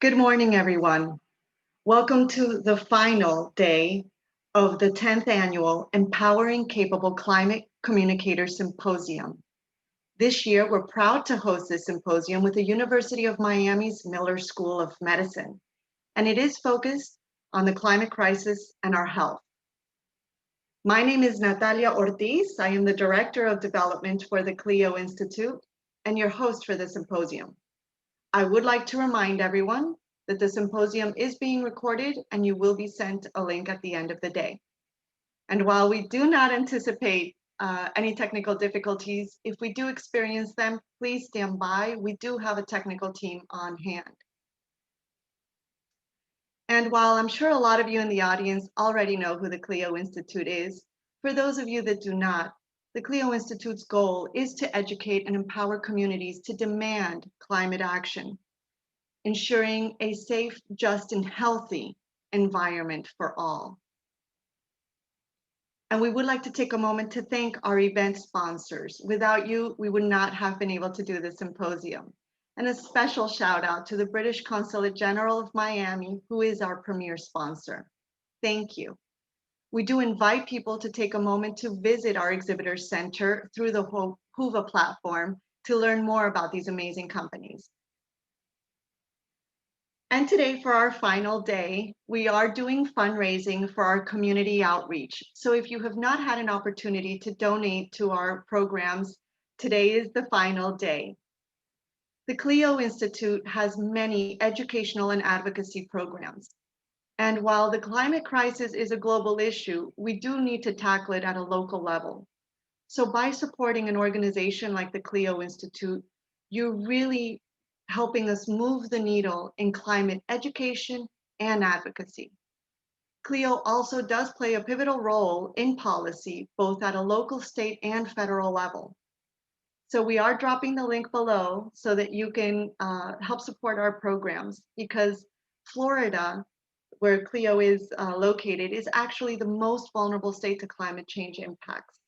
Good morning, everyone. Welcome to the final day of the 10th Annual Empowering Capable Climate Communicators Symposium. This year, we're proud to host this symposium with the University of Miami's Miller School of Medicine, and it is focused on the climate crisis and our health. My name is Natalia Ortiz. I am the Director of Development for the Clio Institute and your host for the symposium. I would like to remind everyone that the symposium is being recorded and you will be sent a link at the end of the day. And while we do not anticipate any technical difficulties, if we do experience them, please stand by. We do have a technical team on hand. And while I'm sure a lot of you in the audience already know who the Clio Institute is, for those of you that do not, the Clio Institute's goal is to educate and empower communities to demand climate action, ensuring a safe, just, and healthy environment for all. And we would like to take a moment to thank our event sponsors. Without you, we would not have been able to do the symposium. And a special shout out to the British Consulate General of Miami, who is our premier sponsor. Thank you. We do invite people to take a moment to visit our exhibitor center through the Whova platform to learn more about these amazing companies. And today, for our final day, we are doing fundraising for our community outreach. So if you have not had an opportunity to donate to our programs, today is the final day. The Clio Institute has many educational and advocacy programs. And while the climate crisis is a global issue, we do need to tackle it at a local level. So by supporting an organization like the Clio Institute, you're really helping us move the needle in climate education and advocacy. Clio also does play a pivotal role in policy, both at a local, state, and federal level. So we are dropping the link below so that you can help support our programs, because Florida, where Clio is located, is actually the most vulnerable state to climate change impacts.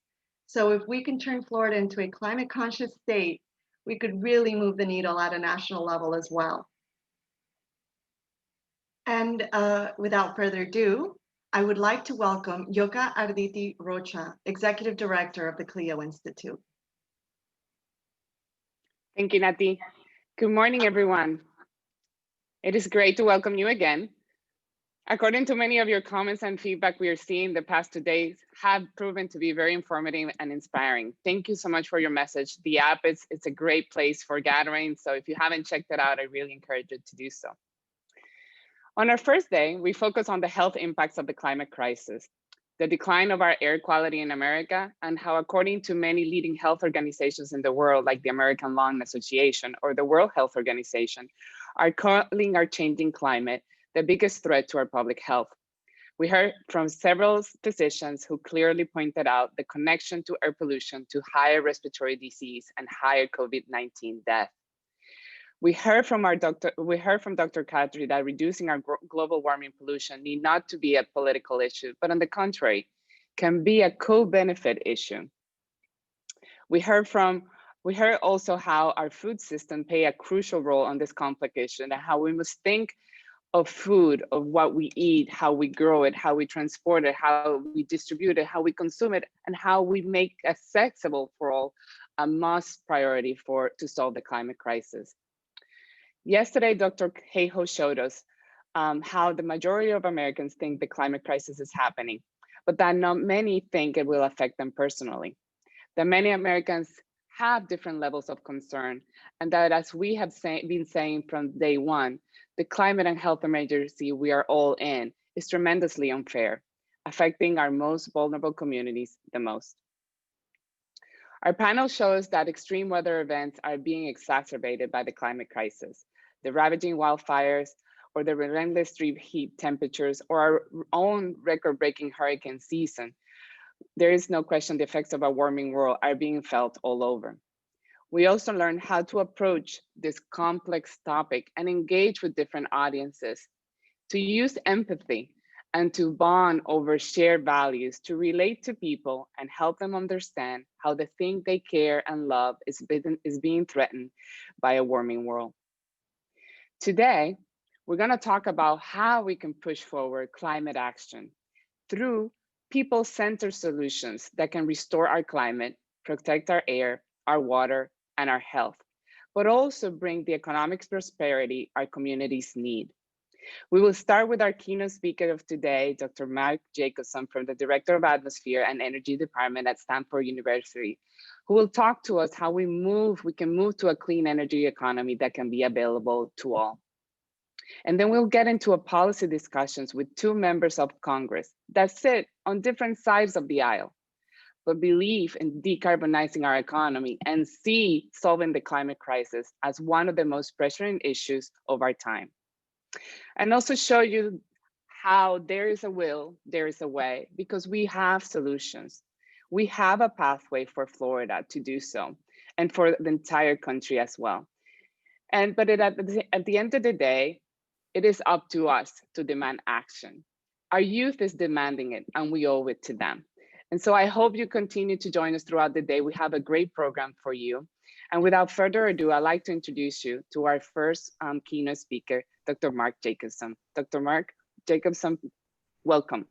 So if we can turn Florida into a climate conscious state, we could really move the needle at a national level as well. And without further ado, I would like to welcome Yoka Arditi Rocha, Executive Director of the Clio Institute. Thank you, Nati. Good morning, everyone. It is great to welcome you again. According to many of your comments and feedback we are seeing, the past 2 days have proven to be very informative and inspiring. Thank you so much for your message. The app, it's a great place for gathering. So if you haven't checked it out, I really encourage you to do so. On our first day, we focus on the health impacts of the climate crisis, the decline of our air quality in America, and how, according to many leading health organizations in the world, like the American Lung Association or the World Health Organization, are calling our changing climate the biggest threat to our public health. We heard from several physicians who clearly pointed out the connection to air pollution to higher respiratory disease and higher COVID-19 death. We heard from Dr. Kadri that reducing our global warming pollution need not to be a political issue, but on the contrary, can be a co-benefit issue. We heard also how our food system play a crucial role on this complex issue, and how we must think of food, of what we eat, how we grow it, how we transport it, how we distribute it, how we consume it, and how we make accessible for all a must priority to solve the climate crisis. Yesterday, Dr. Cahill showed us how the majority of Americans think the climate crisis is happening, but that not many think it will affect them personally. That many Americans have different levels of concern, and that, as we have been saying from day one, the climate and health emergency we are all in is tremendously unfair, affecting our most vulnerable communities the most. Our panel shows that extreme weather events are being exacerbated by the climate crisis. The ravaging wildfires, or the relentless extreme heat temperatures, or our own record-breaking hurricane season. There is no question the effects of a warming world are being felt all over. We also learned how to approach this complex topic and engage with different audiences, to use empathy and to bond over shared values, to relate to people and help them understand how the thing they care and love is being threatened by a warming world. Today, We're going to talk about how we can push forward climate action through people-centered solutions that can restore our climate, protect our air, our water, and our health, but also bring the economic prosperity our communities need. We will start with our keynote speaker of today, Dr. Mark Jacobson from the Director of Atmosphere and Energy Department at Stanford University, who will talk to us how we can move to a clean energy economy that can be available to all. And then we'll get into a policy discussions with two members of Congress that sit on different sides of the aisle, but believe in decarbonizing our economy and see solving the climate crisis as one of the most pressing issues of our time. And also show you how there is a will, there is a way, because we have solutions. We have a pathway for Florida to do so, and for the entire country as well. But at the end of the day, it is up to us to demand action. Our youth is demanding it, and we owe it to them. And so I hope you continue to join us throughout the day. We have a great program for you. And without further ado, I'd like to introduce you to our first keynote speaker, Dr. Mark Jacobson. Dr. Mark Jacobson, welcome.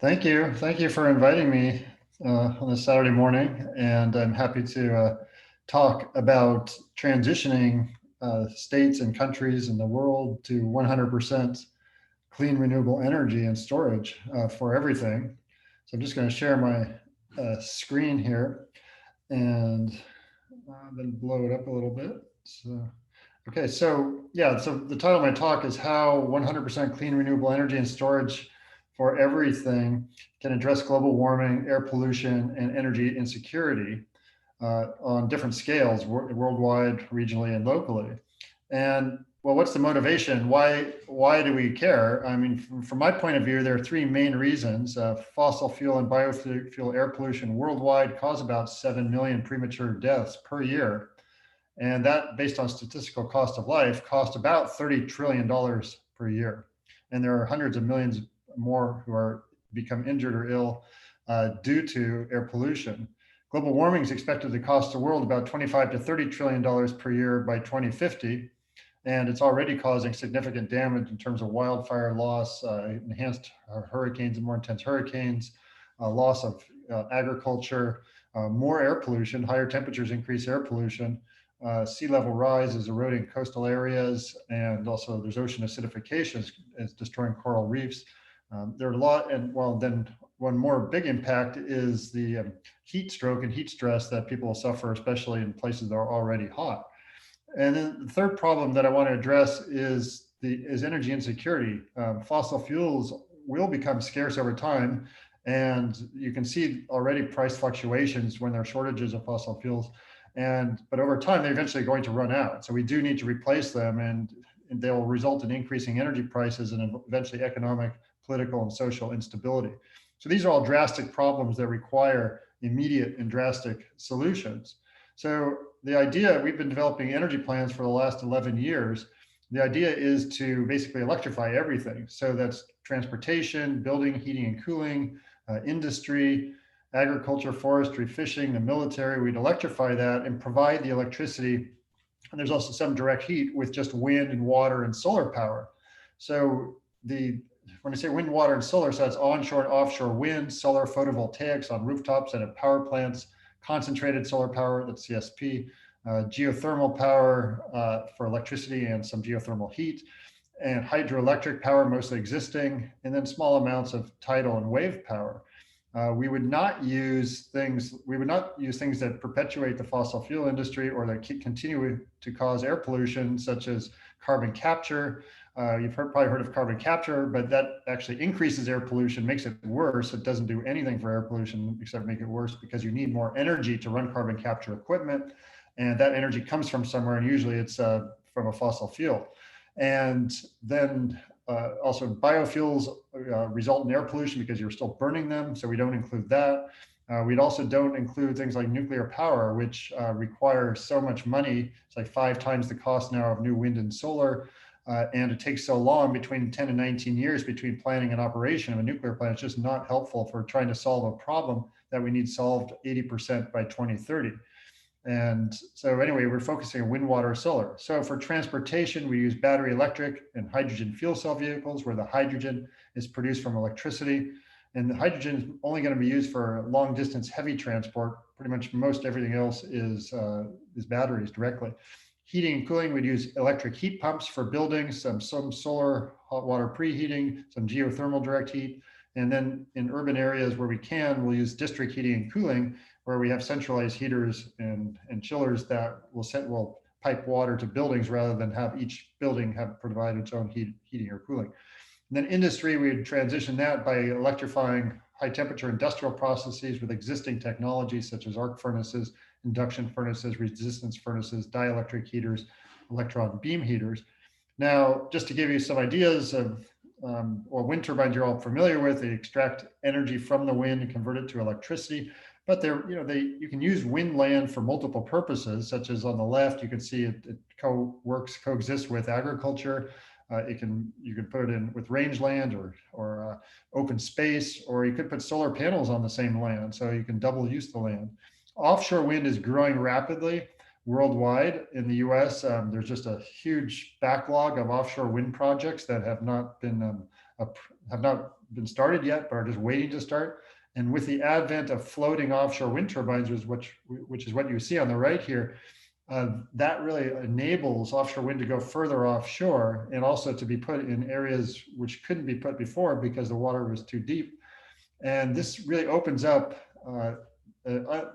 Thank you. Thank you for inviting me on this Saturday morning. And I'm happy to talk about transitioning states and countries in the world to 100% clean renewable energy and storage for everything. So I'm just going to share my screen here and then blow it up a little bit. So, okay, so yeah, so the title of my talk is how 100% clean renewable energy and storage for everything can address global warming, air pollution, and energy insecurity on different scales, worldwide, regionally, and locally. And well, what's the motivation? Why do we care? I mean, from my point of view, there are three main reasons. Fossil fuel and biofuel air pollution worldwide cause about 7 million premature deaths per year. And that, based on statistical cost of life, cost about $30 trillion per year. And there are hundreds of millions more who are become injured or ill due to air pollution. Global warming is expected to cost the world about $25 to $30 trillion per year by 2050. And it's already causing significant damage in terms of wildfire loss, enhanced hurricanes and more intense hurricanes, loss of agriculture, more air pollution. Higher temperatures increase air pollution. Sea level rise is eroding coastal areas, and also there's ocean acidification is destroying coral reefs. There are a lot, and well, then one more big impact is the heat stroke and heat stress that people suffer, especially in places that are already hot. And then the third problem that I want to address is energy insecurity. Fossil fuels will become scarce over time, and you can see already price fluctuations when there are shortages of fossil fuels. But over time, they're eventually going to run out. So we do need to replace them, and they will result in increasing energy prices and eventually economic, political, and social instability. So these are all drastic problems that require immediate and drastic solutions. So the idea, we've been developing energy plans for the last 11 years. The idea is to basically electrify everything. So that's transportation, building, heating and cooling, industry, agriculture, forestry, fishing, the military. We'd electrify that and provide the electricity. And there's also some direct heat with just wind and water and solar power. So when I say wind, water, and solar, so that's onshore and offshore wind, solar photovoltaics on rooftops and at power plants, concentrated solar power, that's CSP, geothermal power for electricity and some geothermal heat, and hydroelectric power, mostly existing, and then small amounts of tidal and wave power. We would not use things that perpetuate the fossil fuel industry or that continue to cause air pollution, such as carbon capture. You've probably heard of carbon capture, but that actually increases air pollution, makes it worse. It doesn't do anything for air pollution except make it worse because you need more energy to run carbon capture equipment. And that energy comes from somewhere, and usually it's from a fossil fuel. And then also biofuels result in air pollution because you're still burning them, so we don't include that. We also don't include things like nuclear power, which require so much money. It's like 5 times the cost now of new wind and solar. And it takes so long, between 10 and 19 years between planning and operation of a nuclear plant. It's just not helpful for trying to solve a problem that we need solved 80% by 2030. And so anyway, we're focusing on wind, water, solar. So for transportation, we use battery electric and hydrogen fuel cell vehicles where the hydrogen is produced from electricity. And the hydrogen is only going to be used for long distance heavy transport. Pretty much most everything else is batteries directly. Heating and cooling, we'd use electric heat pumps for buildings, some solar hot water preheating, some geothermal direct heat. And then in urban areas where we can, we'll use district heating and cooling, where we have centralized heaters and chillers that will pipe water to buildings rather than have each building provide its own heating or cooling. And then industry, we would transition that by electrifying high temperature industrial processes with existing technologies such as arc furnaces, induction furnaces, resistance furnaces, dielectric heaters, electron beam heaters. Now, just to give you some ideas of wind turbines you're all familiar with, they extract energy from the wind and convert it to electricity. But you can use wind land for multiple purposes, such as on the left, you can see it coexists with agriculture. You can put it in with rangeland or open space, or you could put solar panels on the same land, so you can double use the land. Offshore wind is growing rapidly worldwide. In the US, there's just a huge backlog of offshore wind projects that have not been started yet, but are just waiting to start. And with the advent of floating offshore wind turbines, which is what you see on the right here, that really enables offshore wind to go further offshore and also to be put in areas which couldn't be put before because the water was too deep. And this really opens up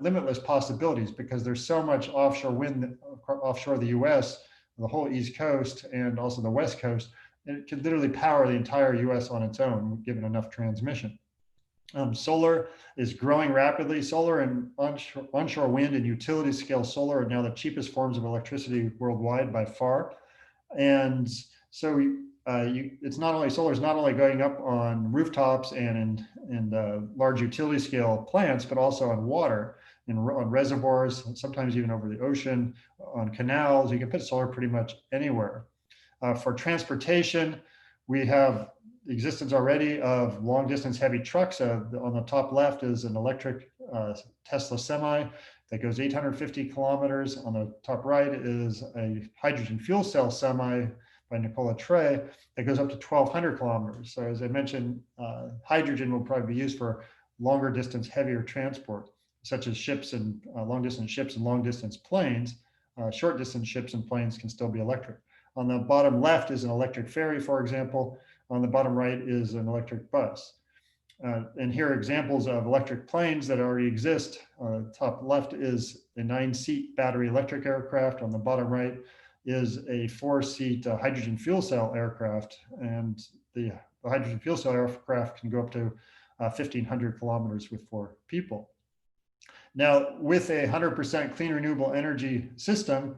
limitless possibilities because there's so much offshore wind offshore the US, the whole East Coast and also the West Coast, and it could literally power the entire US on its own, given enough transmission. Solar is growing rapidly. Solar and onshore wind and utility scale solar are now the cheapest forms of electricity worldwide by far. And so solar is not only going up on rooftops and in large utility scale plants, but also on water, on reservoirs, sometimes even over the ocean, on canals. You can put solar pretty much anywhere. For transportation, we have the existence already of long distance heavy trucks. On the top left is an electric Tesla semi that goes 850 kilometers. On the top right is a hydrogen fuel cell semi by Nicola Trey that goes up to 1,200 kilometers. So as I mentioned, hydrogen will probably be used for longer distance, heavier transport, such as ships and long distance ships and long distance planes. Short distance ships and planes can still be electric. On the bottom left is an electric ferry, for example. On the bottom right is an electric bus. And here are examples of electric planes that already exist. Top left is a 9-seat battery electric aircraft. On the bottom right is a 4-seat hydrogen fuel cell aircraft. And the hydrogen fuel cell aircraft can go up to 1,500 kilometers with 4 people. Now, with a 100% clean renewable energy system,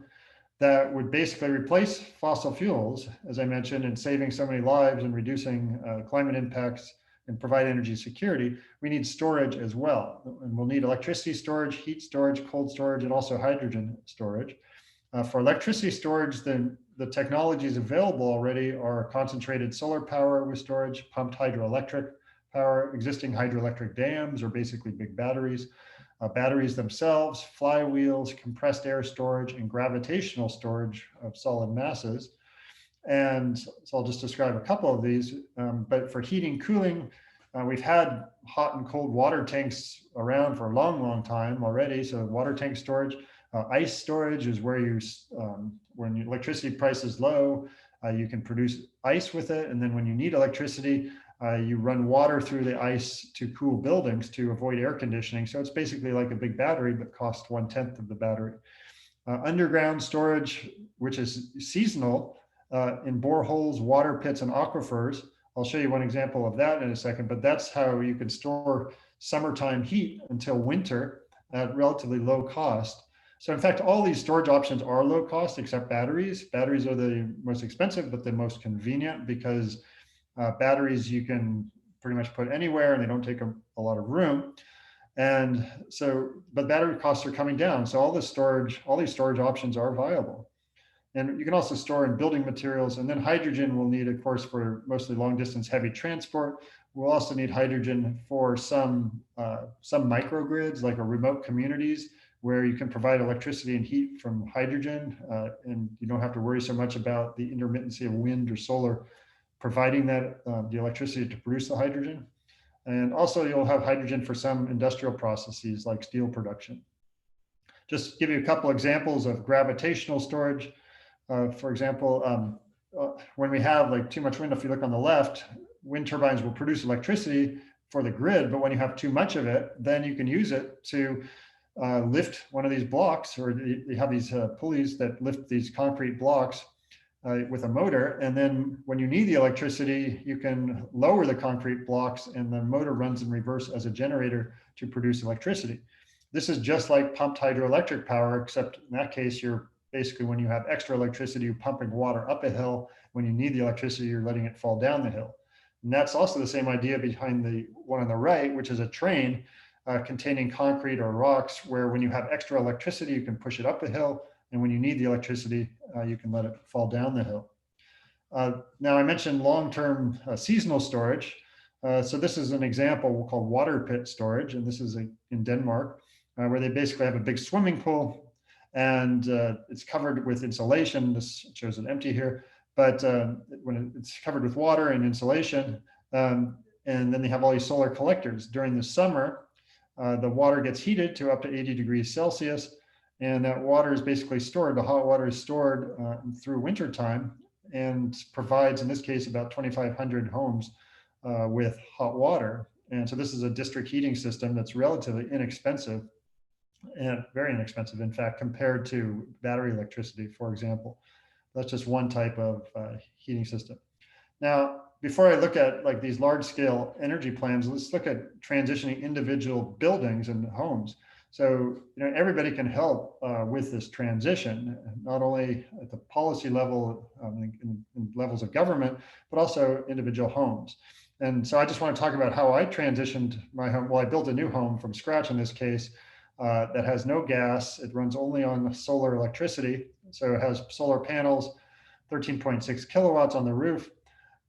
that would basically replace fossil fuels, as I mentioned, and saving so many lives and reducing climate impacts and provide energy security, we need storage as well. And we'll need electricity storage, heat storage, cold storage, and also hydrogen storage. For electricity storage, then the technologies available already are concentrated solar power with storage, pumped hydroelectric power, existing hydroelectric dams, or basically big batteries. Batteries themselves, flywheels, compressed air storage, and gravitational storage of solid masses. And so I'll just describe a couple of these. But for heating, cooling, we've had hot and cold water tanks around for a long, long time already. So water tank storage, ice storage is where when your electricity price is low, you can produce ice with it. And then when you need electricity, you run water through the ice to cool buildings to avoid air conditioning. So it's basically like a big battery, but costs 1/10 of the battery. Underground storage, which is seasonal in boreholes, water pits, and aquifers. I'll show you one example of that in a second, but that's how you can store summertime heat until winter at relatively low cost. So in fact, all these storage options are low cost except batteries. Batteries are the most expensive, but the most convenient because batteries you can pretty much put anywhere and they don't take a lot of room. And so, but battery costs are coming down. So all these storage options are viable. And you can also store in building materials. And then hydrogen we'll need, of course, for mostly long distance heavy transport. We'll also need hydrogen for some microgrids, like remote communities where you can provide electricity and heat from hydrogen, and you don't have to worry so much about the intermittency of wind or solar providing that the electricity to produce the hydrogen. And also you'll have hydrogen for some industrial processes like steel production. Just give you a couple examples of gravitational storage. For example, when we have like too much wind, if you look on the left, wind turbines will produce electricity for the grid, but when you have too much of it, then you can use it to lift one of these blocks, or you have these pulleys that lift these concrete blocks with a motor. And then when you need the electricity, you can lower the concrete blocks and the motor runs in reverse as a generator to produce electricity. This is just like pumped hydroelectric power, except in that case, you're basically, when you have extra electricity, you're pumping water up a hill. When you need the electricity, you're letting it fall down the hill. And that's also the same idea behind the one on the right, which is a train containing concrete or rocks, where when you have extra electricity, you can push it up a hill. And when you need the electricity, you can let it fall down the hill. Now I mentioned long-term seasonal storage. So this is an example called water pit storage. And this is in Denmark, where they basically have a big swimming pool, and it's covered with insulation. This shows it empty here, but when it's covered with water and insulation, and then they have all these solar collectors. During the summer, the water gets heated to up to 80 degrees Celsius, and that water is basically stored. The hot water is stored through winter time and provides, in this case, about 2,500 homes with hot water. And so this is a district heating system that's relatively inexpensive, and very inexpensive, in fact, compared to battery electricity, for example. That's just one type of heating system. Now, before I look at like these large scale energy plans, let's look at transitioning individual buildings and homes. So, everybody can help with this transition, not only at the policy level, in levels of government, but also individual homes. And so I just want to talk about how I transitioned my home. Well, I built a new home from scratch in this case, that has no gas. It runs only on solar electricity. So it has solar panels, 13.6 kilowatts on the roof,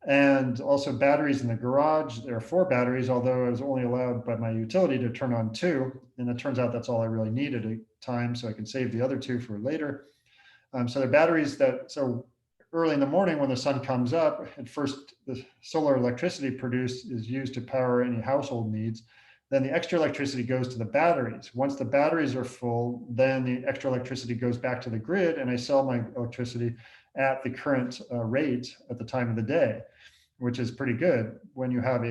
and also batteries in the garage. There are 4 batteries, although I was only allowed by my utility to turn on 2. And it turns out that's all I really needed at the time, so I can save the other 2 for later. So they're batteries so early in the morning when the sun comes up, at first the solar electricity produced is used to power any household needs. Then the extra electricity goes to the batteries. Once the batteries are full, then the extra electricity goes back to the grid, and I sell my electricity at the current rate at the time of the day, which is pretty good. When you have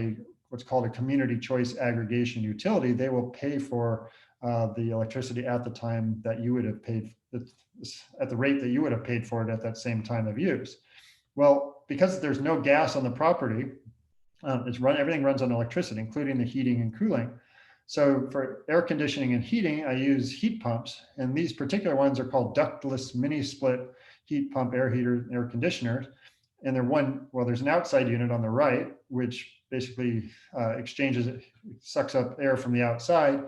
what's called a community choice aggregation utility, they will pay for the electricity at the time that you would have paid, at the rate that you would have paid for it at that same time of use. Well, because there's no gas on the property, everything runs on electricity, including the heating and cooling. So for air conditioning and heating, I use heat pumps, and these particular ones are called ductless mini split heat pump air heater air conditioners. And there's an outside unit on the right, which basically sucks up air from the outside.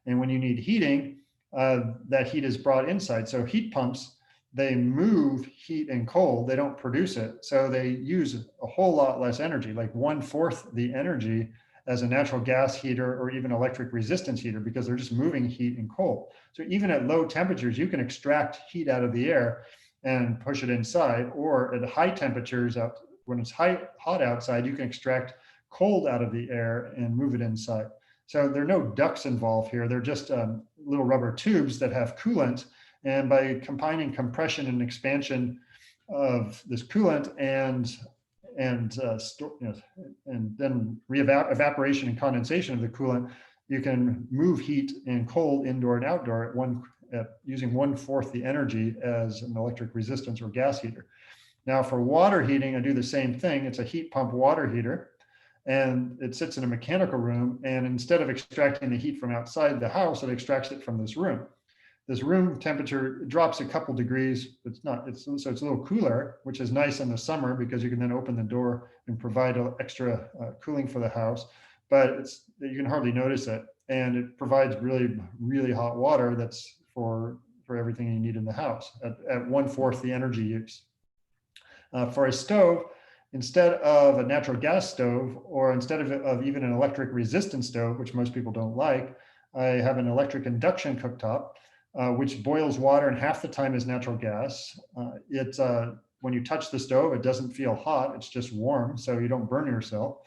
And when you need heating, that heat is brought inside. So heat pumps, they move heat and cold, they don't produce it. So they use a whole lot less energy, like 1/4 the energy as a natural gas heater or even electric resistance heater, because they're just moving heat and cold. So even at low temperatures, you can extract heat out of the air and push it inside, or at high temperatures, when it's hot outside, you can extract cold out of the air and move it inside. So there are no ducts involved here. They're just little rubber tubes that have coolant. And by combining compression and expansion of this coolant and then evaporation and condensation of the coolant, you can move heat and cold indoor and outdoor using 1/4 the energy as an electric resistance or gas heater. Now for water heating, I do the same thing. It's a heat pump water heater, and it sits in a mechanical room. And instead of extracting the heat from outside the house, it extracts it from this room. This room temperature drops a couple degrees. So it's a little cooler, which is nice in the summer because you can then open the door and provide extra cooling for the house. But you can hardly notice it, and it provides really, really hot water that's for everything you need in the house at 1/4 the energy use. For a stove, instead of a natural gas stove, or instead of even an electric resistance stove, which most people don't like, I have an electric induction cooktop. which boils water and half the time is natural gas. When you touch the stove, it doesn't feel hot, it's just warm, so you don't burn yourself.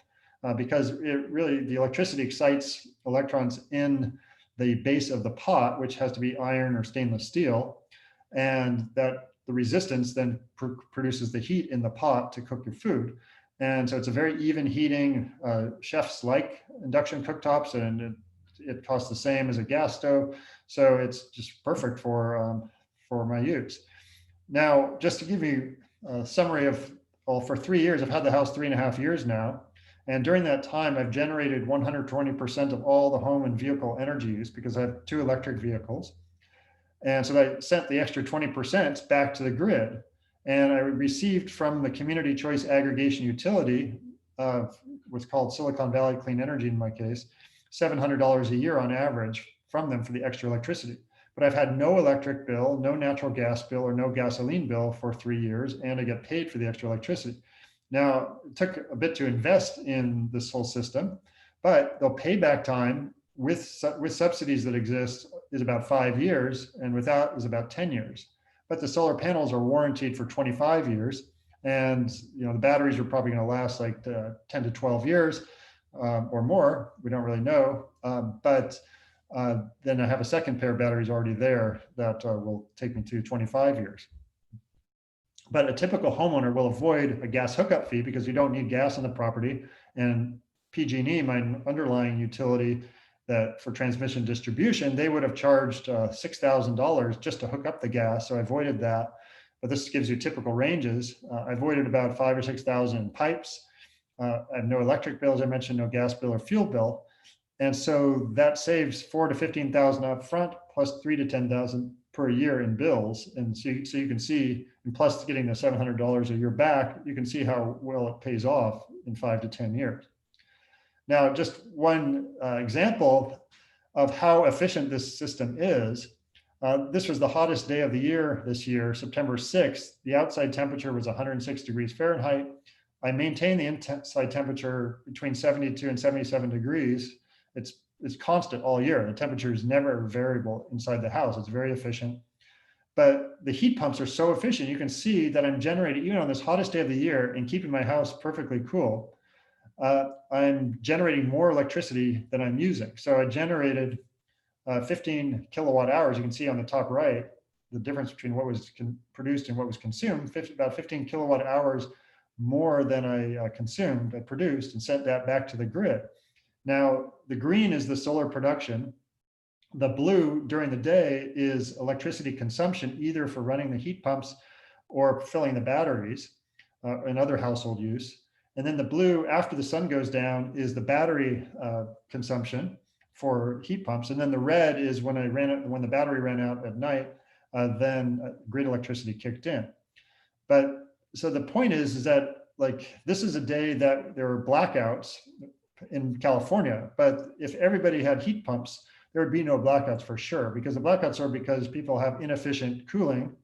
Because the electricity excites electrons in the base of the pot, which has to be iron or stainless steel, and that the resistance then produces the heat in the pot to cook your food. And so it's a very even heating. Chefs like induction cooktops, and it costs the same as a gas stove. So it's just perfect for my use. Now, just to give you a summary of, well, for 3 years, I've had the house 3.5 years now. And during that time, I've generated 120% of all the home and vehicle energy use because I have 2 electric vehicles. And so I sent the extra 20% back to the grid. And I received from the community choice aggregation utility, what's called Silicon Valley Clean Energy in my case, $700 a year on average from them for the extra electricity. But I've had no electric bill, no natural gas bill, or no gasoline bill for 3 years, and I get paid for the extra electricity. Now, it took a bit to invest in this whole system, but the payback time with subsidies that exist is about 5 years, and without is about 10 years. But the solar panels are warranted for 25 years, and the batteries are probably going to last like 10 to 12 years or more. We don't really know, but then I have a second pair of batteries already there that will take me to 25 years. But a typical homeowner will avoid a gas hookup fee because you don't need gas on the property. And PG&E, my underlying utility that for transmission distribution, they would have charged $6,000 just to hook up the gas. So I avoided that. But this gives you typical ranges. I avoided about 5,000 or 6,000 pipes. I have no electric bill, as I mentioned, no gas bill or fuel bill. And so that saves $4,000 to $15,000 up front, plus $3,000 to $10,000 per year in bills. And so you can see, and plus getting the $700 a year back, you can see how well it pays off in 5 to 10 years. Now, just one example of how efficient this system is. This was the hottest day of the year this year, September 6th. The outside temperature was 106 degrees Fahrenheit. I maintain the inside temperature between 72 and 77 degrees. It's constant all year. The temperature is never variable inside the house. It's very efficient. But the heat pumps are so efficient. You can see that I'm generating, even on this hottest day of the year, and keeping my house perfectly cool, I'm generating more electricity than I'm using. So I generated 15 kilowatt hours. You can see on the top right, the difference between what was produced and what was consumed, about 15 kilowatt hours more than I consumed, I produced, and sent that back to the grid. Now, the green is the solar production. The blue during the day is electricity consumption, either for running the heat pumps or filling the batteries and other household use. And then the blue after the sun goes down is the battery consumption for heat pumps. And then the red is when the battery ran out at night, then grid electricity kicked in. But so the point is that like this is a day that there were blackouts in California, but if everybody had heat pumps, there would be no blackouts for sure, because the blackouts are because people have inefficient cooling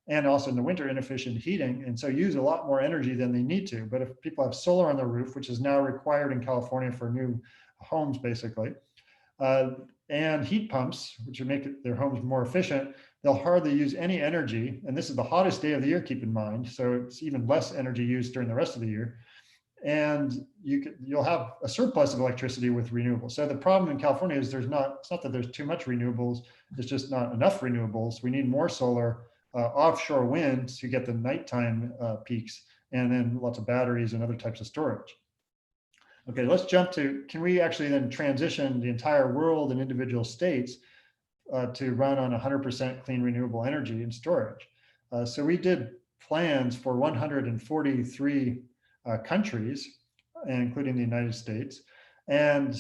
and also in the winter inefficient heating, and so use a lot more energy than they need to. But if people have solar on their roof, which is now required in California for new homes basically, and heat pumps, which would make their homes more efficient, they'll hardly use any energy. And this is the hottest day of the year, keep in mind, so it's even less energy used during the rest of the year. And you'll have a surplus of electricity with renewables. So the problem in California is it's not that there's too much renewables, it's just not enough renewables. We need more solar, offshore wind to get the nighttime peaks, and then lots of batteries and other types of storage. Okay, let's jump to, can we actually then transition the entire world and individual states to run on 100% clean renewable energy and storage? So we did plans for 143 countries, including the United States. And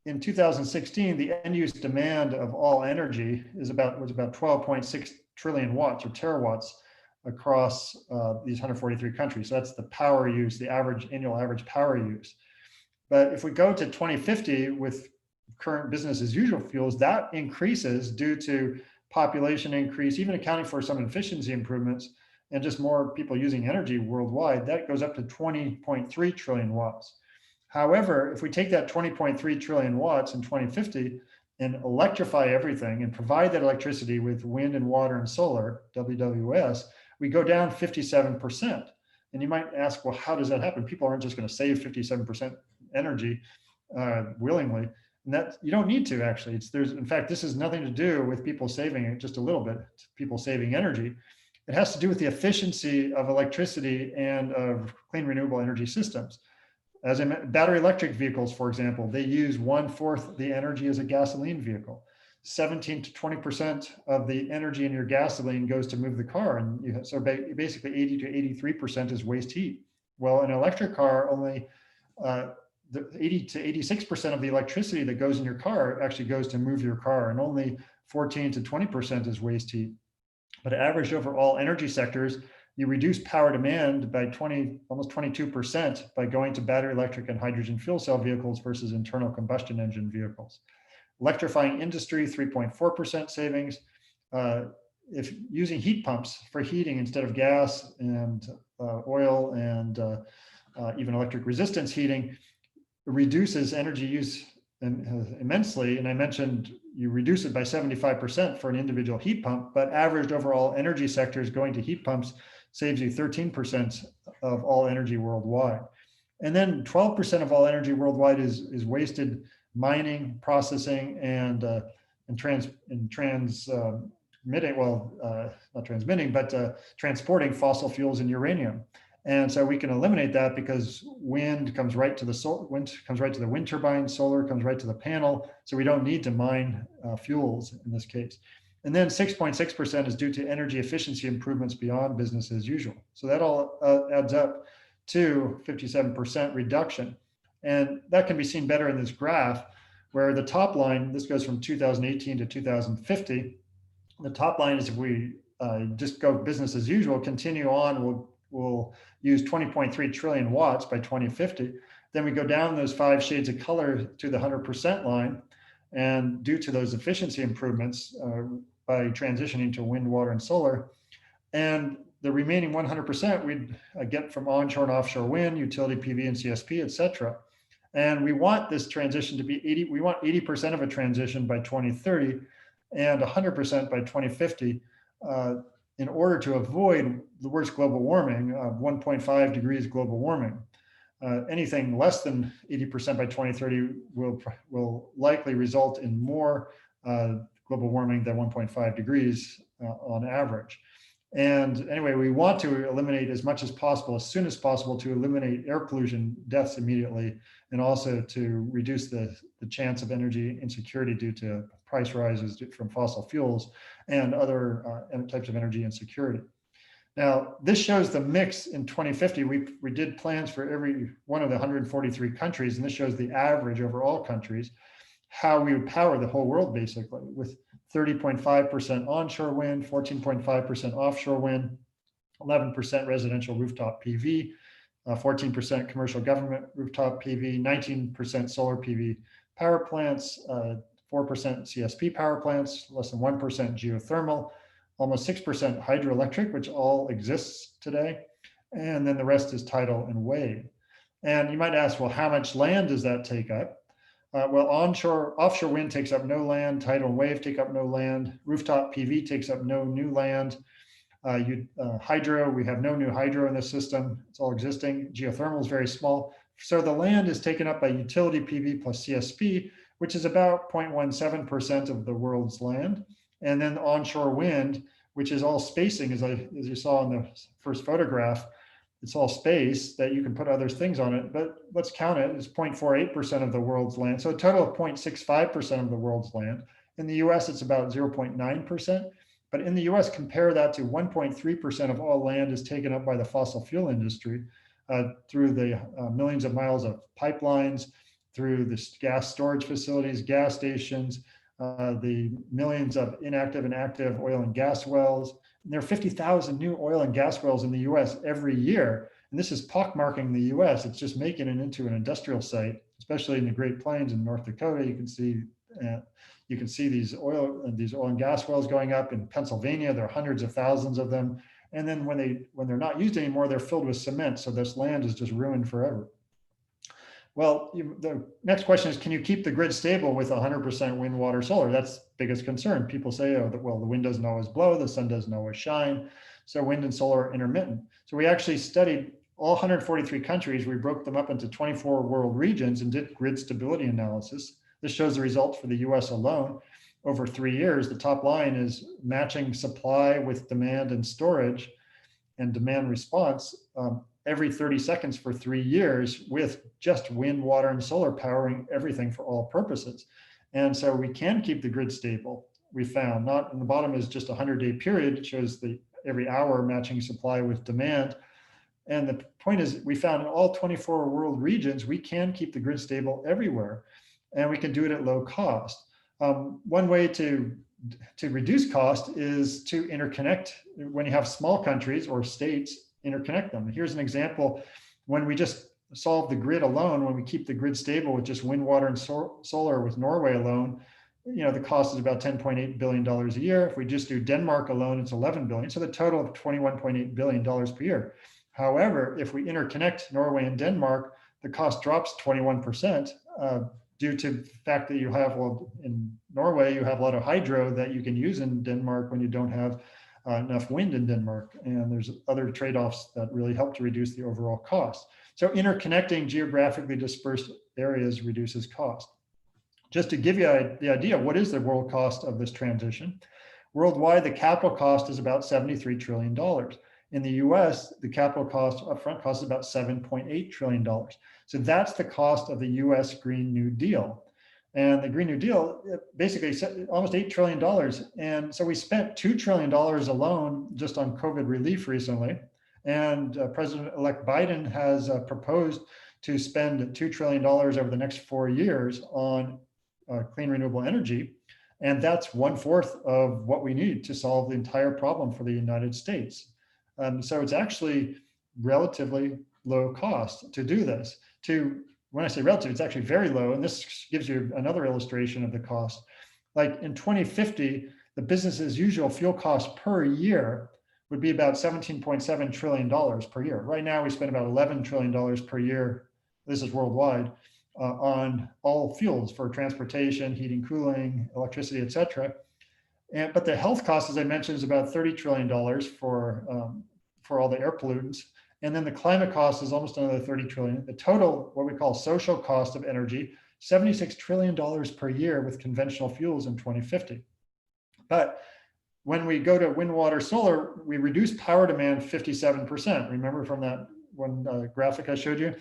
in 2016, the end use demand of all energy was about 12.6 trillion watts or terawatts across these 143 countries. So that's the power use, the annual average power use. But if we go to 2050 with current business as usual fuels, that increases due to population increase, even accounting for some efficiency improvements, and just more people using energy worldwide, that goes up to 20.3 trillion watts. However, if we take that 20.3 trillion watts in 2050 and electrify everything and provide that electricity with wind and water and solar, WWS, we go down 57%. And you might ask, well, how does that happen? People aren't just going to save 57% energy willingly. And that you don't need to actually. In fact, this has nothing to do with people saving it, just a little bit, people saving energy. It has to do with the efficiency of electricity and of clean renewable energy systems. As I mentioned, battery electric vehicles, for example, they use 1/4 the energy as a gasoline vehicle. 17 to 20% of the energy in your gasoline goes to move the car. And so basically 80 to 83% is waste heat. Well, an electric car, only the 80 to 86% of the electricity that goes in your car actually goes to move your car, and only 14 to 20% is waste heat. But averaged over all energy sectors, you reduce power demand by almost 22% by going to battery electric and hydrogen fuel cell vehicles versus internal combustion engine vehicles. Electrifying industry, 3.4% savings. If using heat pumps for heating instead of gas and oil and even electric resistance heating, reduces energy use immensely. And I mentioned you reduce it by 75% for an individual heat pump, but averaged overall energy sectors going to heat pumps saves you 13% of all energy worldwide. And then 12% of all energy worldwide is wasted mining, processing, and transporting fossil fuels and uranium. And so we can eliminate that because wind comes right to the wind turbine, solar comes right to the panel. So we don't need to mine fuels in this case. And then 6.6% is due to energy efficiency improvements beyond business as usual. So that all adds up to 57% reduction. And that can be seen better in this graph, where the top line, this goes from 2018 to 2050. The top line is if we just go business as usual, continue on, we'll use 20.3 trillion watts by 2050. Then we go down those 5 shades of color to the 100% line. And due to those efficiency improvements by transitioning to wind, water, and solar, and the remaining 100% we'd get from onshore and offshore wind, utility PV and CSP, et cetera. And we want this transition to be we want 80% of a transition by 2030 and 100% by 2050 in order to avoid the worst global warming of 1.5 degrees global warming. Anything less than 80% by 2030 will likely result in more global warming than 1.5 degrees on average. And anyway, we want to eliminate as much as possible, as soon as possible, to eliminate air pollution deaths immediately, and also to reduce the chance of energy insecurity due to price rises from fossil fuels and other types of energy insecurity. Now, this shows the mix in 2050. We did plans for every one of the 143 countries, and this shows the average over all countries, how we would power the whole world, basically, with 30.5% onshore wind, 14.5% offshore wind, 11% residential rooftop PV, 14% commercial government rooftop PV, 19% solar PV power plants, 4% CSP power plants, less than 1% geothermal, almost 6% hydroelectric, which all exists today, and then the rest is tidal and wave. And you might ask, well, how much land does that take up? Well, offshore wind takes up no land, tidal and wave take up no land, rooftop PV takes up no new land. Hydro, we have no new hydro in the system, it's all existing. Geothermal is very small. So the land is taken up by utility PV plus CSP, which is about 0.17% of the world's land. And then onshore wind, which is all spacing, as you saw in the first photograph, it's all space that you can put other things on it, but let's count it, it's 0.48% of the world's land. So a total of 0.65% of the world's land. In the US, it's about 0.9%, but in the US, compare that to 1.3% of all land is taken up by the fossil fuel industry through the millions of miles of pipelines, through the gas storage facilities, gas stations, the millions of inactive and active oil and gas wells. And there are 50,000 new oil and gas wells in the US every year. And this is pockmarking the US. It's just making it into an industrial site, especially in the Great Plains in North Dakota. You can see these oil and gas wells going up in Pennsylvania. There are hundreds of thousands of them. And then when they're not used anymore, they're filled with cement. So this land is just ruined forever. Well, the next question is, can you keep the grid stable with 100% wind, water, solar? That's the biggest concern. People say, oh, well, the wind doesn't always blow, the sun doesn't always shine. So wind and solar are intermittent. So we actually studied all 143 countries. We broke them up into 24 world regions and did grid stability analysis. This shows the results for the US alone over 3 years. The top line is matching supply with demand and storage and demand response every 30 seconds for 3 years with just wind, water, and solar powering everything for all purposes. And so we can keep the grid stable. We found not, and the bottom is just a 100-day period. It shows the every hour matching supply with demand. And the point is, we found in all 24 world regions, we can keep the grid stable everywhere, and we can do it at low cost. One way to reduce cost is to interconnect. When you have small countries or states, interconnect them. Here's an example. When we just solve the grid alone, when we keep the grid stable with just wind, water, and solar with Norway alone, the cost is about $10.8 billion a year. If we just do Denmark alone, it's 11 billion. So the total of $21.8 billion per year. However, if we interconnect Norway and Denmark, the cost drops 21% due to the fact that you have, well, in Norway, you have a lot of hydro that you can use in Denmark when you don't have enough wind in Denmark. And there's other trade-offs that really help to reduce the overall cost. So interconnecting geographically dispersed areas reduces cost. Just to give you the idea, what is the world cost of this transition? Worldwide, the capital cost is about $73 trillion. In the US, the capital cost, upfront cost is about $7.8 trillion. So that's the cost of the US Green New Deal. And the Green New Deal basically almost $8 trillion. And so we spent $2 trillion alone just on COVID relief recently. And President-elect Biden has proposed to spend $2 trillion over the next 4 years on clean renewable energy. And that's 1/4 of what we need to solve the entire problem for the United States. So it's actually relatively low cost to do this. When I say relative, it's actually very low. And this gives you another illustration of the cost. Like in 2050, the business as usual fuel cost per year would be about $17.7 trillion per year. Right now, we spend about $11 trillion per year. This is worldwide on all fuels for transportation, heating, cooling, electricity, et cetera. But the health cost, as I mentioned, is about $30 trillion for all the air pollutants. And then the climate cost is almost another 30 trillion. The total, what we call social cost of energy, $76 trillion per year with conventional fuels in 2050. But when we go to wind, water, solar, we reduce power demand 57%. Remember from that one graphic I showed you?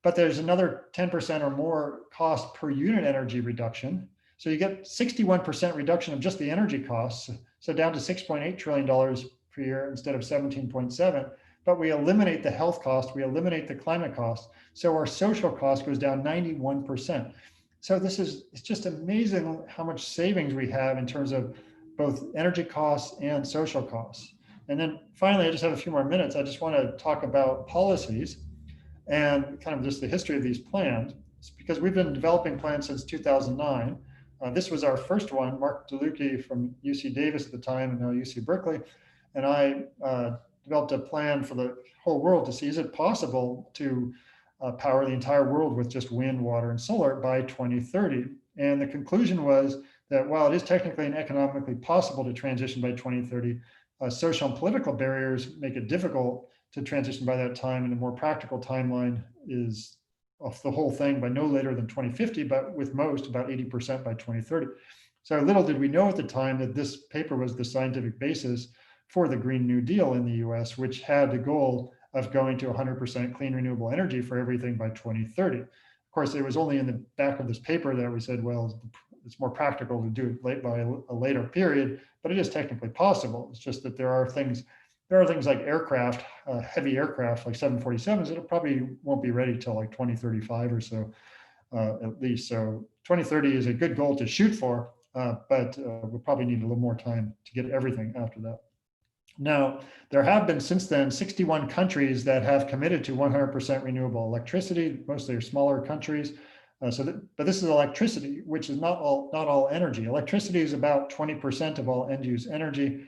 But there's another 10% or more cost per unit energy reduction. So you get 61% reduction of just the energy costs. So down to $6.8 trillion per year instead of 17.7. But we eliminate the health cost, we eliminate the climate cost. So our social cost goes down 91%. So it's just amazing how much savings we have in terms of both energy costs and social costs. And then finally, I just have a few more minutes. I just want to talk about policies and kind of just the history of these plans, because we've been developing plans since 2009. This was our first one. Mark DeLucchi from UC Davis at the time, and now UC Berkeley, and I developed a plan for the whole world to see, is it possible to power the entire world with just wind, water, and solar by 2030? And the conclusion was that while it is technically and economically possible to transition by 2030, social and political barriers make it difficult to transition by that time, and a more practical timeline is off the whole thing by no later than 2050, but with most about 80% by 2030. So little did we know at the time that this paper was the scientific basis for the Green New Deal in the US, which had the goal of going to 100% clean renewable energy for everything by 2030. Of course, it was only in the back of this paper that we said, well, it's more practical to do it by a later period, but it is technically possible. It's just that there are things like aircraft, heavy aircraft like 747s that probably won't be ready till like 2035 or so, at least. So 2030 is a good goal to shoot for, but we'll probably need a little more time to get everything after that. Now, there have been since then 61 countries that have committed to 100% renewable electricity. Mostly are smaller countries. But this is electricity, which is not all energy. Electricity is about 20% of all end-use energy.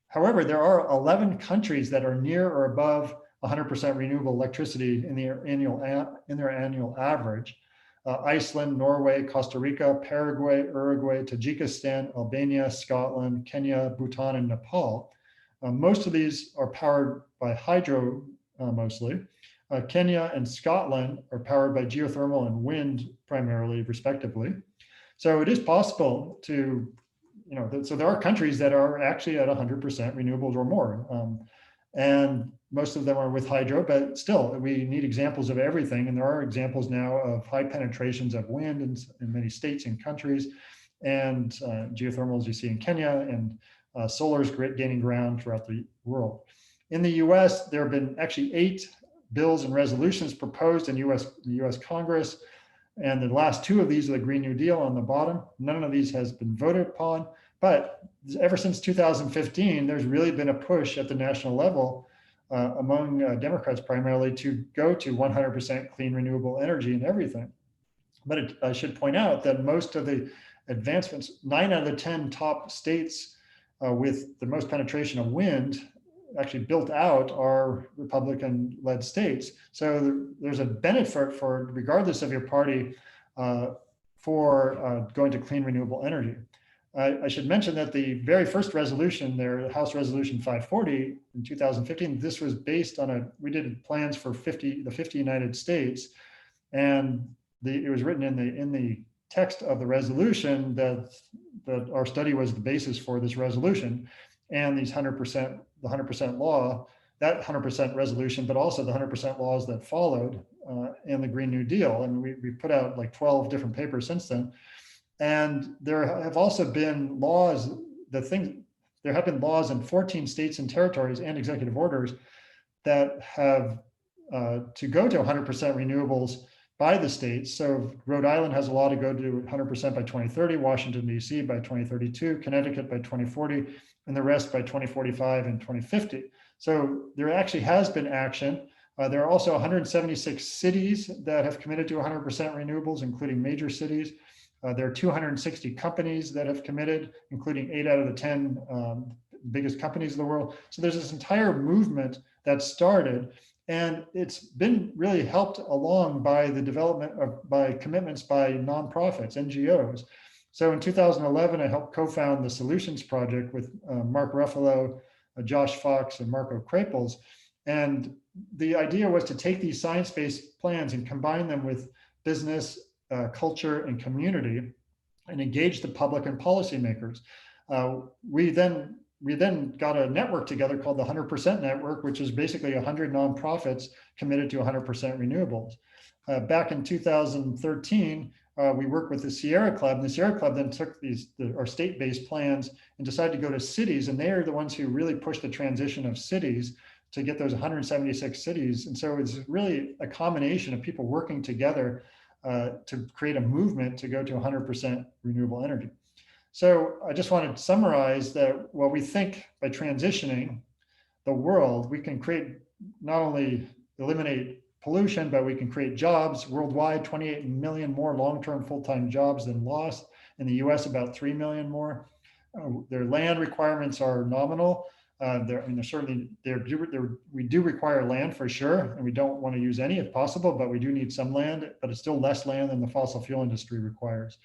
However, there are 11 countries that are near or above 100% renewable electricity in their annual average. Iceland, Norway, Costa Rica, Paraguay, Uruguay, Tajikistan, Albania, Scotland, Kenya, Bhutan, and Nepal. Most of these are powered by hydro mostly. Kenya and Scotland are powered by geothermal and wind primarily, respectively. So it is possible to, so there are countries that are actually at 100% renewables or more. And most of them are with hydro, but still we need examples of everything. And there are examples now of high penetrations of wind in many states and countries, and geothermal, as you see in Kenya, and solar is gaining ground throughout the world. In the US, there have been actually 8 bills and resolutions proposed in the US Congress. And the last 2 of these are the Green New Deal on the bottom. None of these has been voted upon, but ever since 2015, there's really been a push at the national level among Democrats primarily to go to 100% clean renewable energy in everything. But I should point out that most of the advancements, 9 out of the 10 top states with the most penetration of wind actually built out are Republican-led states. So there's a benefit for, regardless of your party, for going to clean renewable energy. I should mention that the very first resolution there, House Resolution 540 in 2015, this was based on we did plans for the 50 United States, and it was written in the text of the resolution that our study was the basis for this resolution, and these 100%, the 100% law, that 100% resolution, but also the 100% laws that followed in the Green New Deal. And we put out like 12 different papers since then. And there have also been laws, there have been laws in 14 states and territories and executive orders that have to go to 100% renewables by the states. So Rhode Island has a law to go to 100% by 2030, Washington, D.C. by 2032, Connecticut by 2040, and the rest by 2045 and 2050. So there actually has been action. There are also 176 cities that have committed to 100% renewables, including major cities. There are 260 companies that have committed, including 8 out of the 10 biggest companies in the world. So there's this entire movement that started, and it's been really helped along by the development of, by commitments by nonprofits, NGOs. So in 2011, I helped co-found the Solutions Project with Mark Ruffalo, Josh Fox, and Marco Krapels. And the idea was to take these science-based plans and combine them with business, culture, and community, and engage the public and policymakers. We then got a network together called the 100% Network, which is basically 100 nonprofits committed to 100% renewables. Back in 2013, we worked with the Sierra Club, and the Sierra Club then took our state-based plans and decided to go to cities, and they are the ones who really pushed the transition of cities to get those 176 cities. And so it's really a combination of people working together to create a movement to go to 100% renewable energy. So I just wanted to summarize that what we think by transitioning the world, we can create, not only eliminate pollution, but we can create jobs worldwide, 28 million more long-term full-time jobs than lost. In the US, about 3 million more. Their land requirements are nominal. We do require land for sure, and we don't want to use any if possible, but we do need some land, but it's still less land than the fossil fuel industry requires.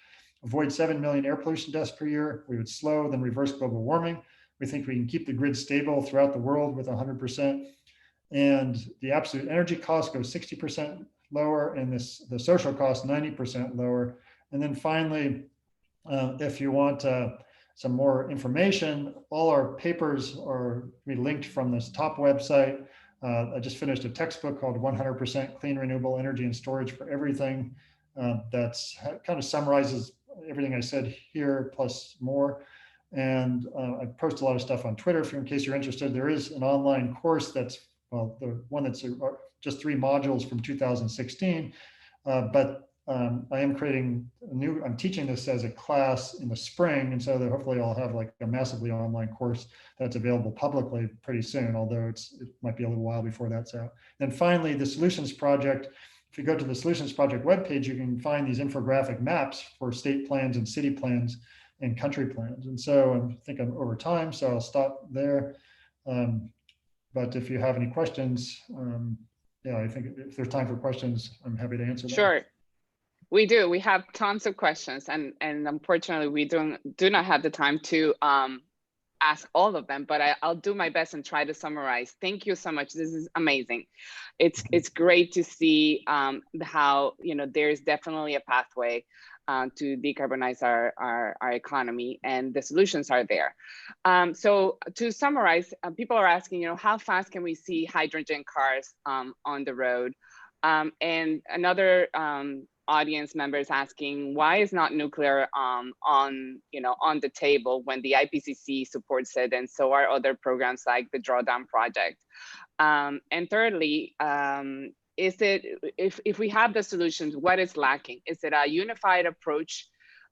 Avoid 7 million air pollution deaths per year. We would slow, then reverse global warming. We think we can keep the grid stable throughout the world with 100%. And the absolute energy cost goes 60% lower, and the social cost 90% lower. And then finally, if you want some more information, all our papers are linked from this top website. I just finished a textbook called 100% Clean Renewable Energy and Storage for Everything. That's kind of summarizes everything I said here plus more. And I post a lot of stuff on Twitter in case you're interested. There is an online course that's, well, the one that's just 3 modules from 2016, but I am creating I'm teaching this as a class in the spring, and so that hopefully I'll have like a massively online course that's available publicly pretty soon, although it might be a little while before that's out. Then finally, the Solutions Project. If you go to the Solutions Project webpage, you can find these infographic maps for state plans and city plans and country plans. And so I think I'm over time, so I'll stop there. But if you have any questions, yeah, I think if there's time for questions, I'm happy to answer them. Sure. We do. We have tons of questions, and unfortunately, we do not have the time to ask all of them. But I'll do my best and try to summarize. Thank you so much. This is amazing. It's great to see how there's definitely a pathway to decarbonize our economy, and the solutions are there. So to summarize, people are asking, how fast can we see hydrogen cars on the road? And another audience member is asking, why is not nuclear on the table when the IPCC supports it, and so are other programs like the Drawdown Project? And thirdly, is it, if we have the solutions, what is lacking? Is it a unified approach?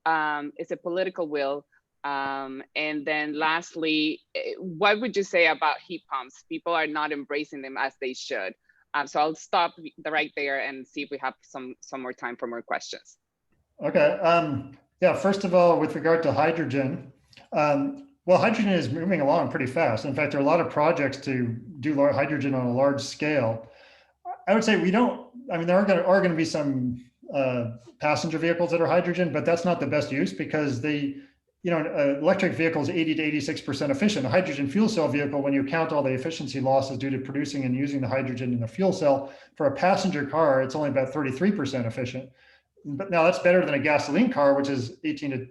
Is it political will? And then lastly, what would you say about heat pumps? People are not embracing them as they should. So I'll stop right there and see if we have some more time for more questions. Okay. Yeah, first of all, with regard to hydrogen, well, hydrogen is moving along pretty fast. In fact, there are a lot of projects to do hydrogen on a large scale. I would say there are going to be some passenger vehicles that are hydrogen, but that's not the best use, because electric vehicle is 80 to 86% efficient. A hydrogen fuel cell vehicle, when you count all the efficiency losses due to producing and using the hydrogen in the fuel cell, for a passenger car, it's only about 33% efficient. But now that's better than a gasoline car, which is 17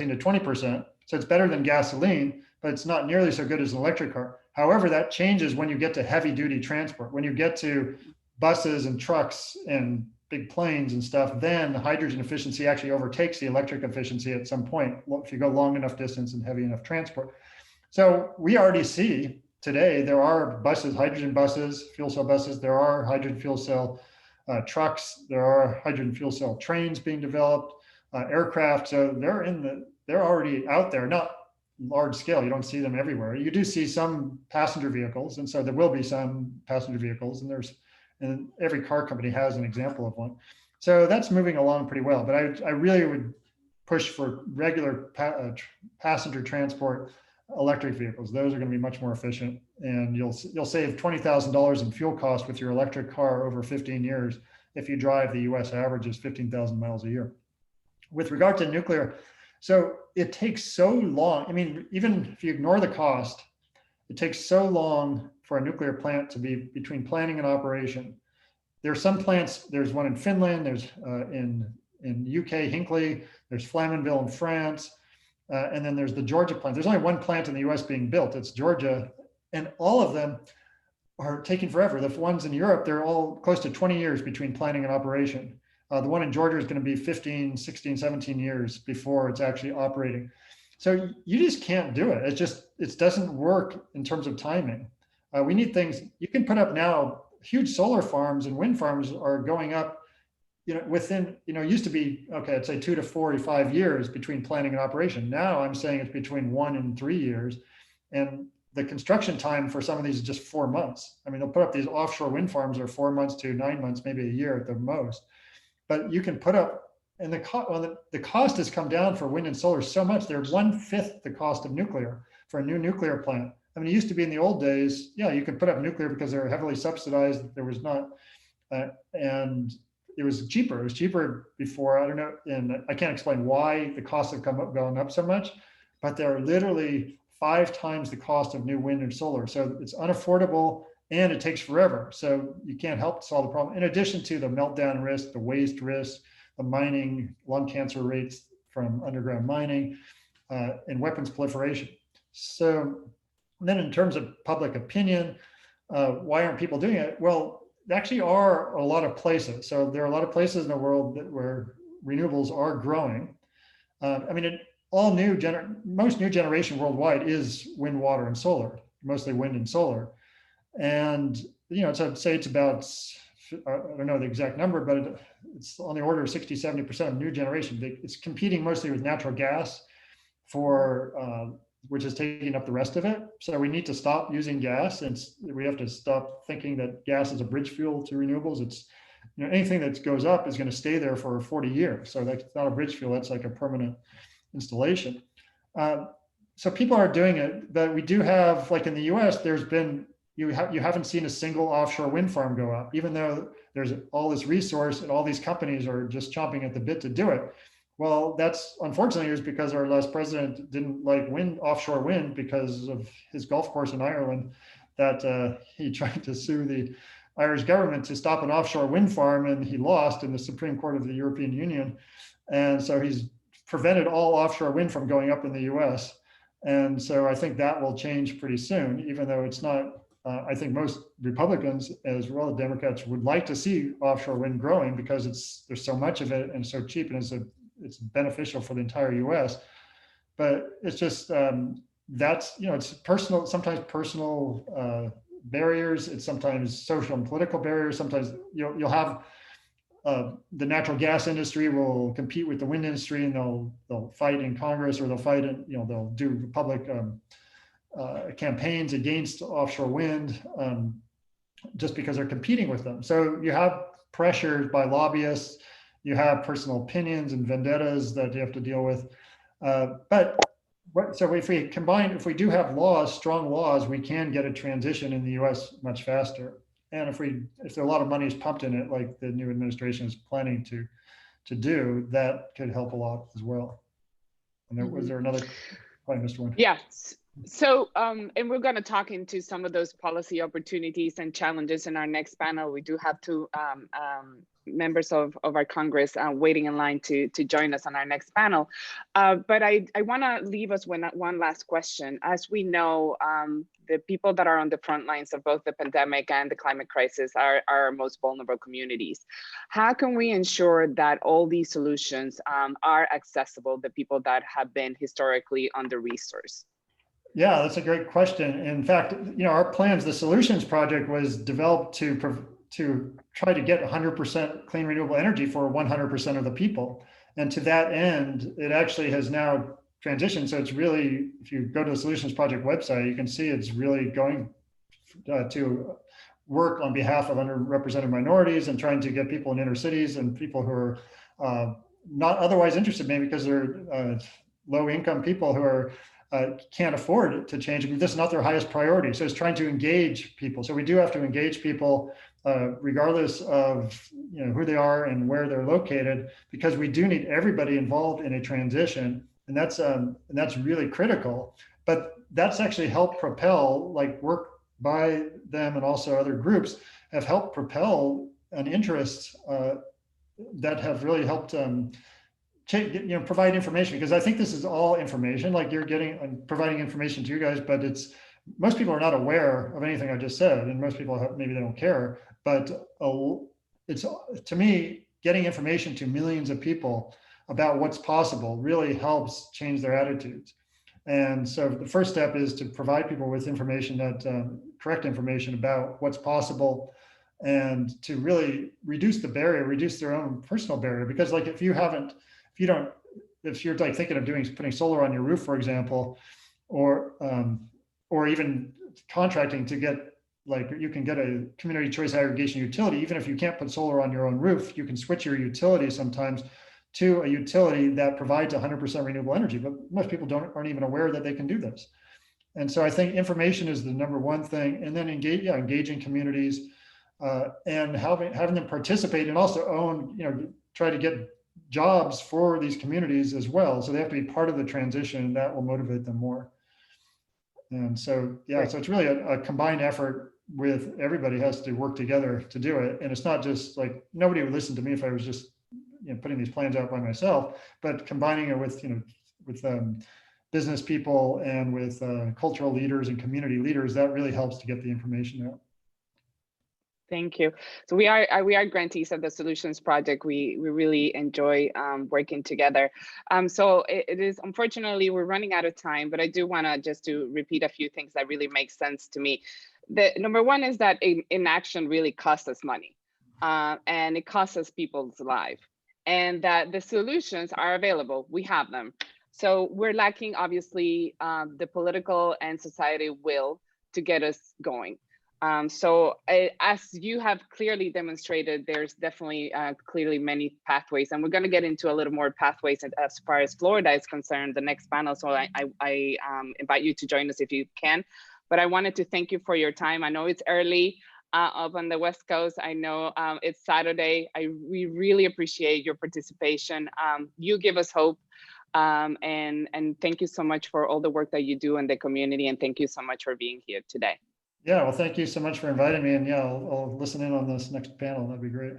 to 20%. So it's better than gasoline, but it's not nearly so good as an electric car. However, that changes when you get to heavy duty transport. When you get to buses and trucks and big planes and stuff, then the hydrogen efficiency actually overtakes the electric efficiency at some point, if you go long enough distance and heavy enough transport. So we already see today, there are buses, hydrogen buses, fuel cell buses, there are hydrogen fuel cell trucks, there are hydrogen fuel cell trains being developed, aircraft. So they're already out there, not large scale. You don't see them everywhere. You do see some passenger vehicles. And so there will be some passenger vehicles, and every car company has an example of one. So that's moving along pretty well. But I really would push for regular passenger transport electric vehicles. Those are going to be much more efficient, and you'll save $20,000 in fuel costs with your electric car over 15 years if you drive the US average is 15,000 miles a year. With regard to nuclear, so it takes so long. I mean, even if you ignore the cost, it takes so long for a nuclear plant to be between planning and operation. There are some plants, there's one in Finland, there's in UK, Hinkley, there's Flamanville in France, and then there's the Georgia plant. There's only one plant in the US being built, it's Georgia, and all of them are taking forever. The ones in Europe, they're all close to 20 years between planning and operation. The one in Georgia is going to be 15, 16, 17 years before it's actually operating. So you just can't do it. It doesn't work in terms of timing. We need things, you can put up now, huge solar farms and wind farms are going up, within, used to be, okay, I'd say 2 to 45 years between planning and operation. Now I'm saying it's between 1 and 3 years. And the construction time for some of these is just 4 months. I mean, they'll put up these offshore wind farms are 4 months to 9 months, maybe a year at the most. But you can put up, and the cost has come down for wind and solar so much. They're 1/5 the cost of nuclear for a new nuclear plant. I mean, it used to be in the old days, yeah, you could put up nuclear because they were heavily subsidized. There was not, and it was cheaper. It was cheaper before, I don't know, and I can't explain why the costs have gone up so much, but they're literally 5 times the cost of new wind and solar. So it's unaffordable and it takes forever. So you can't help solve the problem. In addition to the meltdown risk, the waste risk, the mining, lung cancer rates from underground mining, and weapons proliferation. So then in terms of public opinion, why aren't people doing it? Well, there actually are a lot of places. So there are a lot of places in the world where renewables are growing. I mean, most new generation worldwide is wind, water, and solar, mostly wind and solar. And, so I'd say it's about, I don't know the exact number, but it's on the order of 60, 70% of new generation. It's competing mostly with natural gas which is taking up the rest of it. So we need to stop using gas, and we have to stop thinking that gas is a bridge fuel to renewables. It's, anything that goes up is going to stay there for 40 years. So that's not a bridge fuel, that's like a permanent installation. So people are doing it, but we do have, like in the US, there's been you haven't seen a single offshore wind farm go up, even though there's all this resource and all these companies are just chomping at the bit to do it. Well, that's unfortunately is because our last president didn't like offshore wind because of his golf course in Ireland, that he tried to sue the Irish government to stop an offshore wind farm, and he lost in the Supreme Court of the European Union. And so he's prevented all offshore wind from going up in the US. And so I think that will change pretty soon, even though it's not, I think most Republicans as well as Democrats would like to see offshore wind growing because there's so much of it and so cheap, and it's beneficial for the entire US. But it's just, that's, it's personal, sometimes personal barriers, it's sometimes social and political barriers. Sometimes you'll have the natural gas industry will compete with the wind industry, and they'll fight in Congress, or they'll fight in, they'll do public campaigns against offshore wind just because they're competing with them. So you have pressures by lobbyists, you have personal opinions and vendettas that you have to deal with. So if we do have strong laws, we can get a transition in the US much faster. And if there are a lot of money is pumped in it, like the new administration is planning to do, that could help a lot as well. And was there another? Probably missed one. Yeah. So, and we're going to talk into some of those policy opportunities and challenges in our next panel. We do have two members of our Congress waiting in line to join us on our next panel. But I want to leave us with one last question. As we know, the people that are on the front lines of both the pandemic and the climate crisis are our most vulnerable communities. How can we ensure that all these solutions are accessible to people that have been historically under-resourced? Yeah, that's a great question. In fact, our plans, the Solutions Project was developed to try to get 100% clean renewable energy for 100% of the people. And to that end, it actually has now transitioned. So it's really, if you go to the Solutions Project website, you can see it's really going to work on behalf of underrepresented minorities and trying to get people in inner cities and people who are not otherwise interested, maybe because they're low income people who are can't afford to change. I mean, this is not their highest priority. So it's trying to engage people. So we do have to engage people regardless of who they are and where they're located, because we do need everybody involved in a transition, and that's really critical. But that's actually helped propel, like work by them and also other groups have helped propel an interest that have really helped provide information, because I think this is all information, like you're getting and providing information to you guys, but most people are not aware of anything I just said, and most people maybe they don't care, but it's, to me, getting information to millions of people about what's possible really helps change their attitudes. And so the first step is to provide people with information, correct information about what's possible, and to really reduce the barrier, reduce their own personal barrier. Because like if you're like thinking of putting solar on your roof, for example, or even contracting to get, like you can get a community choice aggregation utility, even if you can't put solar on your own roof, you can switch your utility sometimes to a utility that provides 100% renewable energy. But most people aren't even aware that they can do this. And so I think information is the number one thing, and then engaging communities and having them participate, and also try to get jobs for these communities as well. So they have to be part of the transition, and that will motivate them more. And so, so it's really a combined effort with everybody has to work together to do it. And it's not just like, nobody would listen to me if I was just putting these plans out by myself, but combining it with business people and with cultural leaders and community leaders, that really helps to get the information out. Thank you. So we are grantees of the Solutions Project. We really enjoy working together. So it is, unfortunately, we're running out of time, but I do want to just to repeat a few things that really make sense to me. The number one is that inaction really costs us money, and it costs us people's lives, and that the solutions are available. We have them. So we're lacking, obviously, the political and society will to get us going. So as you have clearly demonstrated, there's definitely clearly many pathways, and we're going to get into a little more pathways as far as Florida is concerned, the next panel. So I invite you to join us if you can. But I wanted to thank you for your time. I know it's early up on the West Coast. I know it's Saturday. We really appreciate your participation. You give us hope. And thank you so much for all the work that you do in the community. And thank you so much for being here today. Yeah, well, thank you so much for inviting me. And yeah, I'll listen in on this next panel. That'd be great.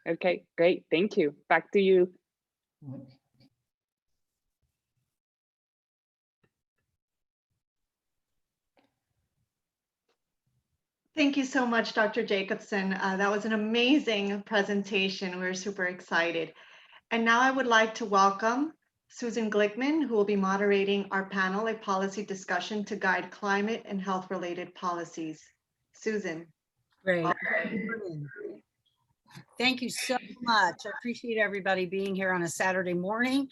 Okay, great. Thank you. Back to you. Thank you so much, Dr. Jacobson. That was an amazing presentation. We're super excited. And now I would like to welcome Susan Glickman, who will be moderating our panel, A Policy Discussion to Guide Climate and Health-Related Policies. Susan. Great. Thank you so much. I appreciate everybody being here on a Saturday morning.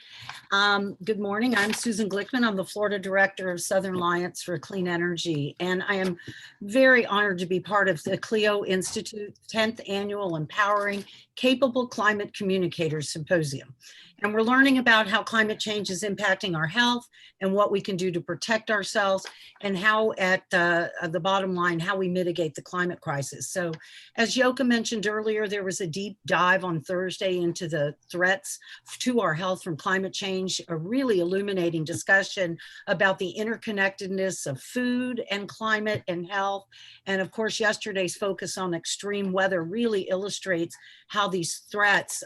Good morning. I'm Susan Glickman. I'm the Florida Director of Southern Alliance for Clean Energy, and I am very honored to be part of the CLEO Institute's 10th Annual Empowering Capable Climate Communicators Symposium. And we're learning about how climate change is impacting our health and what we can do to protect ourselves, and how at the bottom line, how we mitigate the climate crisis. So as Yoka mentioned earlier, there was a deep dive on Thursday into the threats to our health from climate change, a really illuminating discussion about the interconnectedness of food and climate and health. And of course, yesterday's focus on extreme weather really illustrates how these threats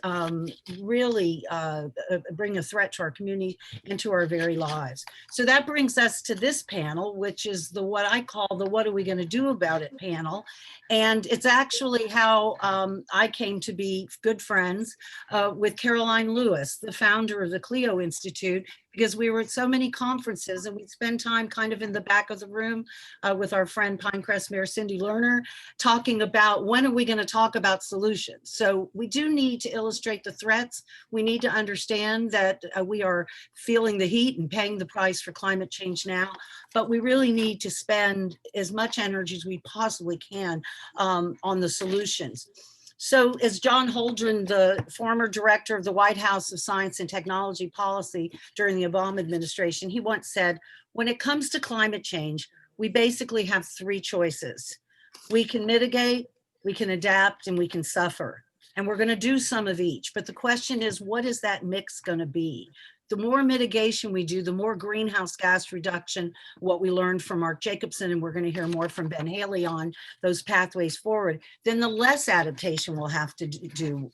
really bring a threat to our community and to our very lives. So that brings us to this panel, which is what I call the "What are we going to do about it" panel. And it's actually how I came to be good friends with Caroline Lewis, the founder of the CLEO Institute, because we were at so many conferences and we'd spend time kind of in the back of the room with our friend Pinecrest Mayor Cindy Lerner, talking about when are we going to talk about solutions. So we do need to illustrate the threats. We need to understand that we are feeling the heat and paying the price for climate change now, but we really need to spend as much energy as we possibly can on the solutions. So as John Holdren, the former director of the White House of Science and Technology Policy during the Obama administration, he once said, when it comes to climate change, we basically have three choices. We can mitigate, we can adapt, and we can suffer. And we're going to do some of each. But the question is, what is that mix going to be? The more mitigation we do, the more greenhouse gas reduction, what we learned from Mark Jacobson, and we're going to hear more from Ben Haley on those pathways forward, then the less adaptation we'll have to do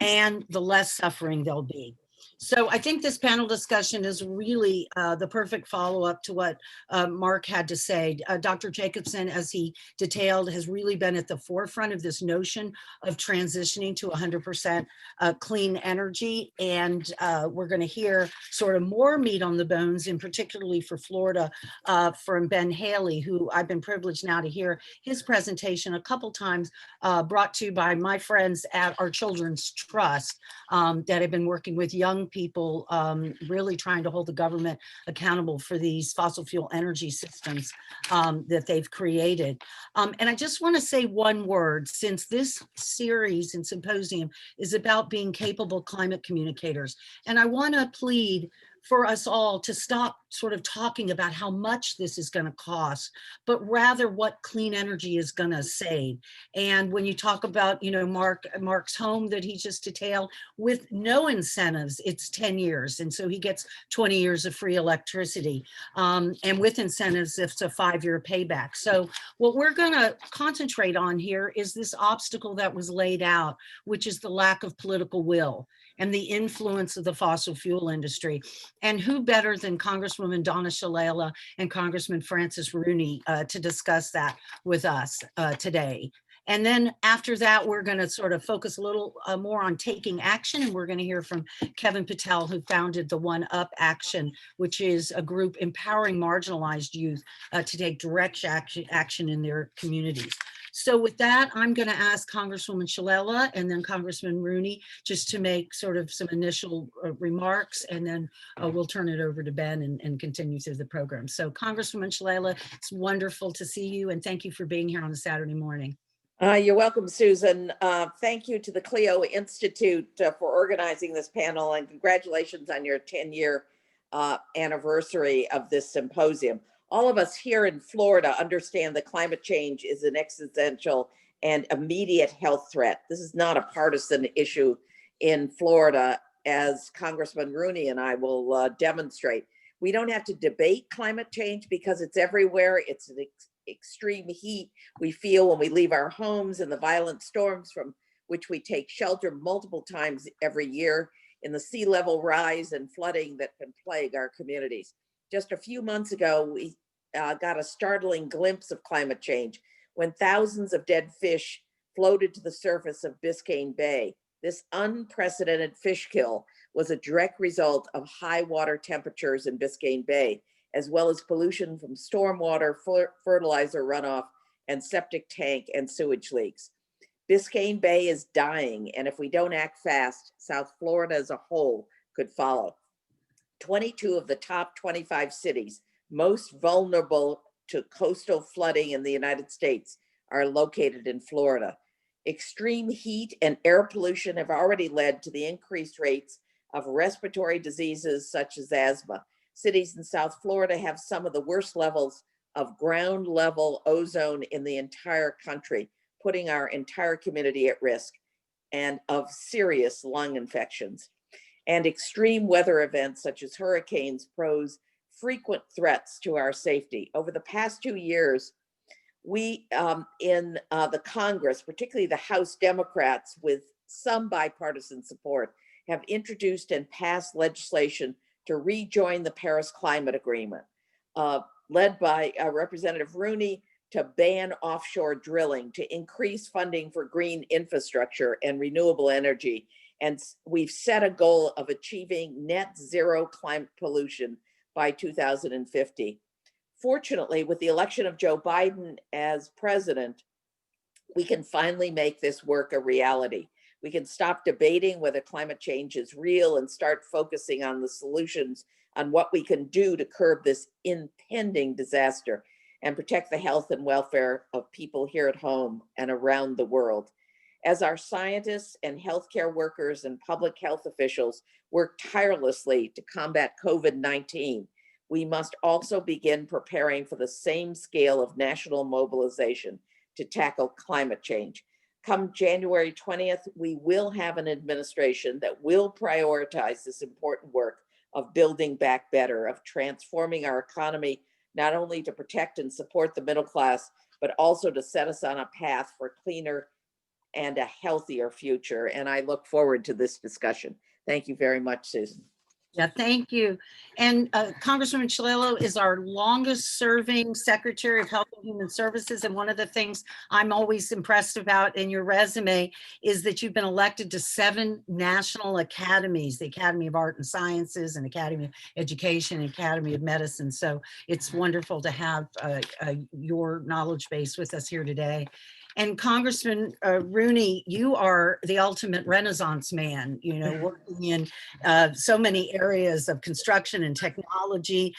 and the less suffering there'll be. So I think this panel discussion is really the perfect follow-up to what Mark had to say. Dr. Jacobson, as he detailed, has really been at the forefront of this notion of transitioning to 100% clean energy. And we're going to hear sort of more meat on the bones, and particularly for Florida, from Ben Haley, who I've been privileged now to hear his presentation a couple times, brought to you by my friends at our Children's Trust that have been working with young people, really trying to hold the government accountable for these fossil fuel energy systems that they've created. And I just want to say one word, since this series and symposium is about being capable climate communicators. And I want to plead for us all to stop sort of talking about how much this is going to cost, but rather what clean energy is going to save. And when you talk about, you know, Mark's home that he just detailed, with no incentives, it's 10 years. And so he gets 20 years of free electricity. And with incentives, it's a 5-year payback. So what we're going to concentrate on here is this obstacle that was laid out, which is the lack of political will and the influence of the fossil fuel industry. And who better than Congresswoman Donna Shalala and Congressman Francis Rooney to discuss that with us today. And then after that, we're going to sort of focus a little more on taking action. And we're going to hear from Kevin Patel, who founded the One Up Action, which is a group empowering marginalized youth to take direct action in their communities. So with that, I'm going to ask Congresswoman Shalala and then Congressman Rooney just to make sort of some initial remarks, and then we'll turn it over to Ben and continue through the program. So Congresswoman Shalala, it's wonderful to see you, and thank you for being here on a Saturday morning. You're welcome, Susan. Thank you to the CLEO Institute for organizing this panel, and congratulations on your 10-year anniversary of this symposium. All of us here in Florida understand that climate change is an existential and immediate health threat. This is not a partisan issue in Florida, as Congressman Rooney and I will demonstrate. We don't have to debate climate change because it's everywhere. It's an extreme heat we feel when we leave our homes, and the violent storms from which we take shelter multiple times every year, in the sea level rise and flooding that can plague our communities. Just a few months ago, we got a startling glimpse of climate change when thousands of dead fish floated to the surface of Biscayne Bay. This unprecedented fish kill was a direct result of high water temperatures in Biscayne Bay, as well as pollution from stormwater, fertilizer runoff, and septic tank and sewage leaks. Biscayne Bay is dying, and if we don't act fast, South Florida as a whole could follow. 22 of the top 25 cities most vulnerable to coastal flooding in the United States are located in Florida. Extreme heat and air pollution have already led to the increased rates of respiratory diseases such as asthma. Cities in South Florida have some of the worst levels of ground level ozone in the entire country, putting our entire community at risk and of serious lung infections. And extreme weather events such as hurricanes pose frequent threats to our safety. Over the past 2 years, we in the Congress, particularly the House Democrats with some bipartisan support, have introduced and passed legislation to rejoin the Paris Climate Agreement, led by Representative Rooney, to ban offshore drilling, to increase funding for green infrastructure and renewable energy. And we've set a goal of achieving net zero climate pollution by 2050. Fortunately, with the election of Joe Biden as president, we can finally make this work a reality. We can stop debating whether climate change is real and start focusing on the solutions, on what we can do to curb this impending disaster and protect the health and welfare of people here at home and around the world. As our scientists and healthcare workers and public health officials work tirelessly to combat COVID-19, we must also begin preparing for the same scale of national mobilization to tackle climate change. Come January 20th, we will have an administration that will prioritize this important work of building back better, of transforming our economy, not only to protect and support the middle class, but also to set us on a path for cleaner and a healthier future. And I look forward to this discussion. Thank you very much, Susan. Yeah, thank you. And Congresswoman Shalala is our longest serving Secretary of Health and Human Services. And one of the things I'm always impressed about in your resume is that you've been elected to 7 national academies, the Academy of Art and Sciences and Academy of Education, and Academy of Medicine. So it's wonderful to have your knowledge base with us here today. And Congressman Rooney, you are the ultimate Renaissance man, you know, working in so many areas of construction and technology.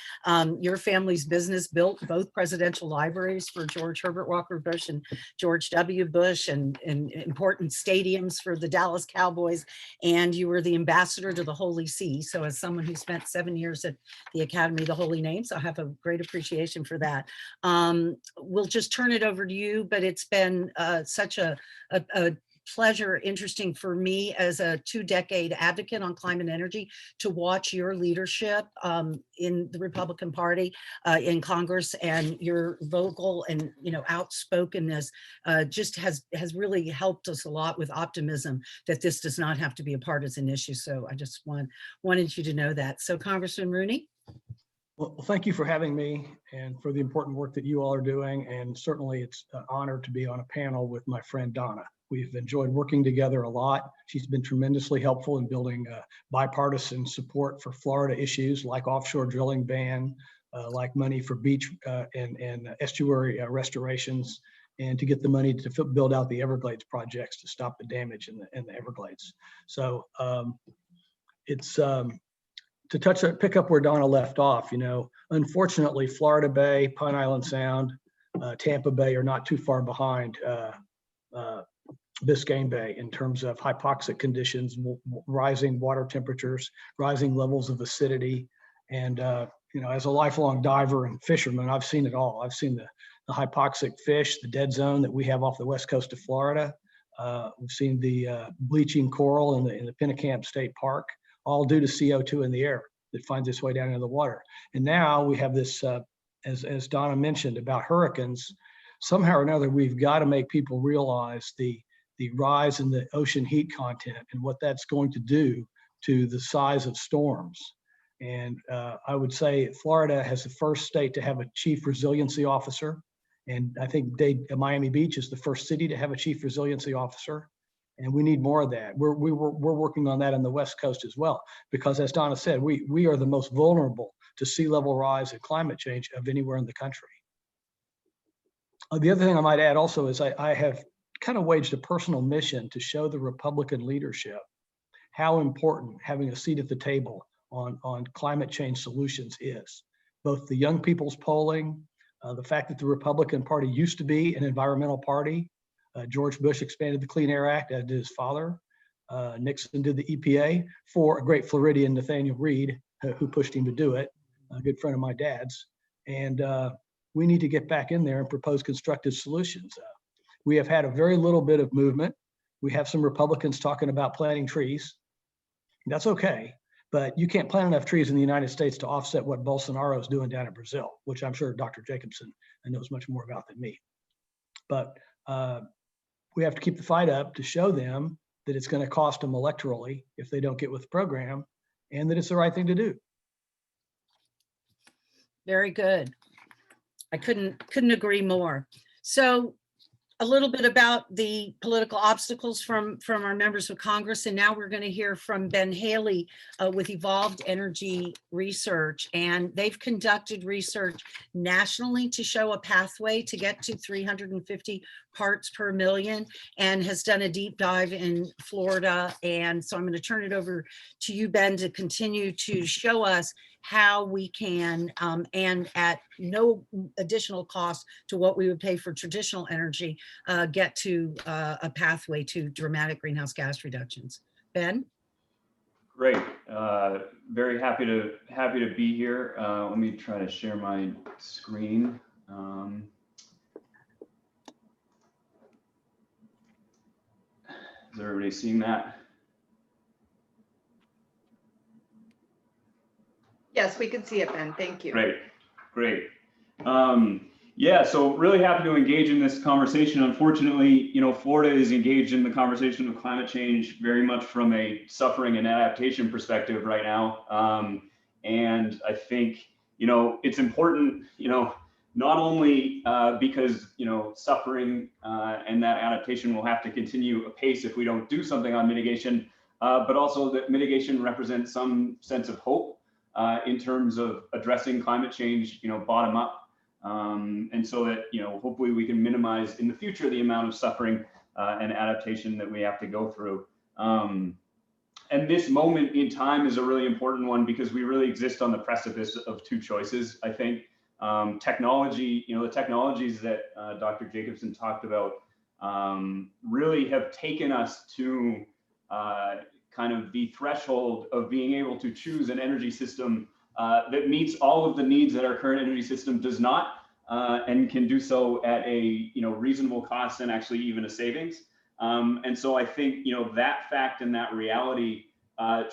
Your family's business built both presidential libraries for George Herbert Walker Bush and George W. Bush, and important stadiums for the Dallas Cowboys. And you were the ambassador to the Holy See. So as someone who spent 7 years at the Academy of the Holy Names, I have a great appreciation for that. We'll just turn it over to you, but it's been such a pleasure, interesting for me as a 2-decade advocate on climate and energy to watch your leadership in the Republican Party in Congress, and your vocal and outspokenness just has really helped us a lot with optimism that this does not have to be a partisan issue. So I just wanted you to know that. So Congressman Rooney. Well, thank you for having me and for the important work that you all are doing. And certainly it's an honor to be on a panel with my friend Donna. We've enjoyed working together a lot. She's been tremendously helpful in building bipartisan support for Florida issues like offshore drilling ban, like money for beach and estuary restorations, and to get the money to build out the Everglades projects to stop the damage in the Everglades. So it's to pick up where Donna left off, unfortunately, Florida Bay, Pine Island Sound, Tampa Bay are not too far behind Biscayne Bay in terms of hypoxic conditions, rising water temperatures, rising levels of acidity, and you know, as a lifelong diver and fisherman, I've seen it all. I've seen the hypoxic fish, the dead zone that we have off the west coast of Florida. We've seen the bleaching coral in the Pennicamp State Park, all due to CO2 in the air that finds its way down into the water. And now we have this, as Donna mentioned about hurricanes. Somehow or another, we've got to make people realize the rise in the ocean heat content and what that's going to do to the size of storms. And I would say Florida has the first state to have a chief resiliency officer. And I think Miami Beach is the first city to have a chief resiliency officer. And we need more of that. We're working on that on the West Coast as well, because as Donna said, we are the most vulnerable to sea level rise and climate change of anywhere in the country. The other thing I might add also is I have kind of waged a personal mission to show the Republican leadership how important having a seat at the table on climate change solutions is. Both the young people's polling, the fact that the Republican Party used to be an environmental party. George Bush expanded the Clean Air Act, as did his father. Nixon did the EPA for a great Floridian, Nathaniel Reed, who pushed him to do it, a good friend of my dad's. And we need to get back in there and propose constructive solutions. We have had a very little bit of movement. We have some Republicans talking about planting trees. That's okay. But you can't plant enough trees in the United States to offset what Bolsonaro is doing down in Brazil, which I'm sure Dr. Jacobson knows much more about than me. But we have to keep the fight up to show them that it's going to cost them electorally if they don't get with the program, and that it's the right thing to do. Very good. I couldn't agree more. So a little bit about the political obstacles from our members of Congress. And now we're going to hear from Ben Haley with Evolved Energy Research. And they've conducted research nationally to show a pathway to get to 350 parts per million, and has done a deep dive in Florida. And so I'm going to turn it over to you, Ben, to continue to show us how we can, and at no additional cost to what we would pay for traditional energy, get to a pathway to dramatic greenhouse gas reductions. Ben? Great. Very happy to be here. Let me try to share my screen. Is everybody seeing that? Yes, we can see it, Ben. Thank you. Great. Yeah, so really happy to engage in this conversation. Unfortunately, Florida is engaged in the conversation of climate change very much from a suffering and adaptation perspective right now. And I think, it's important, not only because, suffering and that adaptation will have to continue apace if we don't do something on mitigation, but also that mitigation represents some sense of hope in terms of addressing climate change, bottom up. And so that, hopefully we can minimize in the future the amount of suffering and adaptation that we have to go through. And this moment in time is a really important one because we really exist on the precipice of two choices, I think. Technology, the technologies that Dr. Jacobson talked about really have taken us to kind of the threshold of being able to choose an energy system that meets all of the needs that our current energy system does not, and can do so at a reasonable cost and actually even a savings. And so I think that fact and that reality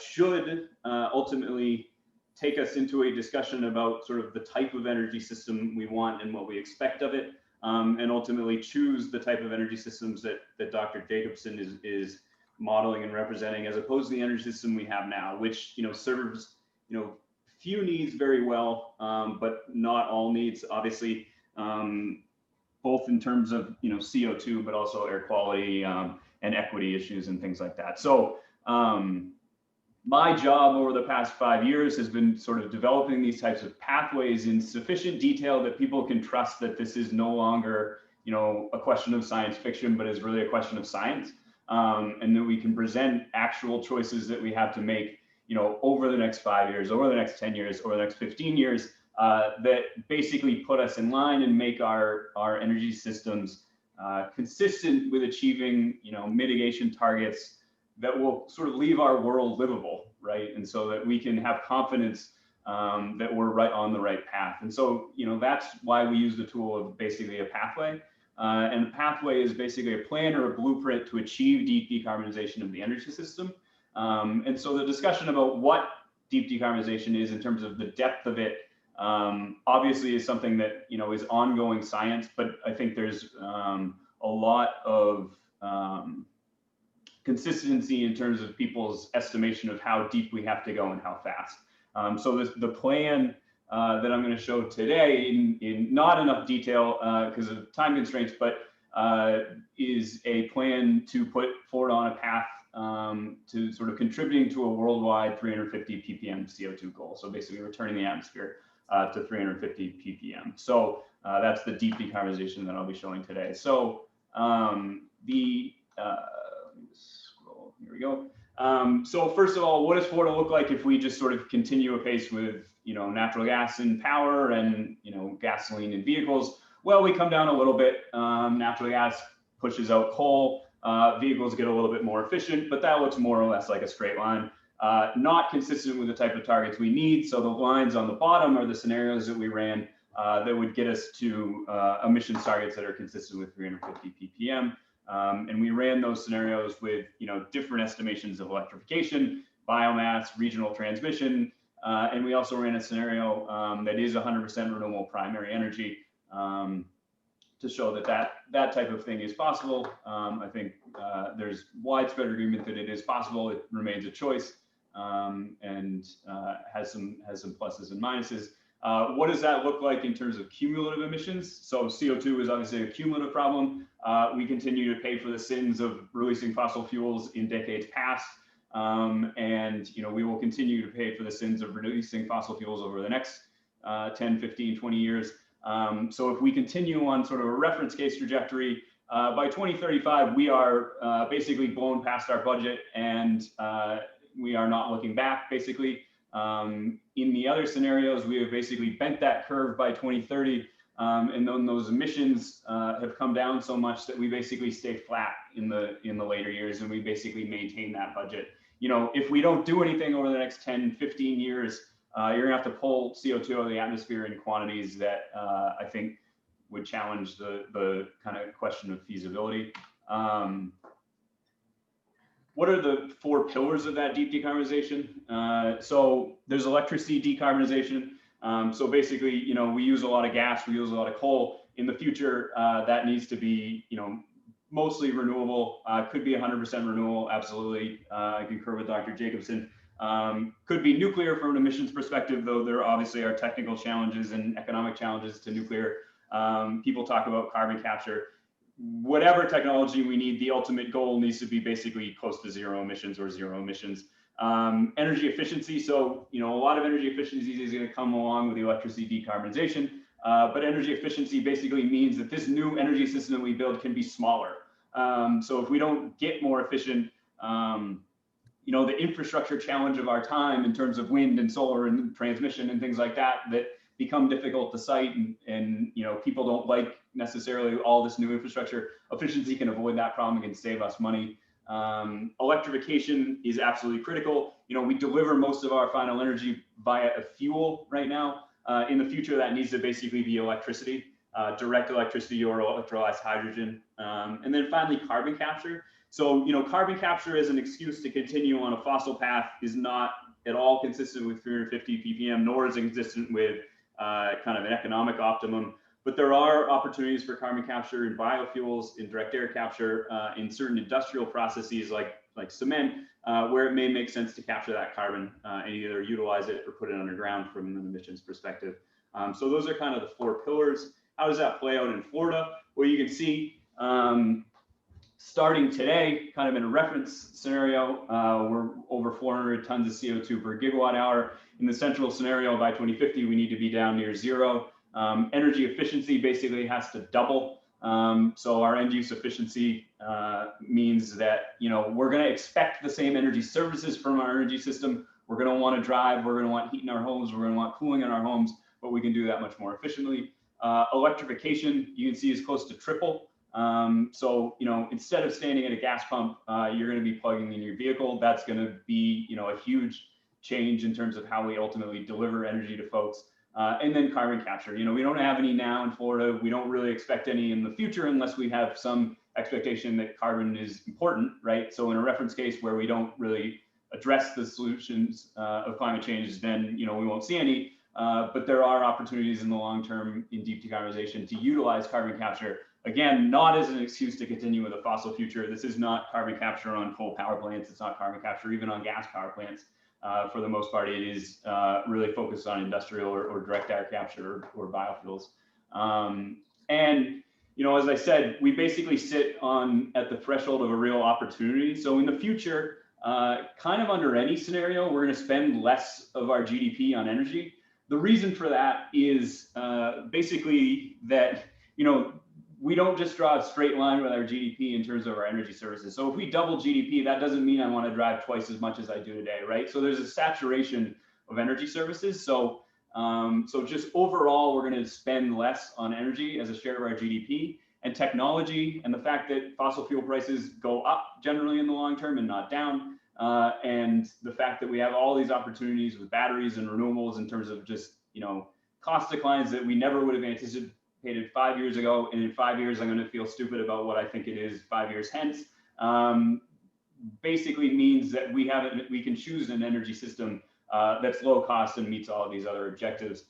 should ultimately take us into a discussion about sort of the type of energy system we want and what we expect of it, and ultimately choose the type of energy systems that Dr. Jacobson is modeling and representing, as opposed to the energy system we have now, which serves few needs very well, but not all needs, obviously, both in terms of CO2, but also air quality and equity issues and things like that. So my job over the past 5 years has been sort of developing these types of pathways in sufficient detail that people can trust that this is no longer a question of science fiction, but is really a question of science, and that we can present actual choices that we have to make over the next 5 years, over the next 10 years, over the next 15 years, that basically put us in line and make our energy systems consistent with achieving, mitigation targets that will sort of leave our world livable, right? And so that we can have confidence that we're right on the right path. And so, that's why we use the tool of basically a pathway. And the pathway is basically a plan or a blueprint to achieve deep decarbonization of the energy system. And so the discussion about what deep decarbonization is in terms of the depth of it, obviously is something that, is ongoing science, but I think there's a lot of consistency in terms of people's estimation of how deep we have to go and how fast. So the plan that I'm going to show today in not enough detail because of time constraints, but is a plan to put forward on a path to sort of contributing to a worldwide 350 ppm CO2 goal. So basically returning the atmosphere to 350 ppm. So that's the deep decarbonization that I'll be showing today. So let me just scroll, here we go. So first of all, what does Florida look like if we just sort of continue apace with, natural gas in power and, gasoline in vehicles? Well, we come down a little bit. Natural gas pushes out coal. Vehicles get a little bit more efficient, but that looks more or less like a straight line. Not consistent with the type of targets we need. So the lines on the bottom are the scenarios that we ran that would get us to emissions targets that are consistent with 350 ppm. And we ran those scenarios with different estimations of electrification, biomass, regional transmission, and we also ran a scenario that is 100% renewable primary energy to show that type of thing is possible. I think there's widespread agreement that it is possible. It remains a choice and has some pluses and minuses. What does that look like in terms of cumulative emissions? So CO2 is obviously a cumulative problem. We continue to pay for the sins of releasing fossil fuels in decades past. And we will continue to pay for the sins of releasing fossil fuels over the next 10, 15, 20 years. So if we continue on sort of a reference case trajectory, by 2035, we are basically blown past our budget and we are not looking back, basically. In the other scenarios, we have basically bent that curve by 2030, and then those emissions have come down so much that we basically stay flat in the later years, and we basically maintain that budget. If we don't do anything over the next 10, 15 years, you're gonna have to pull CO2 out of the atmosphere in quantities that I think would challenge the kind of question of feasibility. What are the 4 pillars of that deep decarbonization? So there's electricity decarbonization. So basically, we use a lot of gas, we use a lot of coal. In the future, that needs to be, mostly renewable. Could be 100% renewable, absolutely. I concur with Dr. Jacobson. Could be nuclear from an emissions perspective, though there obviously are technical challenges and economic challenges to nuclear. People talk about carbon capture. Whatever technology we need, the ultimate goal needs to be basically close to zero emissions or zero emissions. Energy efficiency. So, a lot of energy efficiency is going to come along with the electricity decarbonization. But energy efficiency basically means that this new energy system that we build can be smaller. So if we don't get more efficient, the infrastructure challenge of our time in terms of wind and solar and transmission and things like that become difficult to cite, and people don't like necessarily all this new infrastructure. Efficiency can avoid that problem and can save us money. Electrification is absolutely critical. We deliver most of our final energy via a fuel right now. In the future, that needs to basically be electricity, direct electricity or electrolyzed hydrogen. And then finally, carbon capture. So, carbon capture as an excuse to continue on a fossil path is not at all consistent with 350 ppm, nor is it consistent with kind of an economic optimum. But there are opportunities for carbon capture in biofuels, in direct air capture, in certain industrial processes like cement, where it may make sense to capture that carbon and either utilize it or put it underground from an emissions perspective. So those are kind of the 4 pillars. How does that play out in Florida? Well, you can see starting today, kind of in a reference scenario, we're over 400 tons of CO2 per gigawatt hour. In the central scenario, by 2050, we need to be down near zero. Energy efficiency basically has to double. So our end use efficiency means that, we're going to expect the same energy services from our energy system. We're going to want to drive, we're going to want heat in our homes, we're going to want cooling in our homes, but we can do that much more efficiently. Electrification, you can see, is close to triple. So, instead of standing at a gas pump, you're going to be plugging in your vehicle. That's going to be, a huge change in terms of how we ultimately deliver energy to folks. And then carbon capture. You know, we don't have any now in Florida. We don't really expect any in the future unless we have some expectation that carbon is important, right? So in a reference case where we don't really address the solutions of climate change, then, you know, we won't see any. But there are opportunities in the long term in deep decarbonization to utilize carbon capture. Again, not as an excuse to continue with a fossil future. This is not carbon capture on coal power plants. It's not carbon capture even on gas power plants. For the most part, it is really focused on industrial or direct air capture or biofuels. And, you know, as I said, we basically sit at the threshold of a real opportunity. So in the future, kind of under any scenario, we're going to spend less of our GDP on energy. The reason for that is basically that, you know, we don't just draw a straight line with our GDP in terms of our energy services. So if we double GDP, that doesn't mean I want to drive twice as much as I do today, right? So there's a saturation of energy services. So, so just overall, we're going to spend less on energy as a share of our GDP, and technology, and the fact that fossil fuel prices go up generally in the long term and not down. And the fact that we have all these opportunities with batteries and renewables in terms of just, you know, cost declines that we never would have anticipated 5 years ago, and in 5 years I'm going to feel stupid about what I think it is 5 years hence, basically means that we can choose an energy system that's low cost and meets all of these other objectives.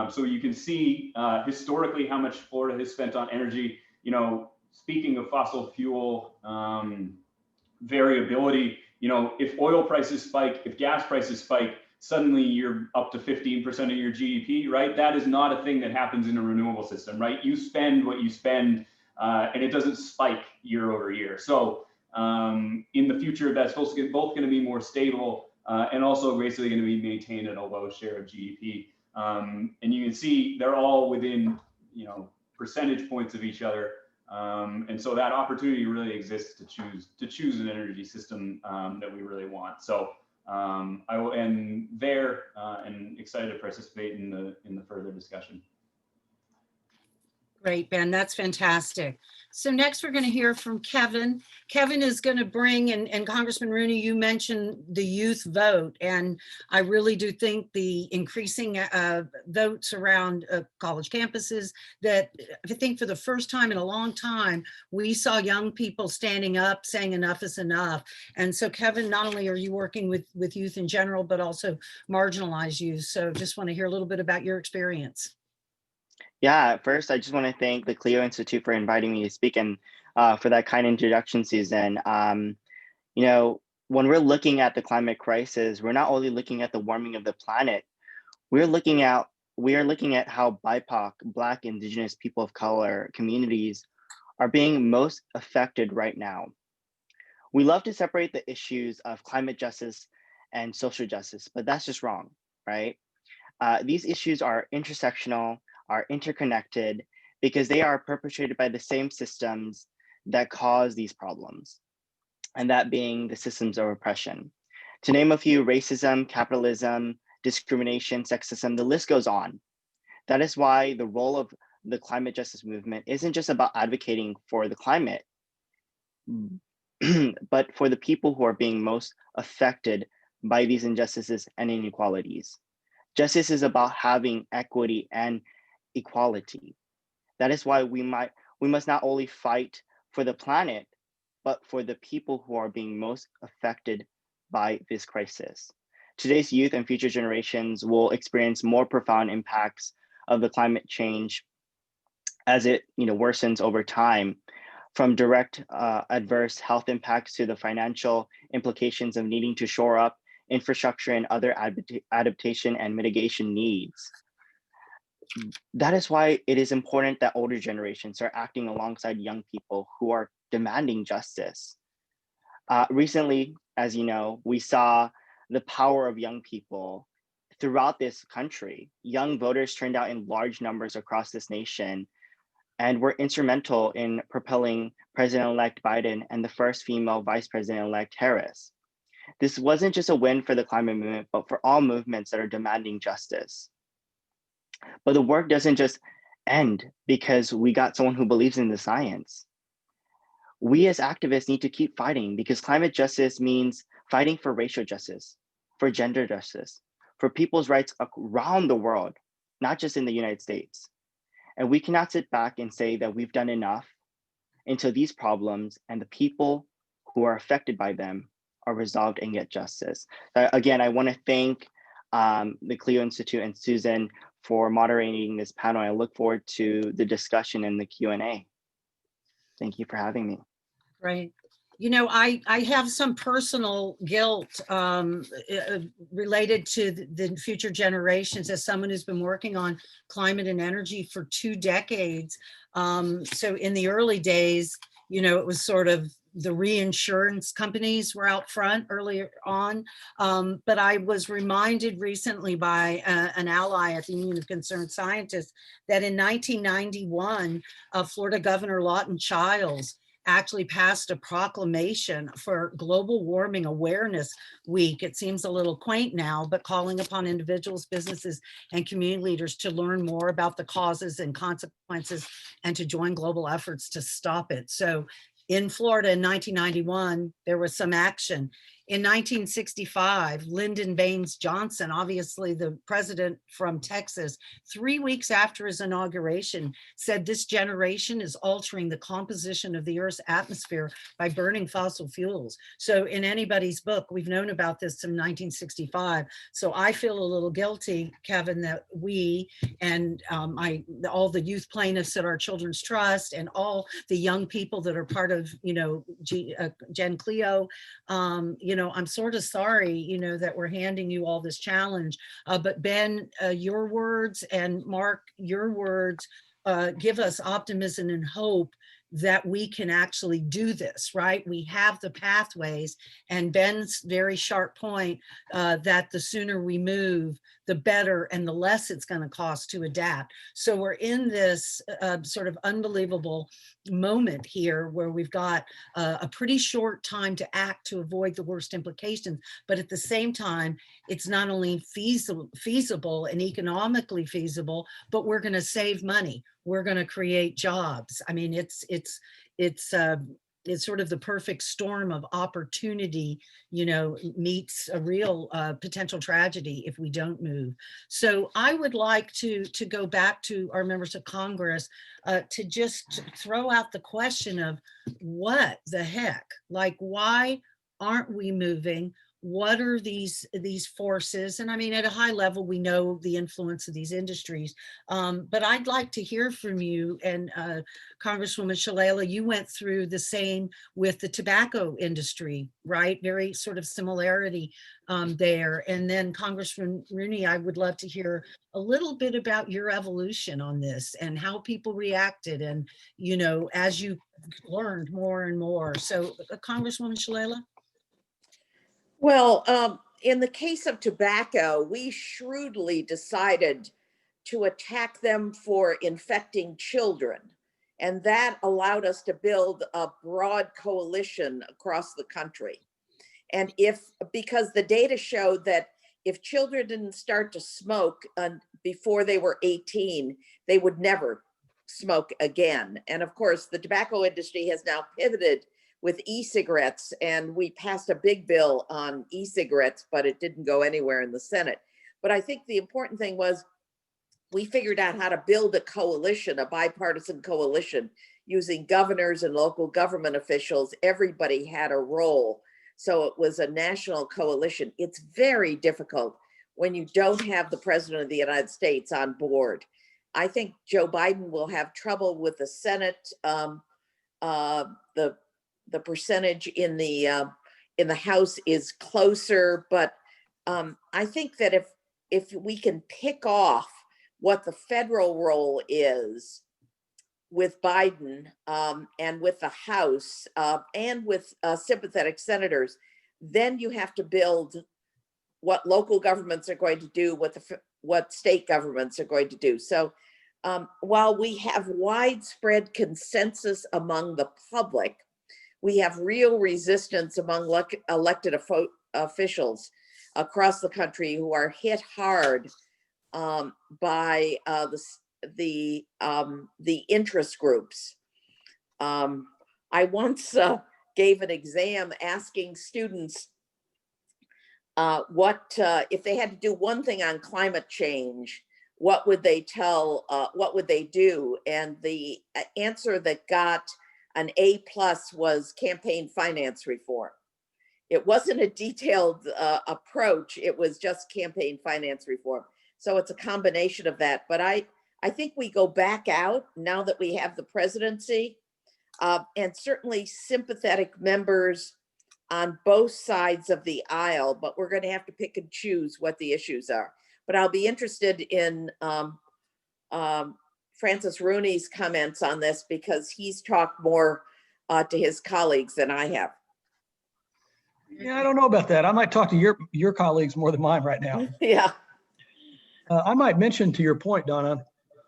So you can see historically how much Florida has spent on energy. You know, speaking of fossil fuel variability, you know, if oil prices spike, if gas prices spike, suddenly you're up to 15% of your GDP, right? That is not a thing that happens in a renewable system, right? You spend what you spend, and it doesn't spike year over year. So in the future, that's both going to be more stable and also basically going to be maintained at a low share of GDP. And you can see they're all within, you know, percentage points of each other. And so that opportunity really exists to choose an energy system that we really want. So I will end there and excited to participate in the further discussion. Great, Ben, that's fantastic. So next we're going to hear from Kevin. Kevin is going to bring, and Congressman Rooney, you mentioned the youth vote, and I really do think the increasing votes around college campuses, that I think for the first time in a long time, we saw young people standing up saying enough is enough. And so Kevin, not only are you working with youth in general, but also marginalized youth. So just want to hear a little bit about your experience. Yeah, first, I just want to thank the Clio Institute for inviting me to speak and for that kind introduction, Susan. You know, when we're looking at the climate crisis, we're not only looking at the warming of the planet, we are looking at how BIPOC, Black, Indigenous, people of color communities are being most affected right now. We love to separate the issues of climate justice and social justice, but that's just wrong, right? These issues are intersectional, are interconnected, because they are perpetrated by the same systems that cause these problems, and that being the systems of oppression. To name a few: racism, capitalism, discrimination, sexism, the list goes on. That is why the role of the climate justice movement isn't just about advocating for the climate, but for the people who are being most affected by these injustices and inequalities. Justice is about having equity and equality. That is why we must not only fight for the planet, but for the people who are being most affected by this crisis. Today's youth and future generations will experience more profound impacts of the climate change as it worsens over time, from direct adverse health impacts to the financial implications of needing to shore up infrastructure and other adaptation and mitigation needs. That is why it is important that older generations are acting alongside young people who are demanding justice. Recently, as you know, we saw the power of young people throughout this country. Young voters turned out in large numbers across this nation and were instrumental in propelling President-elect Biden and the first female Vice President-elect Harris. This wasn't just a win for the climate movement, but for all movements that are demanding justice. But the work doesn't just end because we got someone who believes in the science. We as activists need to keep fighting, because climate justice means fighting for racial justice, for gender justice, for people's rights around the world, not just in the United States. And we cannot sit back and say that we've done enough until these problems and the people who are affected by them are resolved and get justice. Again, I want to thank the Clio Institute and Susan for moderating this panel. I look forward to the discussion and the Q&A. Thank you for having me. Right. You know, I have some personal guilt related to the future generations as someone who's been working on climate and energy for 2 decades. So in the early days, you know, it was sort of the reinsurance companies were out front earlier on. But I was reminded recently by an ally at the Union of Concerned Scientists that in 1991, Florida Governor Lawton Chiles actually passed a proclamation for Global Warming Awareness Week. It seems a little quaint now, but calling upon individuals, businesses, and community leaders to learn more about the causes and consequences and to join global efforts to stop it. So in Florida in 1991, there was some action. In 1965, Lyndon Baines Johnson, obviously the president from Texas, 3 weeks after his inauguration, said this generation is altering the composition of the Earth's atmosphere by burning fossil fuels. So in anybody's book, we've known about this since 1965. So I feel a little guilty, Kevin, that we and all the youth plaintiffs at our Children's Trust and all the young people that are part of, you know, Gen Clio, you know, I'm sort of sorry, you know, that we're handing you all this challenge. But Ben, your words, and Mark, your words give us optimism and hope that we can actually do this, right? We have the pathways, and Ben's very sharp point that the sooner we move, the better and the less it's going to cost to adapt. So we're in this sort of unbelievable moment here where we've got a pretty short time to act to avoid the worst implications, but at the same time, it's not only feasible and economically feasible, but we're going to save money. We're going to create jobs. I mean, it's sort of the perfect storm of opportunity, you know, meets a real potential tragedy if we don't move. So I would like to go back to our members of Congress to just throw out the question of what the heck, like, why aren't we moving? What are these forces? And I mean, at a high level, we know the influence of these industries, but I'd like to hear from you. And Congresswoman Shalala, you went through the same with the tobacco industry, right? Very sort of similarity there. And then Congressman Rooney, I would love to hear a little bit about your evolution on this and how people reacted and, you know, as you learned more and more. So Congresswoman Shalala? Well, in the case of tobacco, we shrewdly decided to attack them for infecting children. And that allowed us to build a broad coalition across the country. And because the data showed that if children didn't start to smoke before they were 18, they would never smoke again. And of course, the tobacco industry has now pivoted with e-cigarettes, and we passed a big bill on e-cigarettes, but it didn't go anywhere in the Senate. But I think the important thing was we figured out how to build a coalition, a bipartisan coalition, using governors and local government officials. Everybody had a role. So it was a national coalition. It's very difficult when you don't have the president of the United States on board. I think Joe Biden will have trouble with the Senate. The percentage in the House is closer, but I think that if we can pick off what the federal role is with Biden and with the House and with sympathetic senators, then you have to build what local governments are going to do, what state governments are going to do. So while we have widespread consensus among the public, we have real resistance among elected officials across the country who are hit hard by the interest groups. I once gave an exam asking students if they had to do one thing on climate change, what would they tell, what would they do? And the answer that got an A+ was campaign finance reform. It wasn't a detailed approach, it was just campaign finance reform. So it's a combination of that. But I think we go back out now that we have the presidency, and certainly sympathetic members on both sides of the aisle, but we're going to have to pick and choose what the issues are. But I'll be interested in Francis Rooney's comments on this, because he's talked more to his colleagues than I have. Yeah, I don't know about that. I might talk to your colleagues more than mine right now. Yeah. I might mention, to your point, Donna,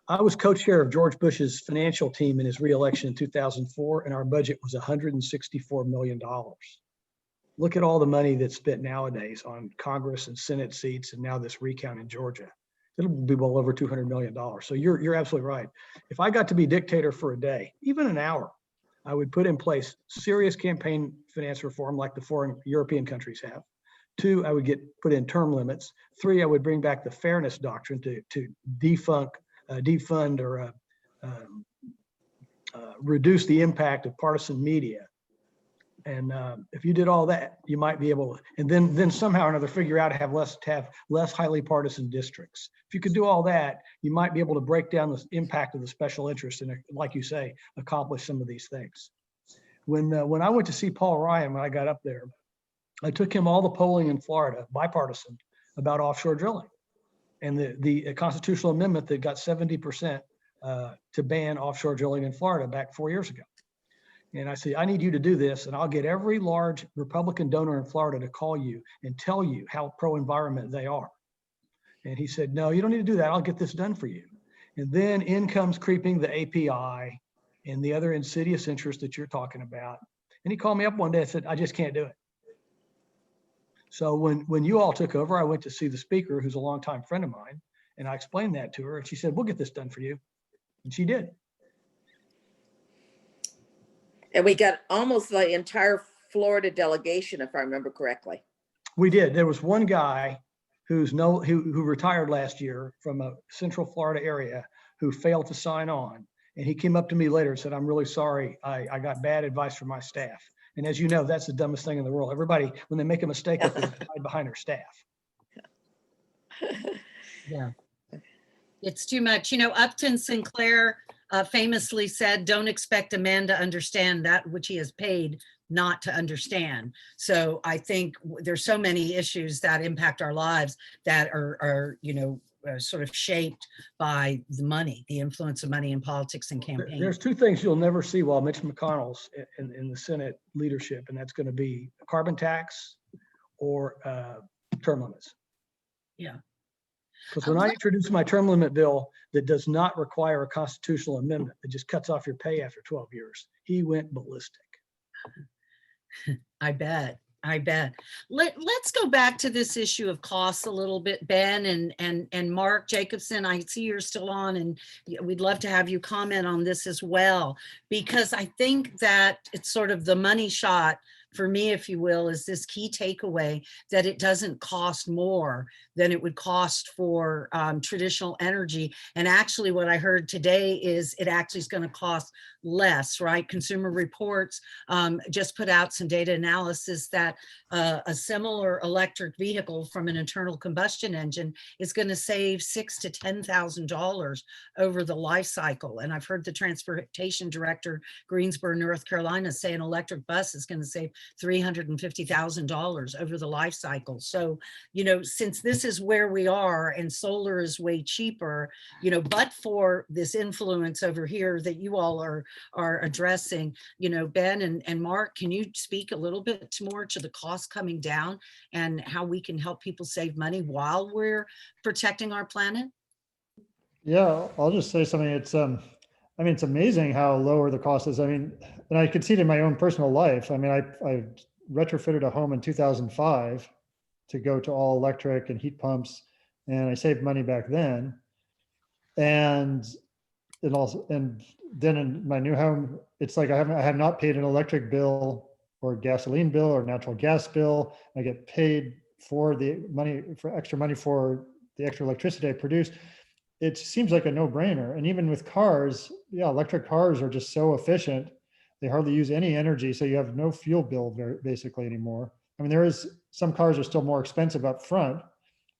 I was co-chair of George Bush's financial team in his re-election in 2004, and our budget was $164 million. Look at all the money that's spent nowadays on Congress and Senate seats, and now this recount in Georgia. It'll be well over $200 million. So you're absolutely right. If I got to be dictator for a day, even an hour, I would put in place serious campaign finance reform like the foreign European countries have. 2, I would put in term limits. 3, I would bring back the fairness doctrine to defund or reduce the impact of partisan media. And if you did all that, you might be able to, and then somehow or another figure out to have less highly partisan districts. If you could do all that, you might be able to break down the impact of the special interest and, like you say, accomplish some of these things. When I went to see Paul Ryan, when I got up there, I took him all the polling in Florida, bipartisan, about offshore drilling, and the constitutional amendment that got 70% to ban offshore drilling in Florida back 4 years ago. And I said, I need you to do this, and I'll get every large Republican donor in Florida to call you and tell you how pro-environment they are. And he said, no, you don't need to do that. I'll get this done for you. And then in comes creeping the API and the other insidious interest that you're talking about. And he called me up one day and said, I just can't do it. So when you all took over, I went to see the speaker, who's a longtime friend of mine, and I explained that to her, and she said, we'll get this done for you. And she did. And we got almost the entire Florida delegation, if I remember correctly. We did. There was one guy who retired last year from a Central Florida area who failed to sign on. And he came up to me later and said, I'm really sorry. I got bad advice from my staff. And as you know, that's the dumbest thing in the world. Everybody, when they make a mistake, they hide behind their staff. Yeah. It's too much. You know, Upton Sinclair famously said, don't expect a man to understand that which he has paid not to understand. So I think there's so many issues that impact our lives that are you know, sort of shaped by the money, the influence of money in politics and campaign. There's 2 things you'll never see while Mitch McConnell's in the Senate leadership, and that's going to be a carbon tax or term limits. Yeah. Because when I introduced my term limit bill that does not require a constitutional amendment, that just cuts off your pay after 12 years, he went ballistic. I bet. Let's go back to this issue of costs a little bit, Ben and Mark Jacobson. I see you're still on, and we'd love to have you comment on this as well, because I think that it's sort of the money shot for me, if you will, is this key takeaway that it doesn't cost more than it would cost for traditional energy. And actually what I heard today is it actually is going to cost less, right? Consumer Reports just put out some data analysis that a similar electric vehicle from an internal combustion engine is going to save $6,000 to $10,000 over the life cycle. And I've heard the transportation director, Greensboro, North Carolina, say an electric bus is going to save $350,000 over the life cycle. So, you know, since this is where we are and solar is way cheaper, you know, but for this influence over here that you all are addressing, you know, Ben and Mark, can you speak a little bit more to the cost coming down and how we can help people save money while we're protecting our planet? Yeah, I'll just say something. It's I mean, it's amazing how lower the cost is. I mean, and I could see it in my own personal life. I mean, I retrofitted a home in 2005 to go to all electric and heat pumps, and I saved money back then. And then in my new home, it's like I have not paid an electric bill or gasoline bill or natural gas bill. I get paid for the money, for extra money for the extra electricity I produce, it seems like a no-brainer. And even with cars, yeah, electric cars are just so efficient. They hardly use any energy, so you have no fuel bill basically anymore. I mean, there is, some cars are still more expensive up front,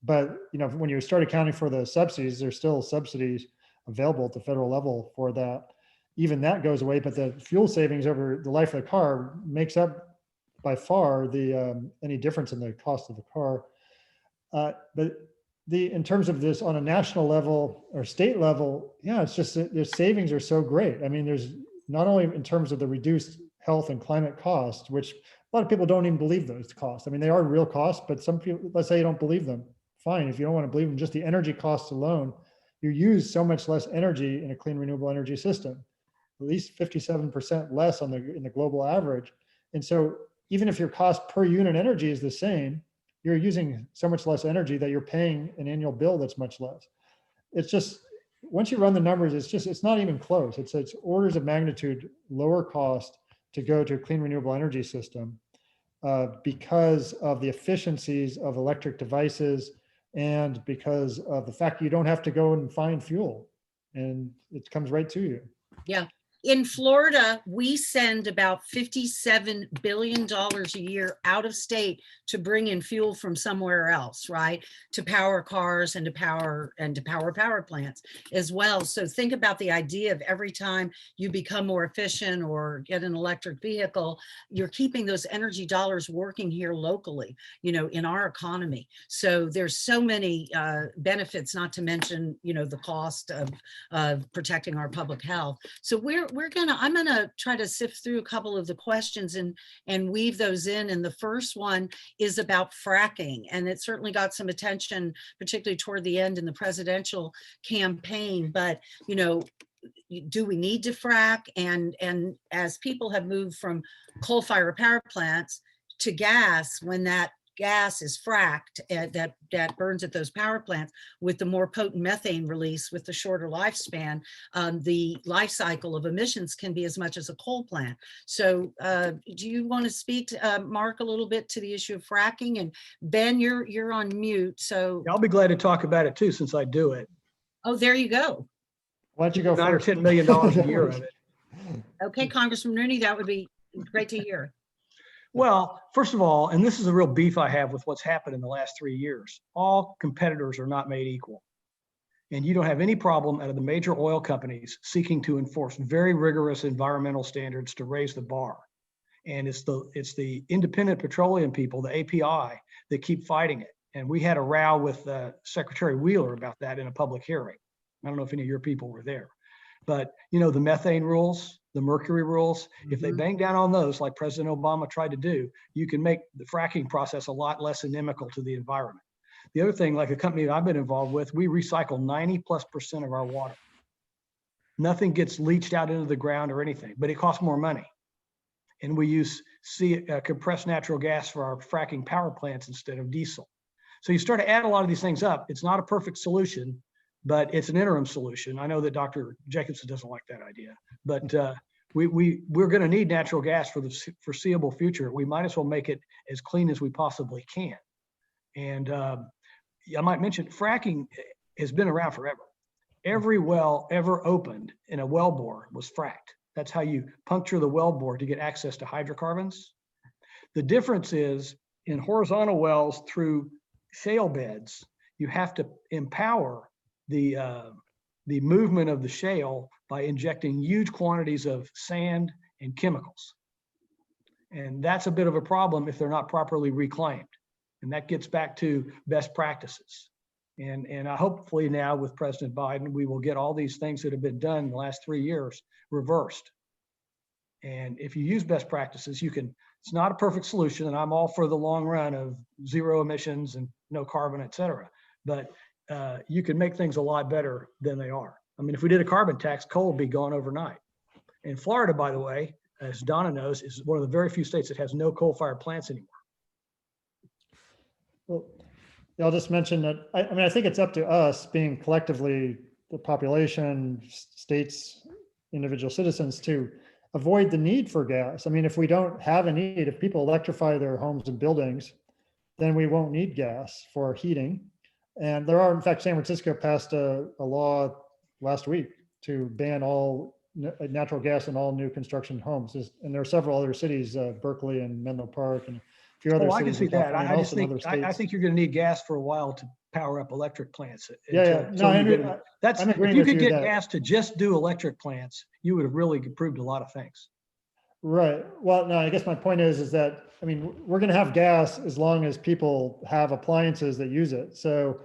but you know, when you start accounting for the subsidies, there's still subsidies available at the federal level for that. Even that goes away, but the fuel savings over the life of the car makes up by far the any difference in the cost of the car. But in terms of this on a national level or state level, yeah, it's just the savings are so great. I mean, there's not only in terms of the reduced health and climate costs, which a lot of people don't even believe those costs. I mean, they are real costs, but some people, let's say you don't believe them. Fine, if you don't want to believe them, just the energy costs alone, you use so much less energy in a clean renewable energy system, at least 57% less in the global average. And so even if your cost per unit energy is the same, you're using so much less energy that you're paying an annual bill that's much less. It's just, once you run the numbers, it's not even close. It's orders of magnitude lower cost to go to a clean renewable energy system because of the efficiencies of electric devices and because of the fact you don't have to go and find fuel and it comes right to you. Yeah. In Florida, we send about $57 billion a year out of state to bring in fuel from somewhere else, right? To power cars and to power power plants as well. So think about the idea of every time you become more efficient or get an electric vehicle, you're keeping those energy dollars working here locally, you know, in our economy. So there's so many benefits, not to mention, you know, the cost of protecting our public health. So I'm gonna try to sift through a couple of the questions and weave those in. And the first one is about fracking. And it certainly got some attention, particularly toward the end in the presidential campaign. But, you know, do we need to frack? And as people have moved from coal-fired power plants to gas, when that gas is fracked that burns at those power plants with the more potent methane release with the shorter lifespan, the life cycle of emissions can be as much as a coal plant. So do you want to speak to, Mark, a little bit to the issue of fracking? And Ben, you're on mute, so. I'll be glad to talk about it too, since I do it. Oh, there you go. Why don't you go $9 or first? $10 million a year of it. Okay, Congressman Rooney, that would be great to hear. Well, first of all, and this is a real beef I have with what's happened in the last 3 years, all competitors are not made equal. And you don't have any problem out of the major oil companies seeking to enforce very rigorous environmental standards to raise the bar. And it's the independent petroleum people, the API, that keep fighting it. And we had a row with Secretary Wheeler about that in a public hearing. I don't know if any of your people were there. But, you know, the methane rules, the mercury rules, if they bang down on those, like President Obama tried to do, you can make the fracking process a lot less inimical to the environment. The other thing, like a company that I've been involved with, we recycle 90+% of our water. Nothing gets leached out into the ground or anything, but it costs more money. And we use compressed natural gas for our fracking power plants instead of diesel. So you start to add a lot of these things up. It's not a perfect solution, but it's an interim solution. I know that Dr. Jacobson doesn't like that idea, but we're going to need natural gas for the foreseeable future. We might as well make it as clean as we possibly can. And I might mention fracking has been around forever. Every well ever opened in a well bore was fracked. That's how you puncture the well bore to get access to hydrocarbons. The difference is in horizontal wells through shale beds, you have to empower the movement of the shale by injecting huge quantities of sand and chemicals. And that's a bit of a problem if they're not properly reclaimed. And that gets back to best practices. And hopefully now with President Biden, we will get all these things that have been done in the last 3 years reversed. And if you use best practices, you can, it's not a perfect solution, and I'm all for the long run of zero emissions and no carbon, et cetera. But you can make things a lot better than they are. I mean, if we did a carbon tax, coal would be gone overnight. And Florida, by the way, as Donna knows, is one of the very few states that has no coal-fired plants anymore. Well, I'll just mention that, I mean, I think it's up to us being collectively the population, states, individual citizens to avoid the need for gas. I mean, if we don't have a need, if people electrify their homes and buildings, then we won't need gas for heating. And there are, in fact, San Francisco passed a law last week to ban all natural gas in all new construction homes. And there are several other cities, Berkeley and Menlo Park and a few other Oh, I can cities see in that. California, I and just also in think, other I states. think you're going to need gas for a while to power up electric plants. Yeah. No, That's, I'm if agreeing you with could you get that- gas to just do electric plants, you would have really improved a lot of things. Right. Well, no, I guess my point is that, I mean, we're going to have gas as long as people have appliances that use it. So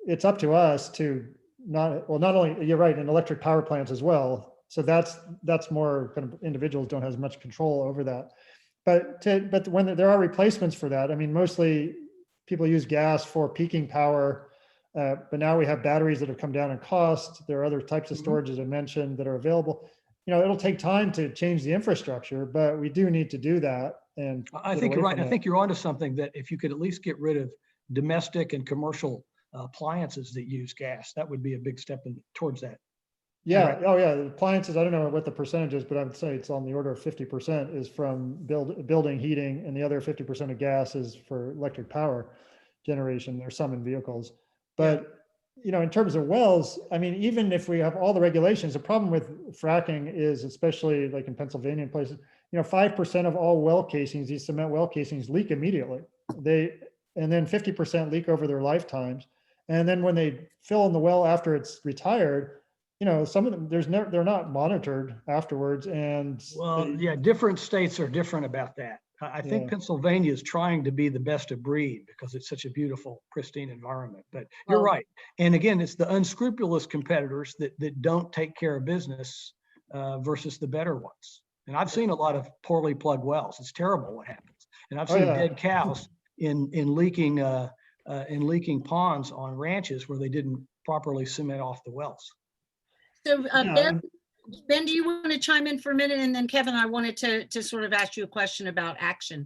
it's up to us to not only, you're right, in electric power plants as well. So that's more kind of, individuals don't have as much control over that. But when there are replacements for that, I mean, mostly people use gas for peaking power, but now we have batteries that have come down in cost. There are other types of storage, as I mentioned, that are available. You know, it'll take time to change the infrastructure, but we do need to do that. And I think you're right. I think you're onto something, that if you could at least get rid of domestic and commercial appliances that use gas, that would be a big step towards that. Yeah. Right. Oh, yeah. The appliances, I don't know what the percentage is, but I would say it's on the order of 50% is from building heating, and the other 50% of gas is for electric power generation. There's some in vehicles, but you know, in terms of wells, I mean, even if we have all the regulations, the problem with fracking is, especially like in Pennsylvania and places, you know, 5% of all well casings, these cement well casings, leak immediately. And then 50% leak over their lifetimes. And then when they fill in the well after it's retired, you know, some of them, they're not monitored afterwards. And well, yeah, different states are different about that. I think Pennsylvania is trying to be the best of breed because it's such a beautiful, pristine environment. But you're right. And again, it's the unscrupulous competitors that don't take care of business versus the better ones. And I've seen a lot of poorly plugged wells. It's terrible what happens. And I've seen dead cows in leaking ponds on ranches where they didn't properly cement off the wells. So Ben, do you want to chime in for a minute? And then Kevin, I wanted to sort of ask you a question about action.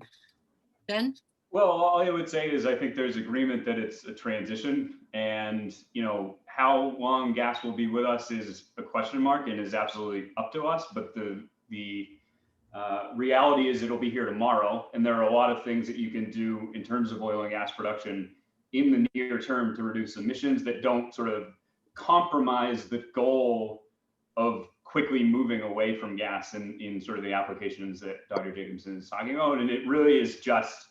Ben? Well, all I would say is I think there's agreement that it's a transition, and you know, how long gas will be with us is a question mark and is absolutely up to us. But the reality is it'll be here tomorrow, and there are a lot of things that you can do in terms of oil and gas production in the near term to reduce emissions that don't sort of compromise the goal of quickly moving away from gas in sort of the applications that Dr. Jacobson is talking about. And it really is just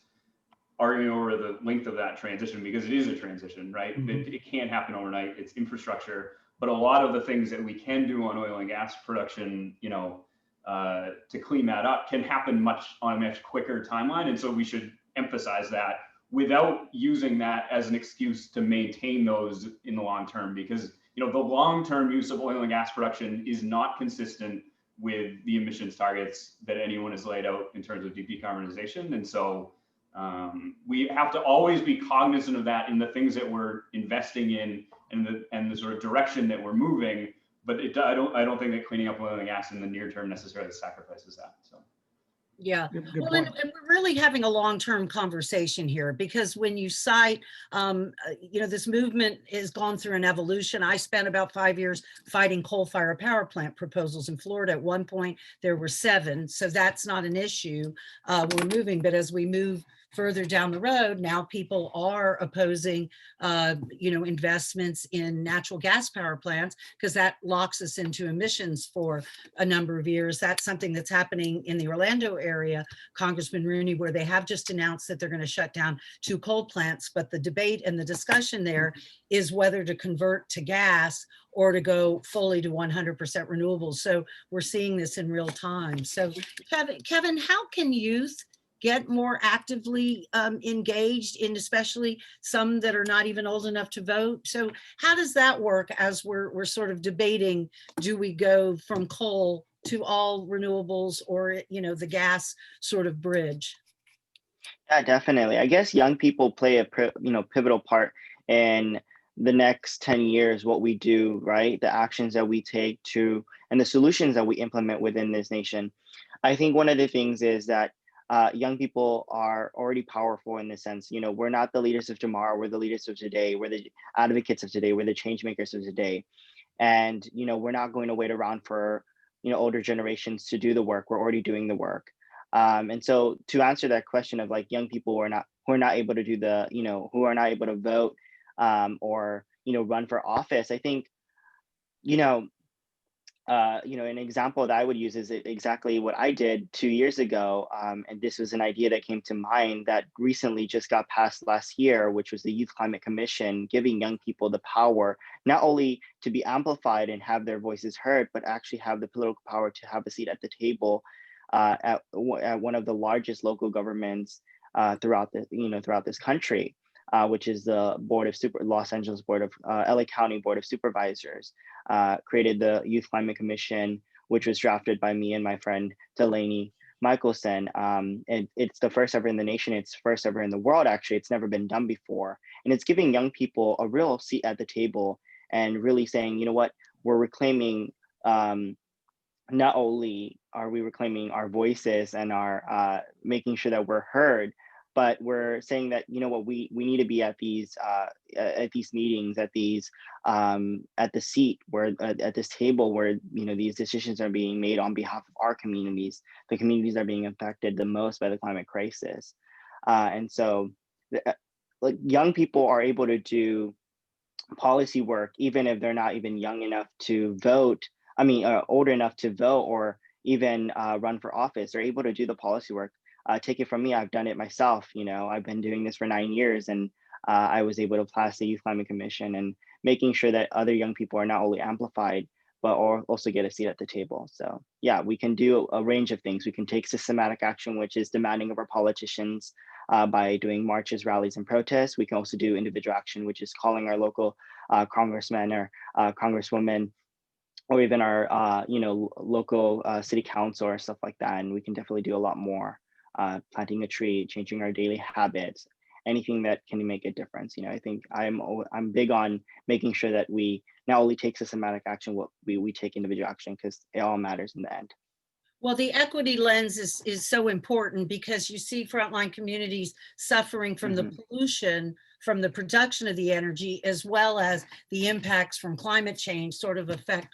arguing over the length of that transition, because it is a transition, right? It can't happen overnight. It's infrastructure, but a lot of the things that we can do on oil and gas production, you know, to clean that up can happen on a much quicker timeline. And so we should emphasize that without using that as an excuse to maintain those in the long term, because you know, the long-term use of oil and gas production is not consistent with the emissions targets that anyone has laid out in terms of decarbonization. And so we have to always be cognizant of that in the things that we're investing in and the sort of direction that we're moving. But I don't think that cleaning up oil and gas in the near term necessarily sacrifices that. So. Yeah, Good well, point. and we're really having a long-term conversation here, because when you cite, you know, this movement has gone through an evolution. I spent about 5 years fighting coal-fired power plant proposals in Florida. At one point, there were 7, so that's not an issue. We're moving, but as we move further down the road, now people are opposing, you know, investments in natural gas power plants, because that locks us into emissions for a number of years. That's something that's happening in the Orlando area, Congressman Rooney, where they have just announced that they're going to shut down 2 coal plants. But the debate and the discussion there is whether to convert to gas or to go fully to 100% renewables. So we're seeing this in real time. So Kevin, how can youth get more actively engaged in, especially some that are not even old enough to vote? So how does that work as we're sort of debating, do we go from coal to all renewables, or, you know, the gas sort of bridge? Yeah, definitely. I guess young people play a pivotal part in the next 10 years, what we do, right? The actions that we take and the solutions that we implement within this nation. I think one of the things is that young people are already powerful in the sense, you know, we're not the leaders of tomorrow, we're the leaders of today, we're the advocates of today, we're the change makers of today. And, you know, we're not going to wait around for, you know, older generations to do the work. We're already doing the work. And so to answer that question of like young people who who are not able to do the, who are not able to vote or, run for office. I think, an example that I would use is exactly what I did 2 years ago. And this was an idea that came to mind that recently just got passed last year, which was the Youth Climate Commission, giving young people the power, not only to be amplified and have their voices heard, but actually have the political power to have a seat at the table at one of the largest local governments throughout this country. Which is the Los Angeles Board of LA County Board of Supervisors, created the Youth Climate Commission, which was drafted by me and my friend Delaney Michelson. And it's the first ever in the nation. It's first ever in the world, actually. It's never been done before. And it's giving young people a real seat at the table and really saying, you know what, we're reclaiming, not only are we reclaiming our voices and our making sure that we're heard, but we're saying that, you know what, we need to be at these meetings, at the seat where at this table where these decisions are being made on behalf of our communities, the communities that are being affected the most by the climate crisis, and so like young people are able to do policy work even if they're not even young enough to vote. Older enough to vote or even run for office. They're able to do the policy work. Take it from me, I've done it myself. I've been doing this for 9 years, and I was able to pass the Youth Climate Commission and making sure that other young people are not only amplified, but also get a seat at the table. So yeah, we can do a range of things. We can take systematic action, which is demanding of our politicians by doing marches, rallies, and protests. We can also do individual action, which is calling our local congressman or congresswoman, or even our local city council or stuff like that. And we can definitely do a lot more. Planting a tree, changing our daily habits, anything that can make a difference. I think I'm big on making sure that we not only take systematic action, we take individual action, because it all matters in the end. Well, the equity lens is so important because you see frontline communities suffering from the pollution, from the production of the energy, as well as the impacts from climate change sort of affect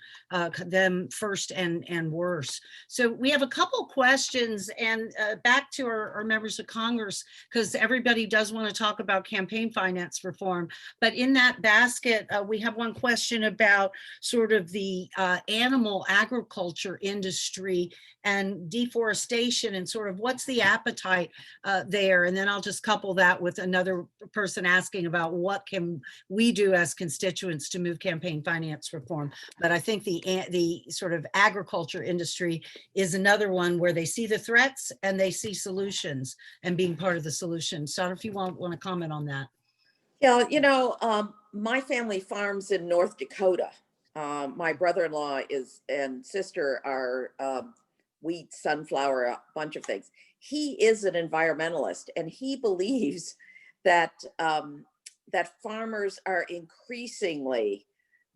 them first and worse. So we have a couple questions, and back to our members of Congress, because everybody does want to talk about campaign finance reform. But in that basket, we have one question about sort of the animal agriculture industry and deforestation, and sort of what's the appetite there. And then I'll just couple that with another person asking about what can we do as constituents to move campaign finance reform. But I think the sort of agriculture industry is another one where they see the threats and they see solutions and being part of the solution. So if you want to comment on that. Yeah, my family farms in North Dakota. My brother-in-law and sister are wheat, sunflower, a bunch of things. He is an environmentalist, and he believes that that farmers are increasingly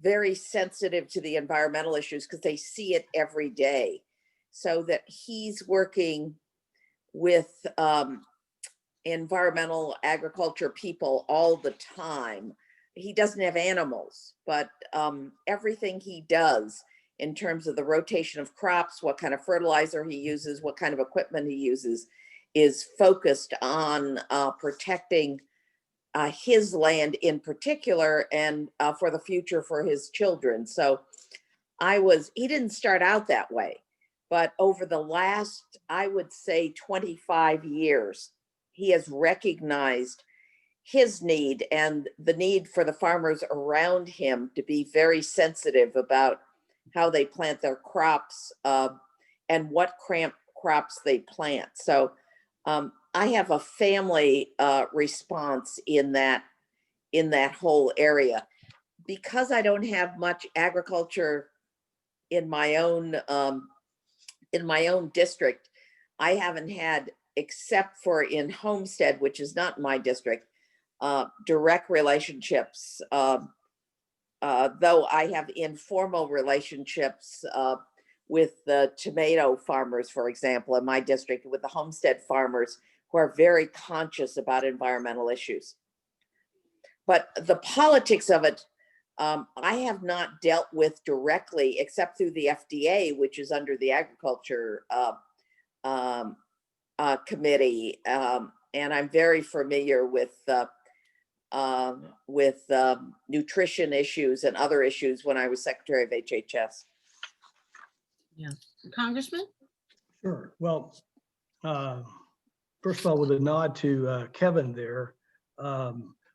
very sensitive to the environmental issues because they see it every day. So that he's working with environmental agriculture people all the time. He doesn't have animals, but everything he does in terms of the rotation of crops, what kind of fertilizer he uses, what kind of equipment he uses, is focused on protecting his land in particular, and for the future for his children. So he didn't start out that way, but over the last, I would say 25 years, he has recognized his need and the need for the farmers around him to be very sensitive about how they plant their crops and what crops they plant. So I have a family response in that whole area. Because I don't have much agriculture in my own district, I haven't had, except for in Homestead, which is not my district, direct relationships, though I have informal relationships with the tomato farmers, for example, in my district, with the Homestead farmers who are very conscious about environmental issues. But the politics of it, I have not dealt with directly, except through the FDA, which is under the Agriculture Committee. and I'm very familiar with nutrition issues and other issues when I was Secretary of HHS. Yeah, Congressman? Sure. Well, first of all, with a nod to Kevin there,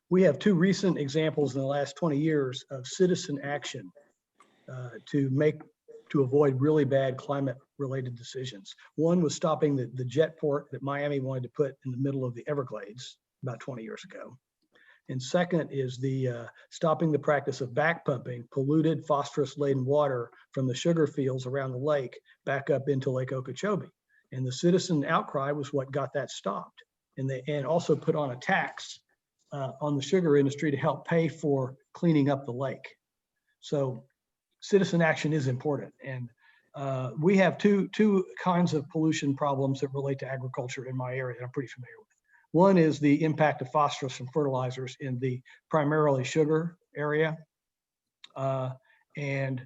we have two recent examples in the last 20 years of citizen action to avoid really bad climate-related decisions. One was stopping the jet port that Miami wanted to put in the middle of the Everglades about 20 years ago. And second is the stopping the practice of back pumping polluted phosphorus-laden water from the sugar fields around the lake back up into Lake Okeechobee. And the citizen outcry was what got that stopped. And also put on a tax on the sugar industry to help pay for cleaning up the lake. So citizen action is important. And we have two kinds of pollution problems that relate to agriculture in my area that I'm pretty familiar with. One is the impact of phosphorus from fertilizers in the primarily sugar area. And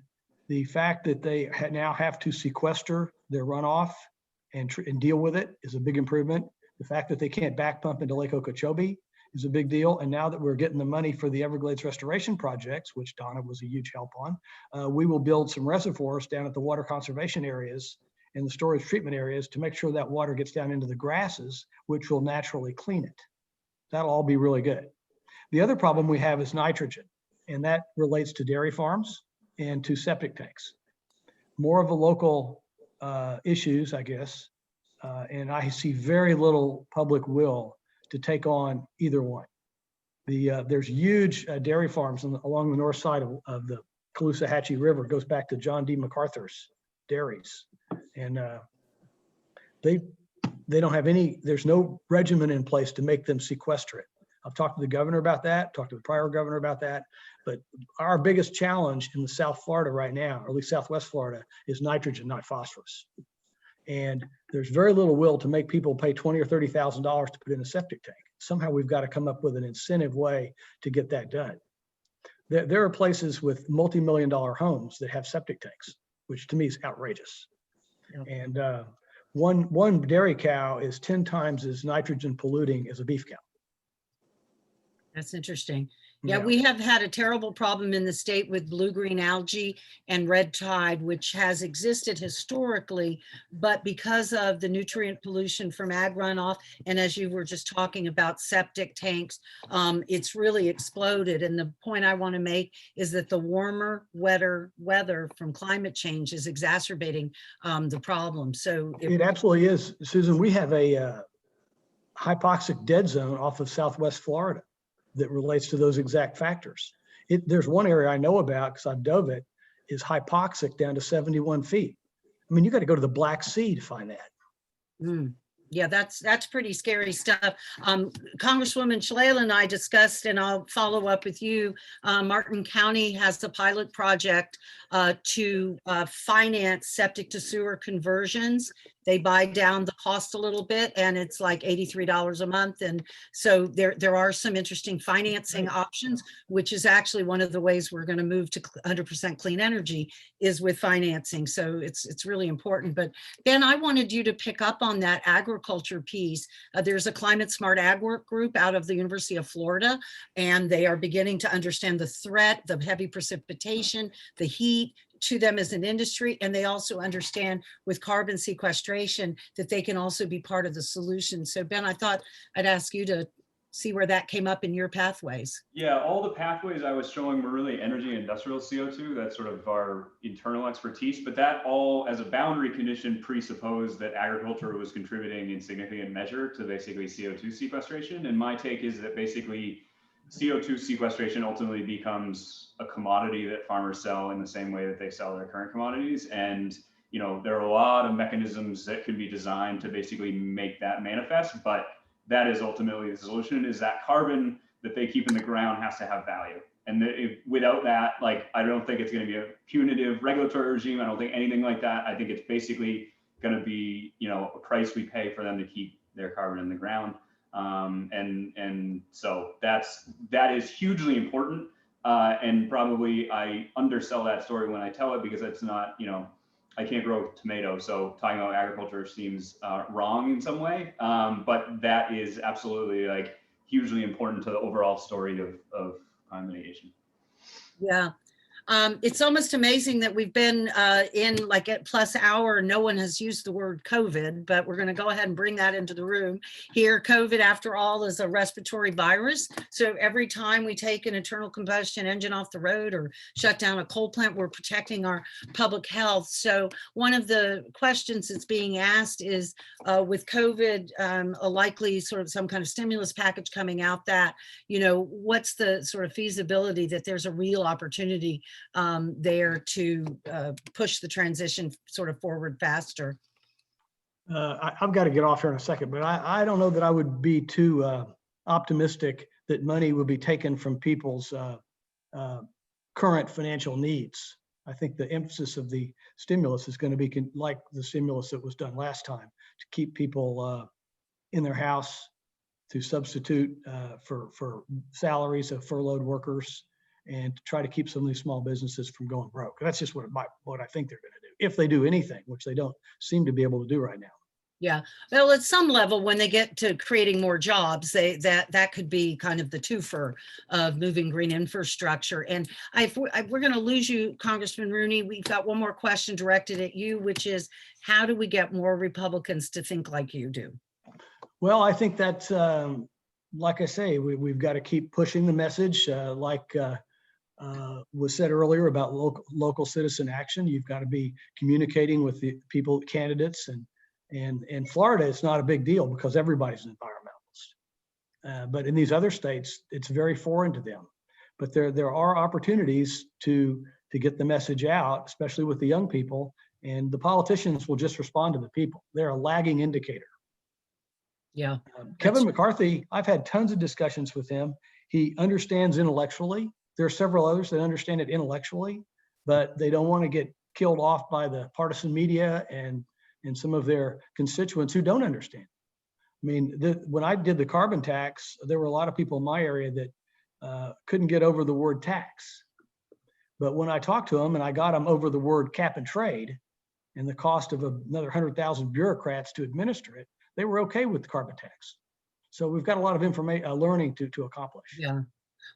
the fact that they now have to sequester their runoff and deal with it is a big improvement. The fact that they can't back pump into Lake Okeechobee is a big deal. And now that we're getting the money for the Everglades restoration projects, which Donna was a huge help on, we will build some reservoirs down at the water conservation areas and the storage treatment areas to make sure that water gets down into the grasses, which will naturally clean it. That'll all be really good. The other problem we have is nitrogen, and that relates to dairy farms and to septic tanks. More of a local issues, I guess, and I see very little public will to take on either one. There's huge dairy farms along the north side of the Caloosahatchee River. It goes back to John D. MacArthur's dairies. And they don't have there's no regimen in place to make them sequester it. I've talked to the governor about that, talked to the prior governor about that, but our biggest challenge in the South Florida right now, or at least Southwest Florida, is nitrogen, not phosphorus. And there's very little will to make people pay $20,000 or $30,000 to put in a septic tank. Somehow we've got to come up with an incentive way to get that done. There are places with multi-million-dollar homes that have septic tanks, which to me is outrageous. And one dairy cow is 10 times as nitrogen polluting as a beef cow. That's interesting. Yeah, we have had a terrible problem in the state with blue-green algae and red tide, which has existed historically, but because of the nutrient pollution from ag runoff, and as you were just talking about septic tanks, it's really exploded. And the point I want to make is that the warmer, wetter weather from climate change is exacerbating the problem. So it absolutely is. Susan, we have a hypoxic dead zone off of Southwest Florida that relates to those exact factors. There's one area I know about because I've dove it, is hypoxic down to 71 feet. I mean, you got to go to the Black Sea to find that. Yeah, that's pretty scary stuff. Congresswoman Shalala and I discussed, and I'll follow up with you, Martin County has a pilot project to finance septic to sewer conversions. They buy down the cost a little bit, and it's like $83 a month. And so there are some interesting financing options, which is actually one of the ways we're going to move to 100% clean energy is with financing. So it's really important. But Ben, I wanted you to pick up on that agriculture piece. There's a climate smart ag work group out of the University of Florida, and they are beginning to understand the threat, the heavy precipitation, the heat to them as an industry, and they also understand with carbon sequestration that they can also be part of the solution. So Ben, I thought I'd ask you to see where that came up in your pathways. Yeah, all the pathways I was showing were really energy and industrial CO2. That's sort of our internal expertise, but that all as a boundary condition presupposed that agriculture was contributing in significant measure to basically CO2 sequestration. And my take is that basically CO2 sequestration ultimately becomes a commodity that farmers sell in the same way that they sell their current commodities. And, you know, there are a lot of mechanisms that can be designed to basically make that manifest, but that is ultimately the solution, is that carbon that they keep in the ground has to have value. And without that, like, I don't think it's going to be a punitive regulatory regime. I don't think anything like that. I think it's basically going to be, you know, a price we pay for them to keep their carbon in the ground. And so that is hugely important. And probably I undersell that story when I tell it, because it's not, you know, I can't grow tomatoes, so talking about agriculture seems wrong in some way. But that is absolutely like hugely important to the overall story of climate mitigation. Yeah. It's almost amazing that we've been in like at plus hour, no one has used the word COVID, but we're going to go ahead and bring that into the room here. COVID, after all, is a respiratory virus. So every time we take an internal combustion engine off the road or shut down a coal plant, we're protecting our public health. So one of the questions that's being asked is with COVID, a likely sort of some kind of stimulus package coming out, that, you know, what's the sort of feasibility that there's a real opportunity there to push the transition sort of forward faster? I've got to get off here in a second, but I don't know that I would be too optimistic that money will be taken from people's current financial needs. I think the emphasis of the stimulus is going to be like the stimulus that was done last time, to keep people in their house, to substitute for salaries of furloughed workers, and to try to keep some of these small businesses from going broke. That's just what I think they're going to do, if they do anything, which they don't seem to be able to do right now. Yeah, well, at some level, when they get to creating more jobs, that could be kind of the twofer of moving green infrastructure. And we're going to lose you, Congressman Rooney. We've got one more question directed at you, which is, how do we get more Republicans to think like you do? Well, I think that's, like I say, we've got to keep pushing the message, like was said earlier about local citizen action. You've got to be communicating with the people, candidates, and in Florida, it's not a big deal because everybody's an environmentalist. But in these other states, it's very foreign to them. But there are opportunities to get the message out, especially with the young people, and the politicians will just respond to the people. They're a lagging indicator. Yeah. Kevin McCarthy, I've had tons of discussions with him. He understands intellectually. There are several others that understand it intellectually, but they don't want to get killed off by the partisan media and some of their constituents who don't understand. I mean, when I did the carbon tax, there were a lot of people in my area that couldn't get over the word tax. But when I talked to them and I got them over the word cap and trade and the cost of another 100,000 bureaucrats to administer it, they were okay with the carbon tax. So we've got a lot of information, learning to accomplish. Yeah.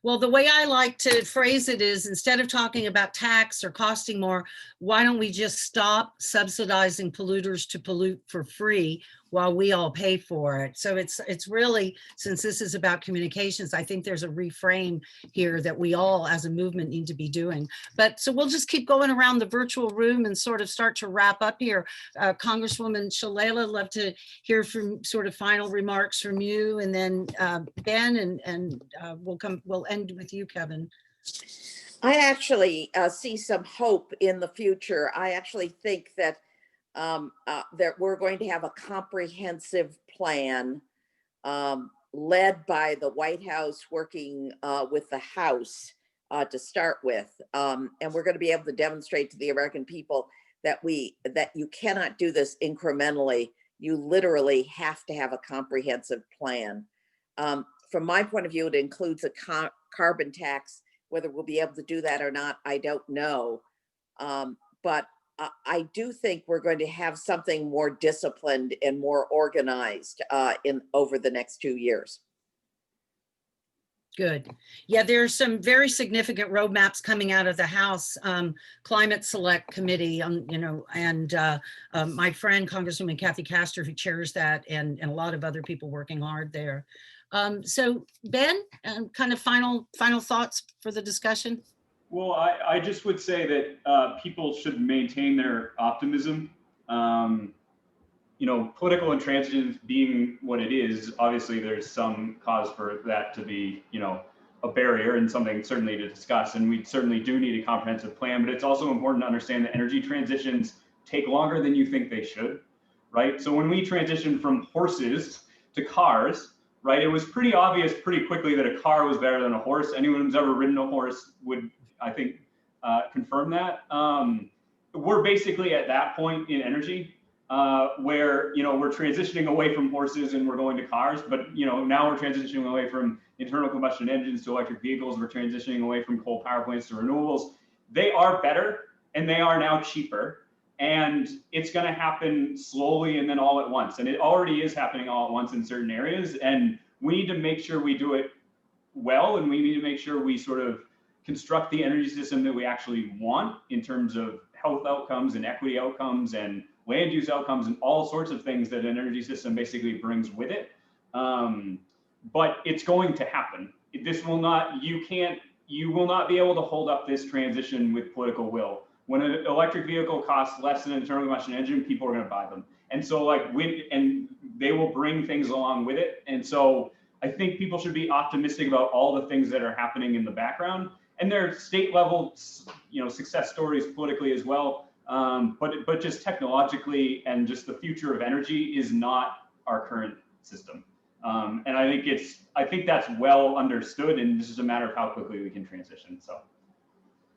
Well, the way I like to phrase it is, instead of talking about tax or costing more, why don't we just stop subsidizing polluters to pollute for free while we all pay for it? So it's really, since this is about communications, I think there's a reframe here that we all as a movement need to be doing. But so we'll just keep going around the virtual room and sort of start to wrap up here. Congresswoman Shalala, love to hear from sort of final remarks from you, and then Ben, and we'll end with you, Kevin. I actually see some hope in the future. I actually think that that we're going to have a comprehensive plan led by the White House, working with the House to start with. And we're going to be able to demonstrate to the American people that you cannot do this incrementally. You literally have to have a comprehensive plan. From my point of view, it includes a carbon tax. Whether we'll be able to do that or not, I don't know. But I do think we're going to have something more disciplined and more organized over the next 2 years. Good. Yeah, there's some very significant roadmaps coming out of the House Climate Select Committee, and my friend Congresswoman Kathy Castor, who chairs that, and a lot of other people working hard there. So Ben, kind of final thoughts for the discussion? Well, I just would say that people should maintain their optimism. Political intransigence being what it is, obviously there's some cause for that to be, a barrier and something certainly to discuss. And we certainly do need a comprehensive plan, but it's also important to understand that energy transitions take longer than you think they should, right? So when we transitioned from horses to cars, right, it was pretty obvious pretty quickly that a car was better than a horse. Anyone who's ever ridden a horse would, I think, confirm that. We're basically at that point in energy where, we're transitioning away from horses and we're going to cars, but, now we're transitioning away from internal combustion engines to electric vehicles. We're transitioning away from coal power plants to renewables. They are better and they are now cheaper. and it's going to happen slowly and then all at once. And it already is happening all at once in certain areas. And we need to make sure we do it well, and we need to make sure we sort of construct the energy system that we actually want in terms of health outcomes and equity outcomes and land use outcomes and all sorts of things that an energy system basically brings with it. But it's going to happen. This will not, you will not be able to hold up this transition with political will. When an electric vehicle costs less than an internal combustion engine, people are going to buy them. And so and they will bring things along with it. And so I think people should be optimistic about all the things that are happening in the background. And there are state level, success stories politically as well. But just technologically and just the future of energy is not our current system. And I think that's well understood, and this is a matter of how quickly we can transition. So.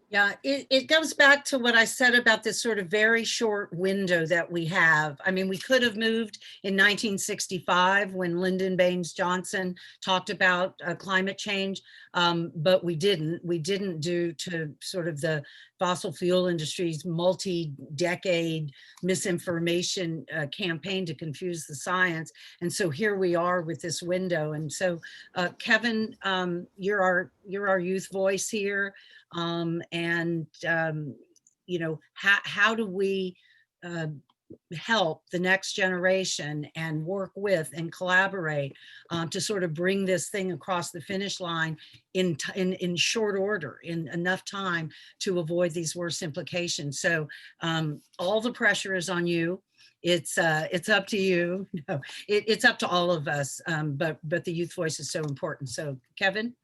Yeah, it goes back to what I said about this sort of very short window that we have. I mean, we could have moved in 1965 when Lyndon Baines Johnson talked about climate change, but we didn't. We didn't due to sort of the fossil fuel industry's multi-decade misinformation campaign to confuse the science. And so here we are with this window. And so, Kevin, you're our youth voice here. How do we help the next generation and work with and collaborate to sort of bring this thing across the finish line in short order, in enough time to avoid these worst implications. So all the pressure is on you. It's up to you. No, it's up to all of us. But the youth voice is so important. So Kevin?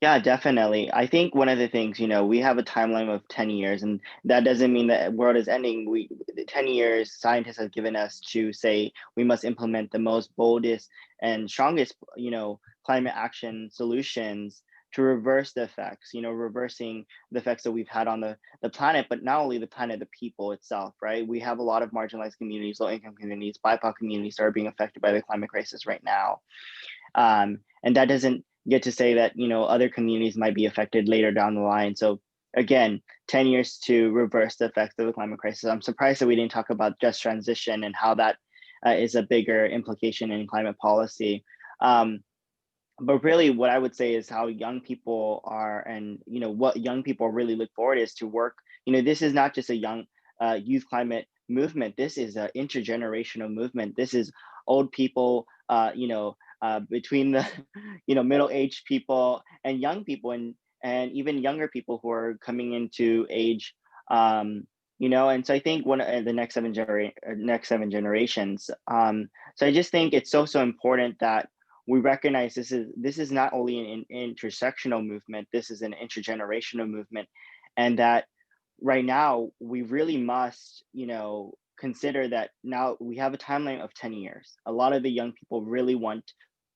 Yeah, definitely. I think one of the things, we have a timeline of 10 years, and that doesn't mean that the world is ending. 10 years, scientists have given us to say we must implement the most boldest and strongest, climate action solutions to reverse the effects, reversing the effects that we've had on the planet, but not only the planet, the people itself, right? We have a lot of marginalized communities, low-income communities, BIPOC communities that are being affected by the climate crisis right now. And that doesn't get to say that, other communities might be affected later down the line. So again, 10 years to reverse the effects of the climate crisis. I'm surprised that we didn't talk about just transition and how that is a bigger implication in climate policy. But really what I would say is how young people are, and, what young people really look forward is to work. This is not just a young youth climate movement. This is an intergenerational movement. This is old people, between the middle-aged people and young people, and even younger people who are coming into age, and so I think one of the next seven generations. So I just think it's so important that we recognize this is not only an intersectional movement, this is an intergenerational movement, and that right now we really must consider that now we have a timeline of 10 years. A lot of the young people really want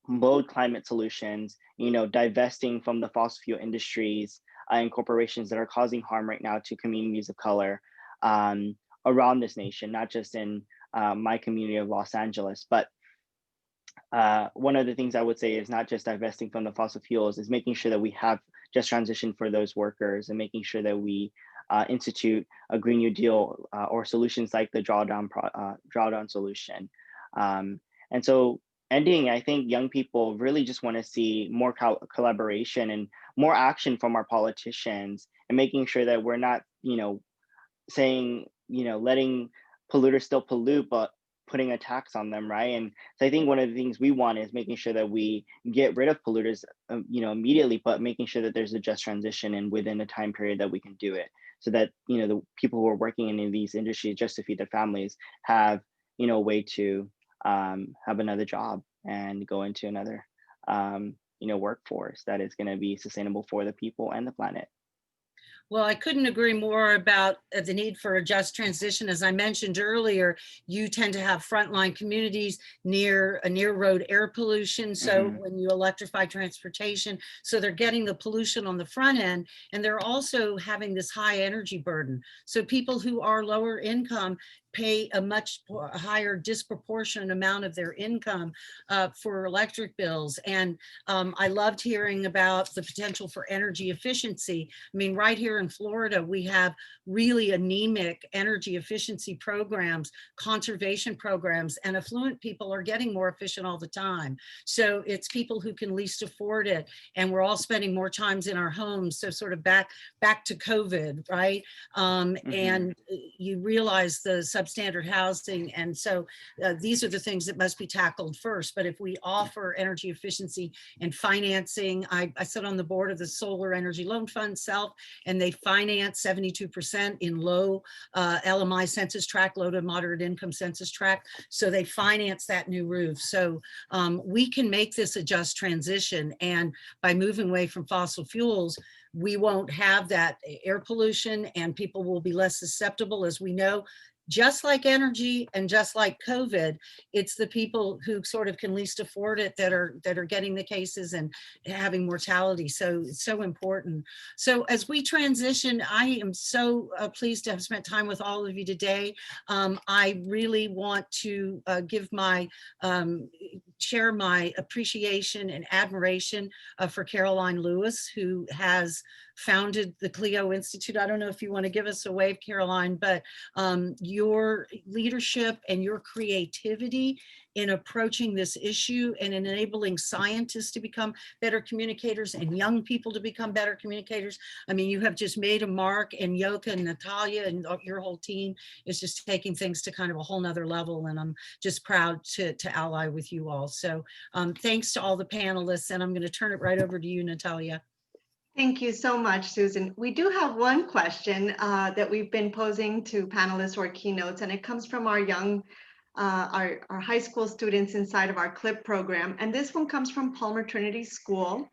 bold climate solutions, divesting from the fossil fuel industries and corporations that are causing harm right now to communities of color around this nation, not just in my community of Los Angeles. But one of the things I would say is not just divesting from the fossil fuels, is making sure that we have just transition for those workers, and making sure that we institute a Green New Deal or solutions like the drawdown solution. And so ending, I think young people really just want to see more collaboration and more action from our politicians, and making sure that we're not, saying, letting polluters still pollute, but putting a tax on them, right? And so I think one of the things we want is making sure that we get rid of polluters, immediately, but making sure that there's a just transition and within a time period that we can do it, so that, the people who are working in these industries just to feed their families have, a way to have another job and go into another, workforce that is going to be sustainable for the people and the planet. Well, I couldn't agree more about the need for a just transition. As I mentioned earlier, you tend to have frontline communities near road air pollution. So when you electrify transportation, so they're getting the pollution on the front end, and they're also having this high energy burden. So people who are lower income pay a much higher disproportionate amount of their income for electric bills. And I loved hearing about the potential for energy efficiency. I mean, right here in Florida, we have really anemic energy efficiency programs, conservation programs, and affluent people are getting more efficient all the time. So it's people who can least afford it. And we're all spending more times in our homes. So sort of back to COVID, right? And you realize the substandard housing. And so these are the things that must be tackled first. But if we offer energy efficiency and financing, I sit on the board of the Solar Energy Loan Fund SELF, and they finance 72% in low LMI census tract, low to moderate income census tract. So they finance that new roof. So we can make this a just transition. And by moving away from fossil fuels, we won't have that air pollution and people will be less susceptible. As we know, just like energy and just like COVID, it's the people who sort of can least afford it that are getting the cases and having mortality. So it's so important. So as we transition, I am so pleased to have spent time with all of you today. I really want to share my appreciation and admiration for Caroline Lewis, who has founded the Clio Institute. I don't know if you want to give us a wave, Caroline, but your leadership and your creativity in approaching this issue and in enabling scientists to become better communicators and young people to become better communicators. I mean, you have just made a mark, and Yoka and Natalia and your whole team is just taking things to kind of a whole nother level. And I'm just proud to ally with you all. So thanks to all the panelists, and I'm going to turn it right over to you, Natalia. Thank you so much, Susan. We do have one question that we've been posing to panelists or keynotes, and it comes from our young, our high school students inside of our CLIP program. And this one comes from Palmer Trinity School.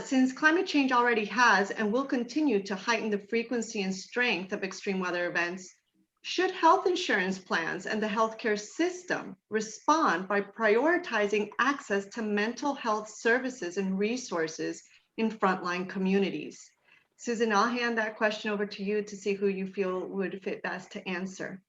Since climate change already has and will continue to heighten the frequency and strength of extreme weather events, should health insurance plans and the healthcare system respond by prioritizing access to mental health services and resources in frontline communities? Susan, I'll hand that question over to you to see who you feel would fit best to answer.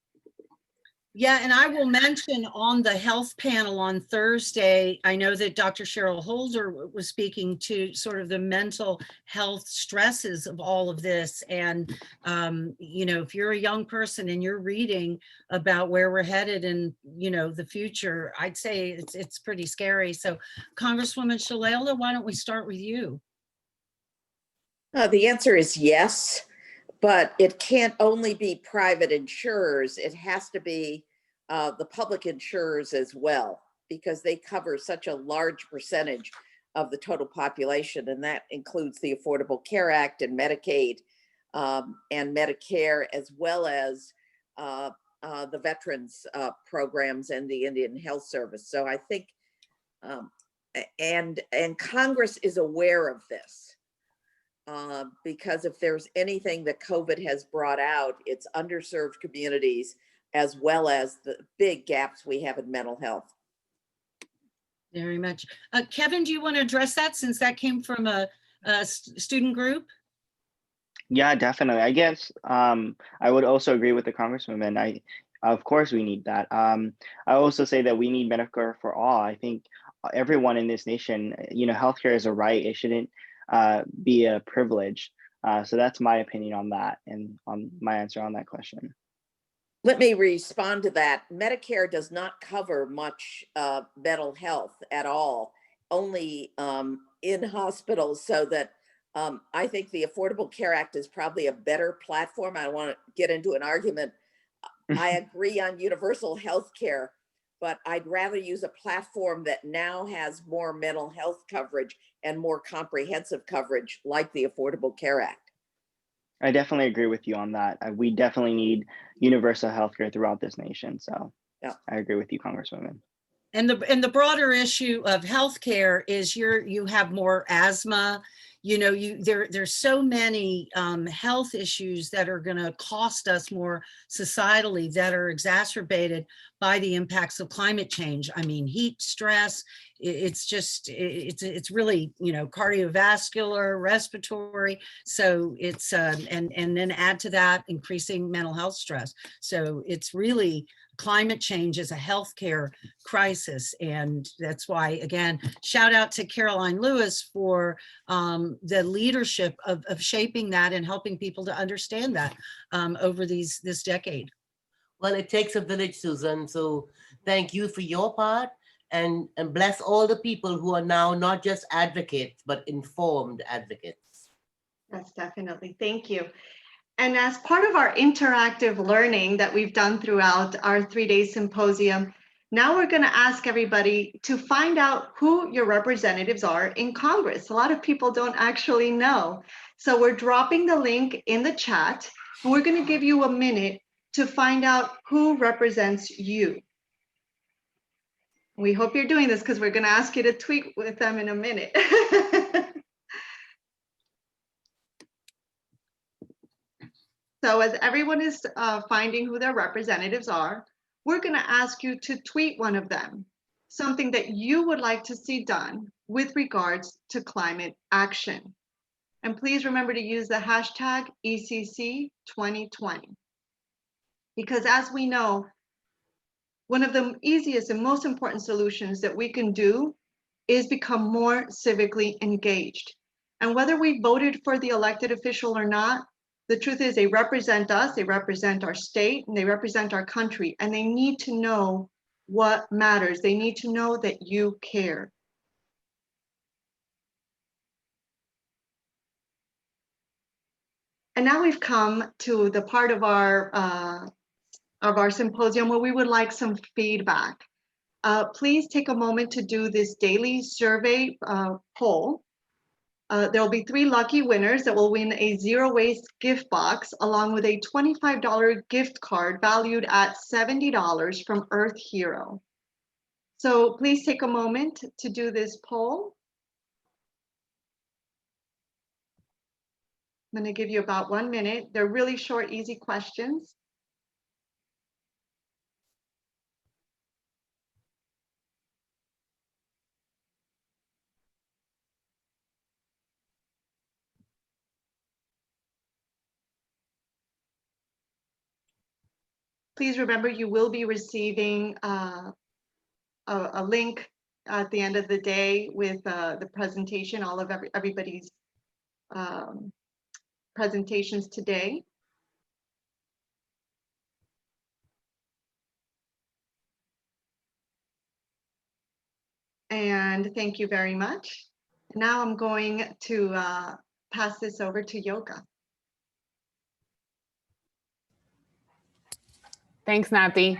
Yeah, and I will mention on the health panel on Thursday, I know that Dr. Cheryl Holder was speaking to sort of the mental health stresses of all of this. And, you know, if you're a young person and you're reading about where we're headed and, you know, the future, I'd say it's pretty scary. So Congresswoman Shalala, why don't we start with you? The answer is yes, but it can't only be private insurers. It has to be the public insurers as well, because they cover such a large percentage of the total population. And that includes the Affordable Care Act and Medicaid and Medicare, as well as the veterans programs and the Indian Health Service. So I think, and Congress is aware of this. Because if there's anything that COVID has brought out, it's underserved communities, as well as the big gaps we have in mental health. Very much. Kevin, do you want to address that, since that came from a student group? Yeah, definitely. I guess I would also agree with the Congresswoman. Of course we need that. I also say that we need Medicare for all. I think everyone in this nation, you know, healthcare is a right. It shouldn't be a privilege. So that's my opinion on that, and on my answer on that question. Let me respond to that. Medicare does not cover much mental health at all, only in hospitals, so that I think the Affordable Care Act is probably a better platform. I don't want to get into an argument. I agree on universal health care, but I'd rather use a platform that now has more mental health coverage and more comprehensive coverage, like the Affordable Care Act. I definitely agree with you on that. We definitely need universal healthcare throughout this nation. So yeah, I agree with you, Congresswoman. And the broader issue of healthcare is you have more asthma. You know, there's so many health issues that are going to cost us more societally, that are exacerbated by the impacts of climate change. I mean, heat stress, it's really, you know, cardiovascular, respiratory. So it's, and then add to that increasing mental health stress. So it's really, climate change is a healthcare crisis. And that's why, again, shout out to Caroline Lewis for the leadership of shaping that and helping people to understand that over this decade. Well, it takes a village, Susan. So thank you for your part, and bless all the people who are now not just advocates, but informed advocates. Yes, definitely. Thank you. And as part of our interactive learning that we've done throughout our 3-day symposium, now we're going to ask everybody to find out who your representatives are in Congress. A lot of people don't actually know. So we're dropping the link in the chat, and we're going to give you a minute to find out who represents you. We hope you're doing this because we're going to ask you to tweet with them in a minute. So as everyone is finding who their representatives are, we're going to ask you to tweet one of them, something that you would like to see done with regards to climate action. And please remember to use the hashtag ECC2020. Because as we know, one of the easiest and most important solutions that we can do is become more civically engaged. And whether we voted for the elected official or not, the truth is they represent us, they represent our state, and they represent our country, and they need to know what matters. They need to know that you care. And now we've come to the part of our symposium where we would like some feedback. Please take a moment to do this daily survey poll. There will be 3 lucky winners that will win a zero waste gift box along with a $25 gift card valued at $70 from Earth Hero. So please take a moment to do this poll. I'm going to give you about 1 minute. They're really short, easy questions. Please remember you will be receiving a link at the end of the day with the presentation, all of everybody's presentations today. And thank you very much. Now I'm going to pass this over to Yoga. Thanks, Nati.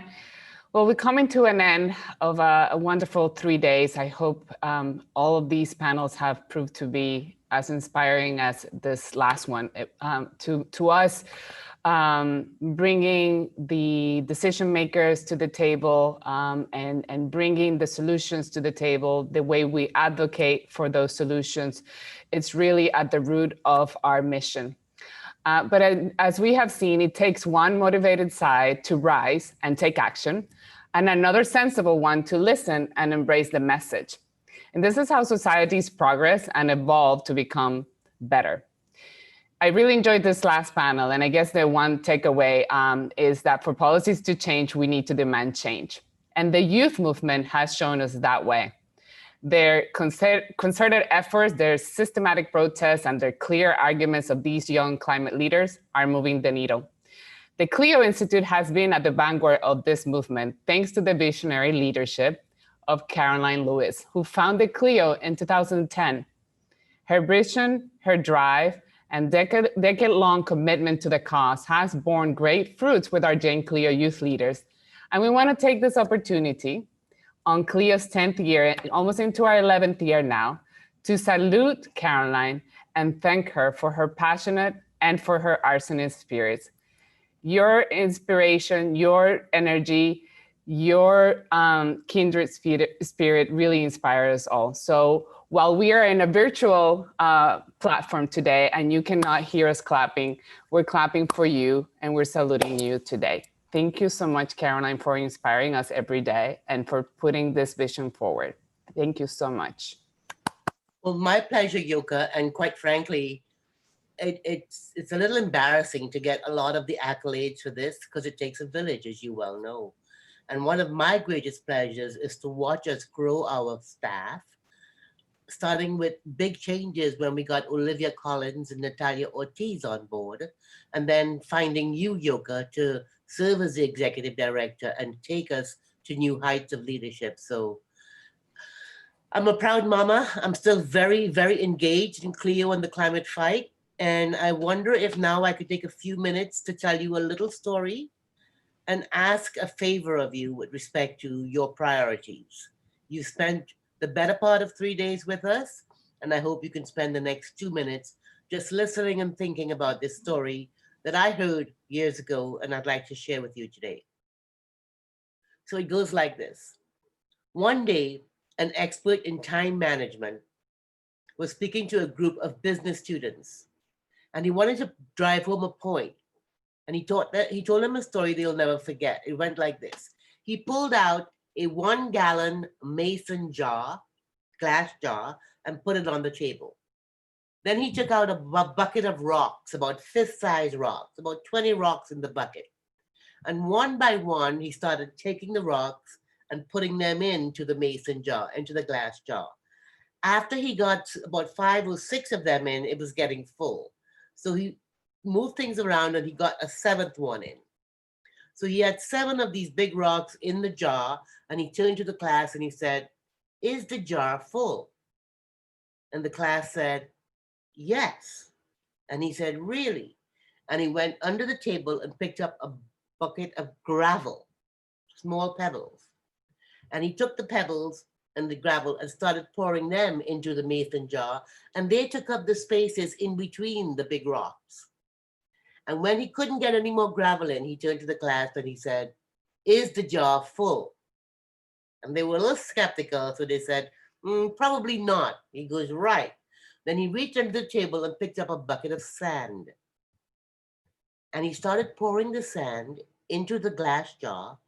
Well, we're coming to an end of a wonderful 3 days. I hope all of these panels have proved to be as inspiring as this last one. To us, bringing the decision makers to the table and bringing the solutions to the table, the way we advocate for those solutions, it's really at the root of our mission. But as we have seen, it takes one motivated side to rise and take action, and another sensible one to listen and embrace the message. And this is how societies progress and evolve to become better. I really enjoyed this last panel, and I guess the one takeaway is that for policies to change, we need to demand change. And the youth movement has shown us that way. Their concerted efforts, their systematic protests, and their clear arguments of these young climate leaders are moving the needle. The Clio Institute has been at the vanguard of this movement thanks to the visionary leadership of Caroline Lewis, who founded Clio in 2010. Her vision, her drive, and decade-long commitment to the cause has borne great fruits with our Jane Clio youth leaders. And we want to take this opportunity on Clio's 10th year, almost into our 11th year now, to salute Caroline and thank her for her passionate and for her arsonist spirits. Your inspiration, your energy, your kindred spirit really inspires us all. So while we are in a virtual platform today and you cannot hear us clapping, we're clapping for you and we're saluting you today. Thank you so much, Caroline, for inspiring us every day and for putting this vision forward. Thank you so much. Well, my pleasure, Yoka. And quite frankly, it's a little embarrassing to get a lot of the accolades for this because it takes a village, as you well know. And one of my greatest pleasures is to watch us grow our staff, starting with big changes when we got Olivia Collins and Natalia Ortiz on board, and then finding you, Yoka, to serve as the executive director and take us to new heights of leadership. So I'm a proud mama. I'm still very, very engaged in Clio and the climate fight. And I wonder if now I could take a few minutes to tell you a little story and ask a favor of you with respect to your priorities. You spent the better part of 3 days with us, and I hope you can spend the next 2 minutes just listening and thinking about this story that I heard years ago and I'd like to share with you today. So it goes like this. One day, an expert in time management was speaking to a group of business students, and he wanted to drive home a point. And he told them a story they'll never forget. It went like this. He pulled out a 1-gallon mason jar, glass jar, and put it on the table. Then he took out a bucket of rocks, about fist-sized rocks, about 20 rocks in the bucket. And one by one, he started taking the rocks and putting them into the mason jar, into the glass jar. After he got about 5 or 6 of them in, it was getting full. So he moved things around and he got a 7th one in. So he had 7 of these big rocks in the jar, and he turned to the class and he said, "Is the jar full?" And the class said, "Yes." And he said, "Really?" And he went under the table and picked up a bucket of gravel, small pebbles. And he took the pebbles and the gravel and started pouring them into the mason jar, and they took up the spaces in between the big rocks. And when he couldn't get any more gravel in, he turned to the class and he said, "Is the jar full?" And they were a little skeptical, so they said, "Probably not." He goes, "Right." Then he reached under the table and picked up a bucket of sand. And he started pouring the sand into the glass jar,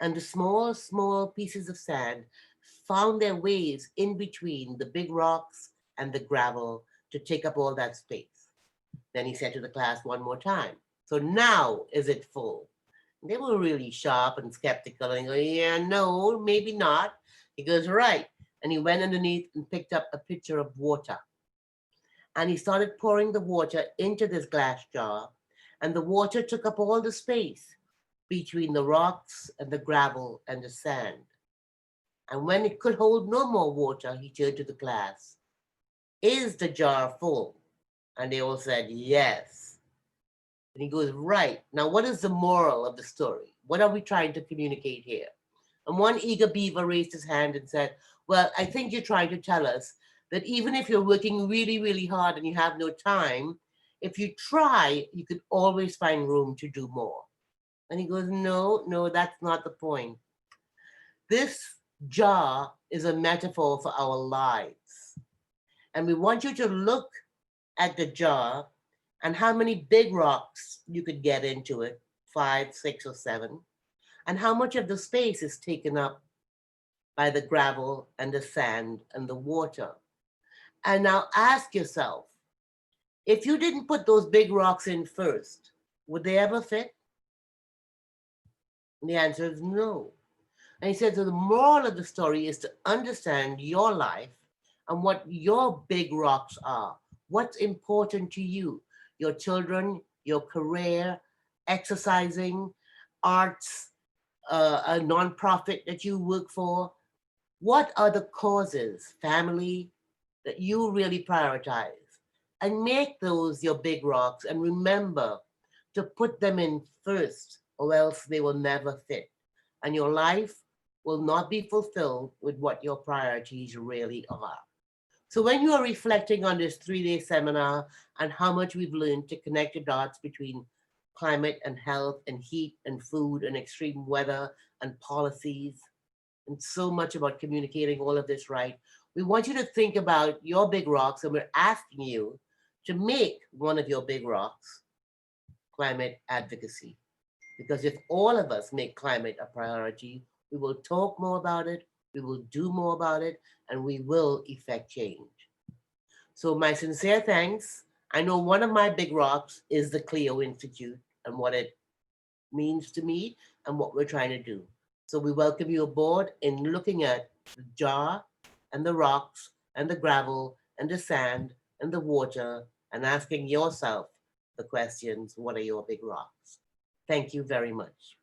and the small, small pieces of sand found their ways in between the big rocks and the gravel to take up all that space. Then he said to the class one more time, "So now is it full?" And they were really sharp and skeptical and go, "Yeah, no, maybe not." He goes, "Right." And he went underneath and picked up a pitcher of water. And he started pouring the water into this glass jar, and the water took up all the space between the rocks and the gravel and the sand. And when it could hold no more water, he turned to the class. "Is the jar full?" And they all said, "Yes." And he goes, "Right. Now, what is the moral of the story? What are we trying to communicate here?" And one eager beaver raised his hand and said, "Well, I think you're trying to tell us that even if you're working really, really hard and you have no time, if you try, you could always find room to do more." And he goes, no, that's not the point. This jar is a metaphor for our lives. And we want you to look at the jar and how many big rocks you could get into it, 5, 6, or 7, and how much of the space is taken up by the gravel and the sand and the water. And now ask yourself, if you didn't put those big rocks in first, would they ever fit? And the answer is no. And he said, so the moral of the story is to understand your life and what your big rocks are, what's important to you, your children, your career, exercising, arts, a nonprofit that you work for. What are the causes, family, that you really prioritize? And make those your big rocks, and remember to put them in first, or else they will never fit. And your life will not be fulfilled with what your priorities really are. So when you are reflecting on this 3-day seminar and how much we've learned to connect the dots between climate and health and heat and food and extreme weather and policies, and so much about communicating all of this right, we want you to think about your big rocks, and we're asking you to make one of your big rocks climate advocacy. Because if all of us make climate a priority, we will talk more about it, we will do more about it, and we will effect change. So my sincere thanks. I know one of my big rocks is the Clio Institute and what it means to me and what we're trying to do. So we welcome you aboard in looking at the jar and the rocks and the gravel and the sand and the water and asking yourself the questions, what are your big rocks? Thank you very much.